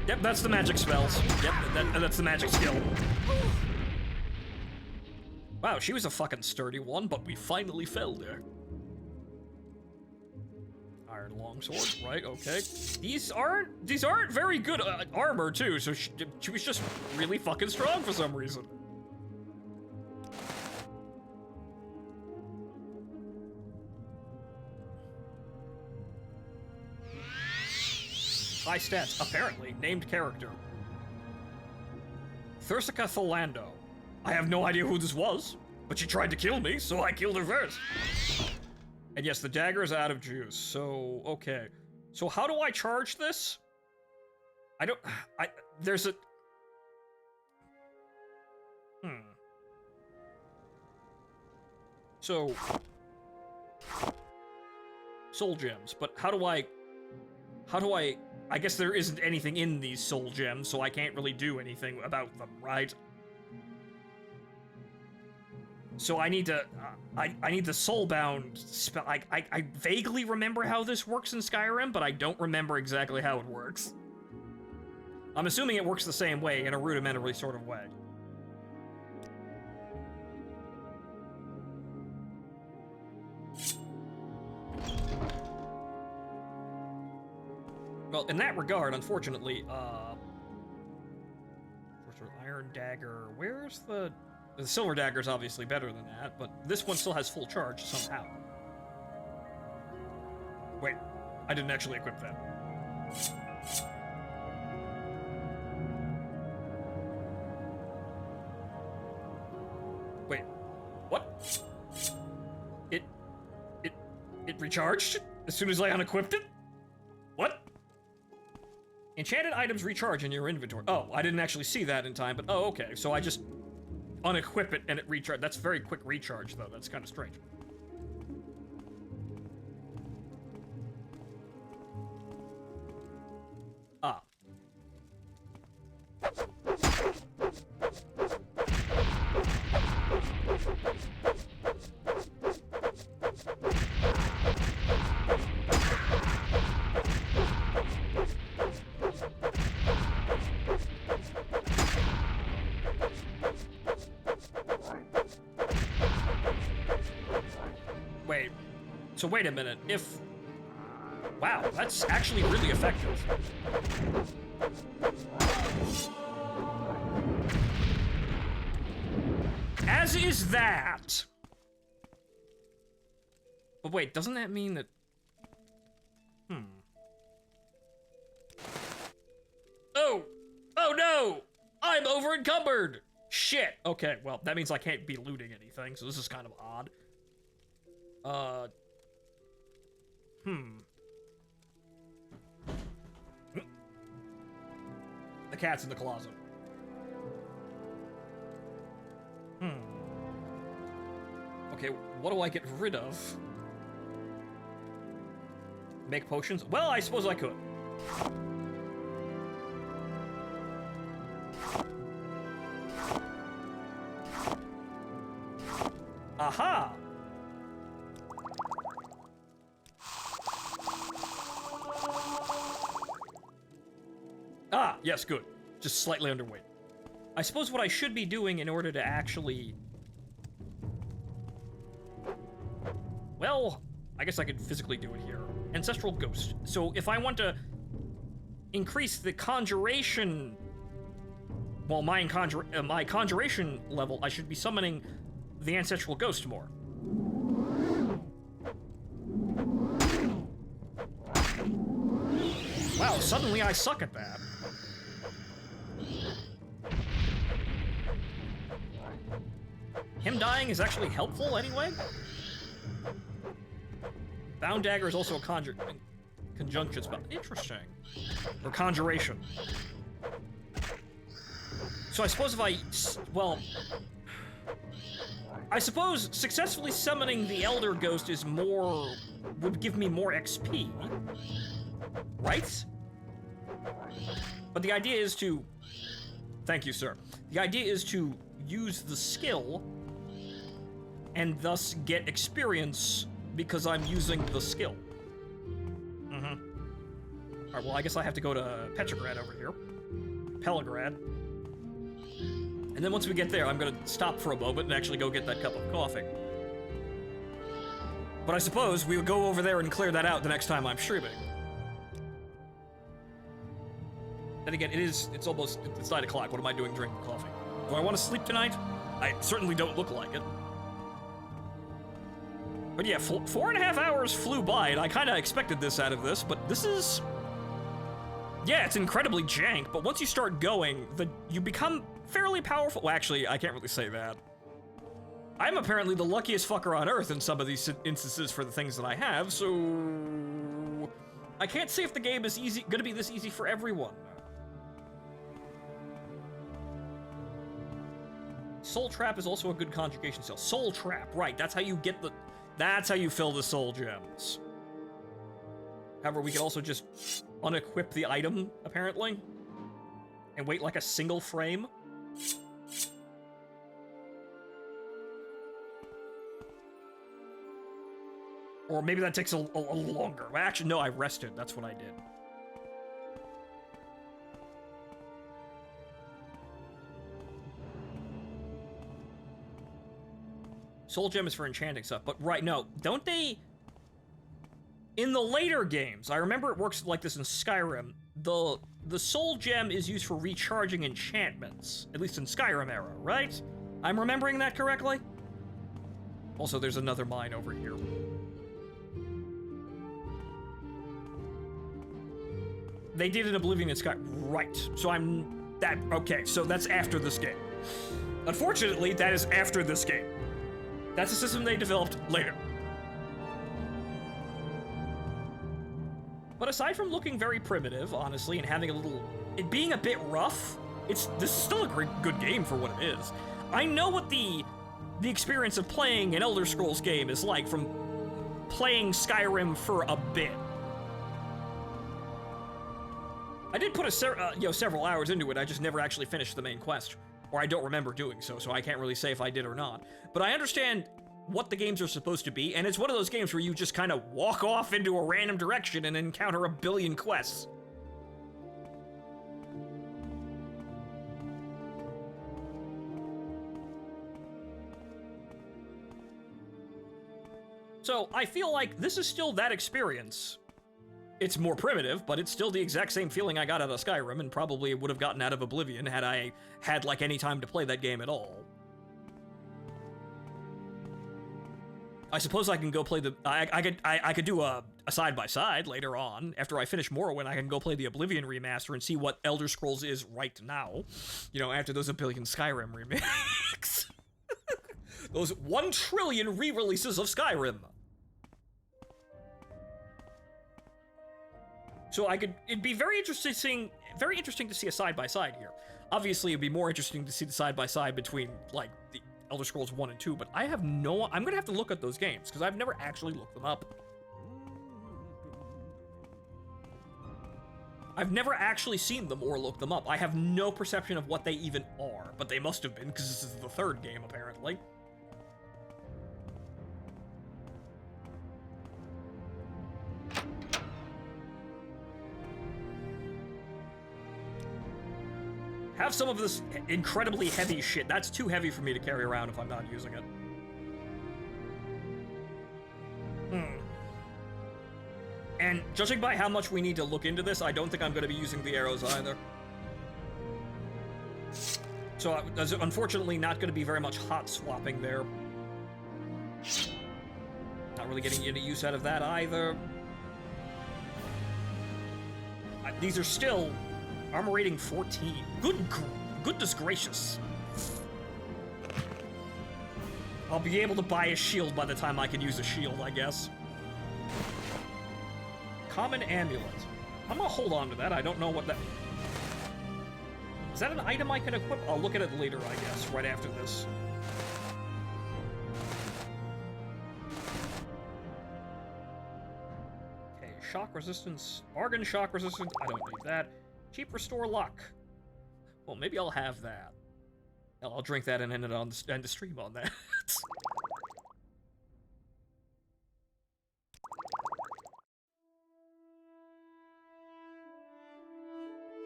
Yep, that's the magic spells. Yep, that's the magic skill. Wow, she was a fucking sturdy one, but we finally felled her. Iron longsword, right? Okay. These aren't very good armor too. So she was just really fucking strong for some reason. High stats, apparently. Named character. Thursica Tholando. I have no idea who this was, but she tried to kill me, so I killed her first. And yes, the dagger is out of juice, so, okay. So how do I charge this? There's a... So... Soul gems, but how do I... I guess there isn't anything in these soul gems, so I can't really do anything about them, right? So I need to, I need the soulbound spell. I vaguely remember how this works in Skyrim, but I don't remember exactly how it works. I'm assuming it works the same way, in a rudimentary sort of way. Well, in that regard, unfortunately, Iron Dagger, where's the Silver Dagger's obviously better than that, but this one still has full charge somehow. Wait, I didn't actually equip that. Wait, what? It recharged as soon as I unequipped it? What? Enchanted items recharge in your inventory. Oh, I didn't actually see that in time, but oh, okay. So I just unequip it and it recharge. That's very quick recharge, though. That's kind of strange. Ah. So wait a minute, if... Wow, that's actually really effective. As is that! But wait, doesn't that mean that... Oh! Oh no! I'm over encumbered! Shit! Okay, well, that means I can't be looting anything, so this is kind of odd. The cat's in the closet. Okay, what do I get rid of? Make potions? Well, I suppose I could. Aha! Ah, yes, good. Just slightly underweight. I suppose what I should be doing in order to actually... Well, I guess I could physically do it here. Ancestral Ghost. So if I want to increase the conjuration... Well, my conjuration level, I should be summoning the Ancestral Ghost more. Wow, suddenly I suck at that. Him dying is actually helpful anyway? Bound Dagger is also a conjunction spell. Interesting. Or conjuration. So I suppose if I... Well... I suppose successfully summoning the Elder Ghost is more... would give me more XP. Right? But the idea is to... Thank you, sir. The idea is to use the skill and thus get experience because I'm using the skill. Alright, well, I guess I have to go to Petrograd over here. Pelagrad. And then once we get there, I'm gonna stop for a moment and actually go get that cup of coffee. But I suppose we would go over there and clear that out the next time I'm streaming. Then again, it's almost, it's 9 o'clock. What am I doing drinking coffee? Do I want to sleep tonight? I certainly don't look like it. But yeah, 4.5 hours flew by, and I kind of expected this out of this, but this is... Yeah, it's incredibly jank, but once you start going, you become fairly powerful. Well, actually, I can't really say that. I'm apparently the luckiest fucker on Earth in some of these instances for the things that I have, so... I can't say if the game is gonna be this easy for everyone. Soul Trap is also a good conjugation spell. Soul Trap, right, that's how you get the... That's how you fill the soul gems. However, we can also just unequip the item, apparently, and wait like a single frame. Or maybe that takes a longer. Well, actually, no, I rested. That's what I did. Soul Gem is for enchanting stuff, but right, no, don't they... In the later games, I remember it works like this in Skyrim, the Soul Gem is used for recharging enchantments, at least in Skyrim era, right? I'm remembering that correctly? Also, there's another mine over here. They did an Oblivion in Skyrim, right, so okay, so that's after this game. Unfortunately, that is after this game. That's a system they developed later. But aside from looking very primitive, honestly, and having it being a bit rough, this is still a good game for what it is. I know what the experience of playing an Elder Scrolls game is like from playing Skyrim for a bit. I did put several hours into it, I just never actually finished the main quest. Or I don't remember doing so I can't really say if I did or not. But I understand what the games are supposed to be, and it's one of those games where you just kind of walk off into a random direction and encounter a billion quests. So I feel like this is still that experience. It's more primitive, but it's still the exact same feeling I got out of Skyrim, and probably would have gotten out of Oblivion had I had, like, any time to play that game at all. I suppose I can go play I could do a side-by-side later on. After I finish Morrowind, I can go play the Oblivion remaster and see what Elder Scrolls is right now. You know, after those a billion Skyrim remakes. Those 1 trillion re-releases of Skyrim. So it'd be very interesting to see a side-by-side here. Obviously, it'd be more interesting to see the side-by-side between, like, the Elder Scrolls 1 and 2, but I'm gonna have to look at those games, because I've never actually looked them up. I've never actually seen them or looked them up. I have no perception of what they even are, but they must have been, because this is the third game, apparently. Have some of this incredibly heavy shit. That's too heavy for me to carry around if I'm not using it. And judging by how much we need to look into this, I don't think I'm going to be using the arrows either. So there's unfortunately not going to be very much hot swapping there. Not really getting any use out of that either. These are still armor rating 14. Goodness gracious. I'll be able to buy a shield by the time I can use a shield, I guess. Common amulet. I'm gonna hold on to that. I don't know what that... Is that an item I can equip? I'll look at it later, I guess, right after this. Okay, shock resistance. Bargain shock resistance. I don't need that. Cheap restore luck. Well, maybe I'll have that. I'll drink that and end the stream on that.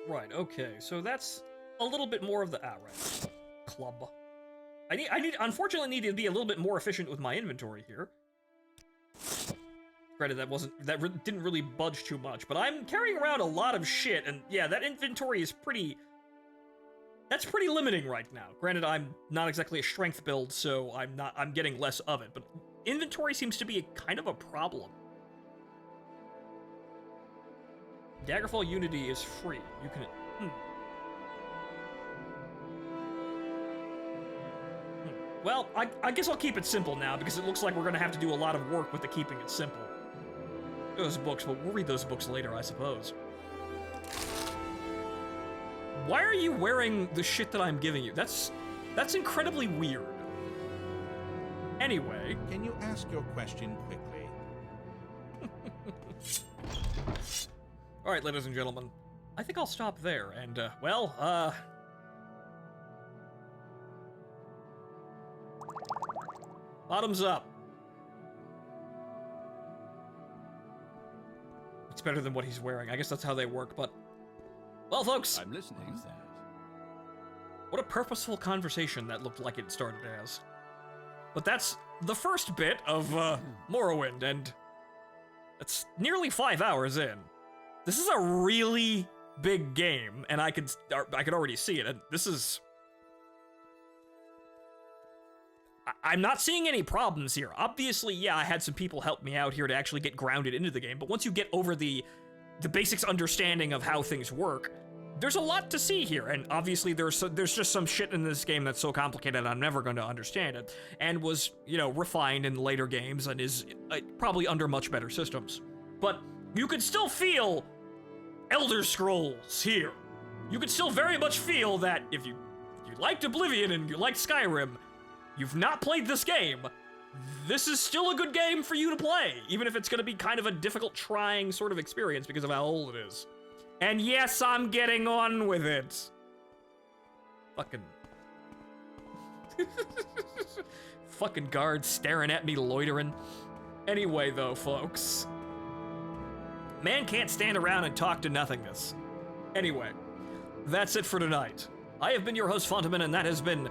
Right, okay, so that's a little bit more of the... right. Club. I unfortunately need to be a little bit more efficient with my inventory here. Granted, that didn't really budge too much, but I'm carrying around a lot of shit, and yeah, that inventory is that's pretty limiting right now. Granted, I'm not exactly a strength build, so I'm getting less of it, but inventory seems to be kind of a problem. Daggerfall Unity is free. You can... Well, I guess I'll keep it simple now, because it looks like we're going to have to do a lot of work with the keeping it simple. Those books, but we'll read those books later, I suppose. Why are you wearing the shit that I'm giving you? That's incredibly weird. Anyway... Can you ask your question quickly? Alright, ladies and gentlemen, I think I'll stop there, and, bottoms up. It's better than what he's wearing. I guess that's how they work, but... Well, folks... I'm listening. What a purposeful conversation that looked like it started as. But that's the first bit of, Morrowind, and... it's nearly 5 hours in. This is a really big game, and I could already see it, and this is... I'm not seeing any problems here. Obviously, yeah, I had some people help me out here to actually get grounded into the game, but once you get over the basics understanding of how things work, there's a lot to see here, and obviously there's just some shit in this game that's so complicated I'm never going to understand it, and was, you know, refined in later games, and is probably under much better systems. But you could still feel Elder Scrolls here. You could still very much feel that if you liked Oblivion and you liked Skyrim, you've not played this game, this is still a good game for you to play, even if it's going to be kind of a difficult, trying sort of experience because of how old it is. And yes, I'm getting on with it. Fucking... Fucking guards staring at me, loitering. Anyway, though, folks... Man can't stand around and talk to nothingness. Anyway, that's it for tonight. I have been your host, Fontaman, and that has been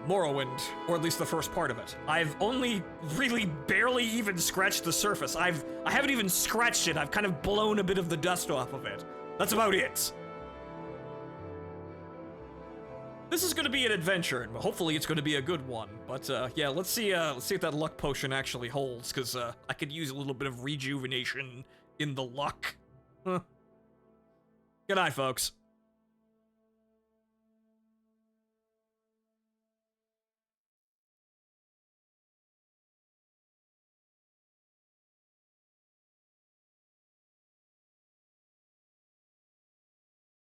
Morrowind, or at least the first part of it. I've only really barely even scratched the surface. I haven't even scratched it. I've kind of blown a bit of the dust off of it. That's about it. This is going to be an adventure, and hopefully it's going to be a good one. But yeah, let's see if that luck potion actually holds, because I could use a little bit of rejuvenation in the luck. Good night, folks.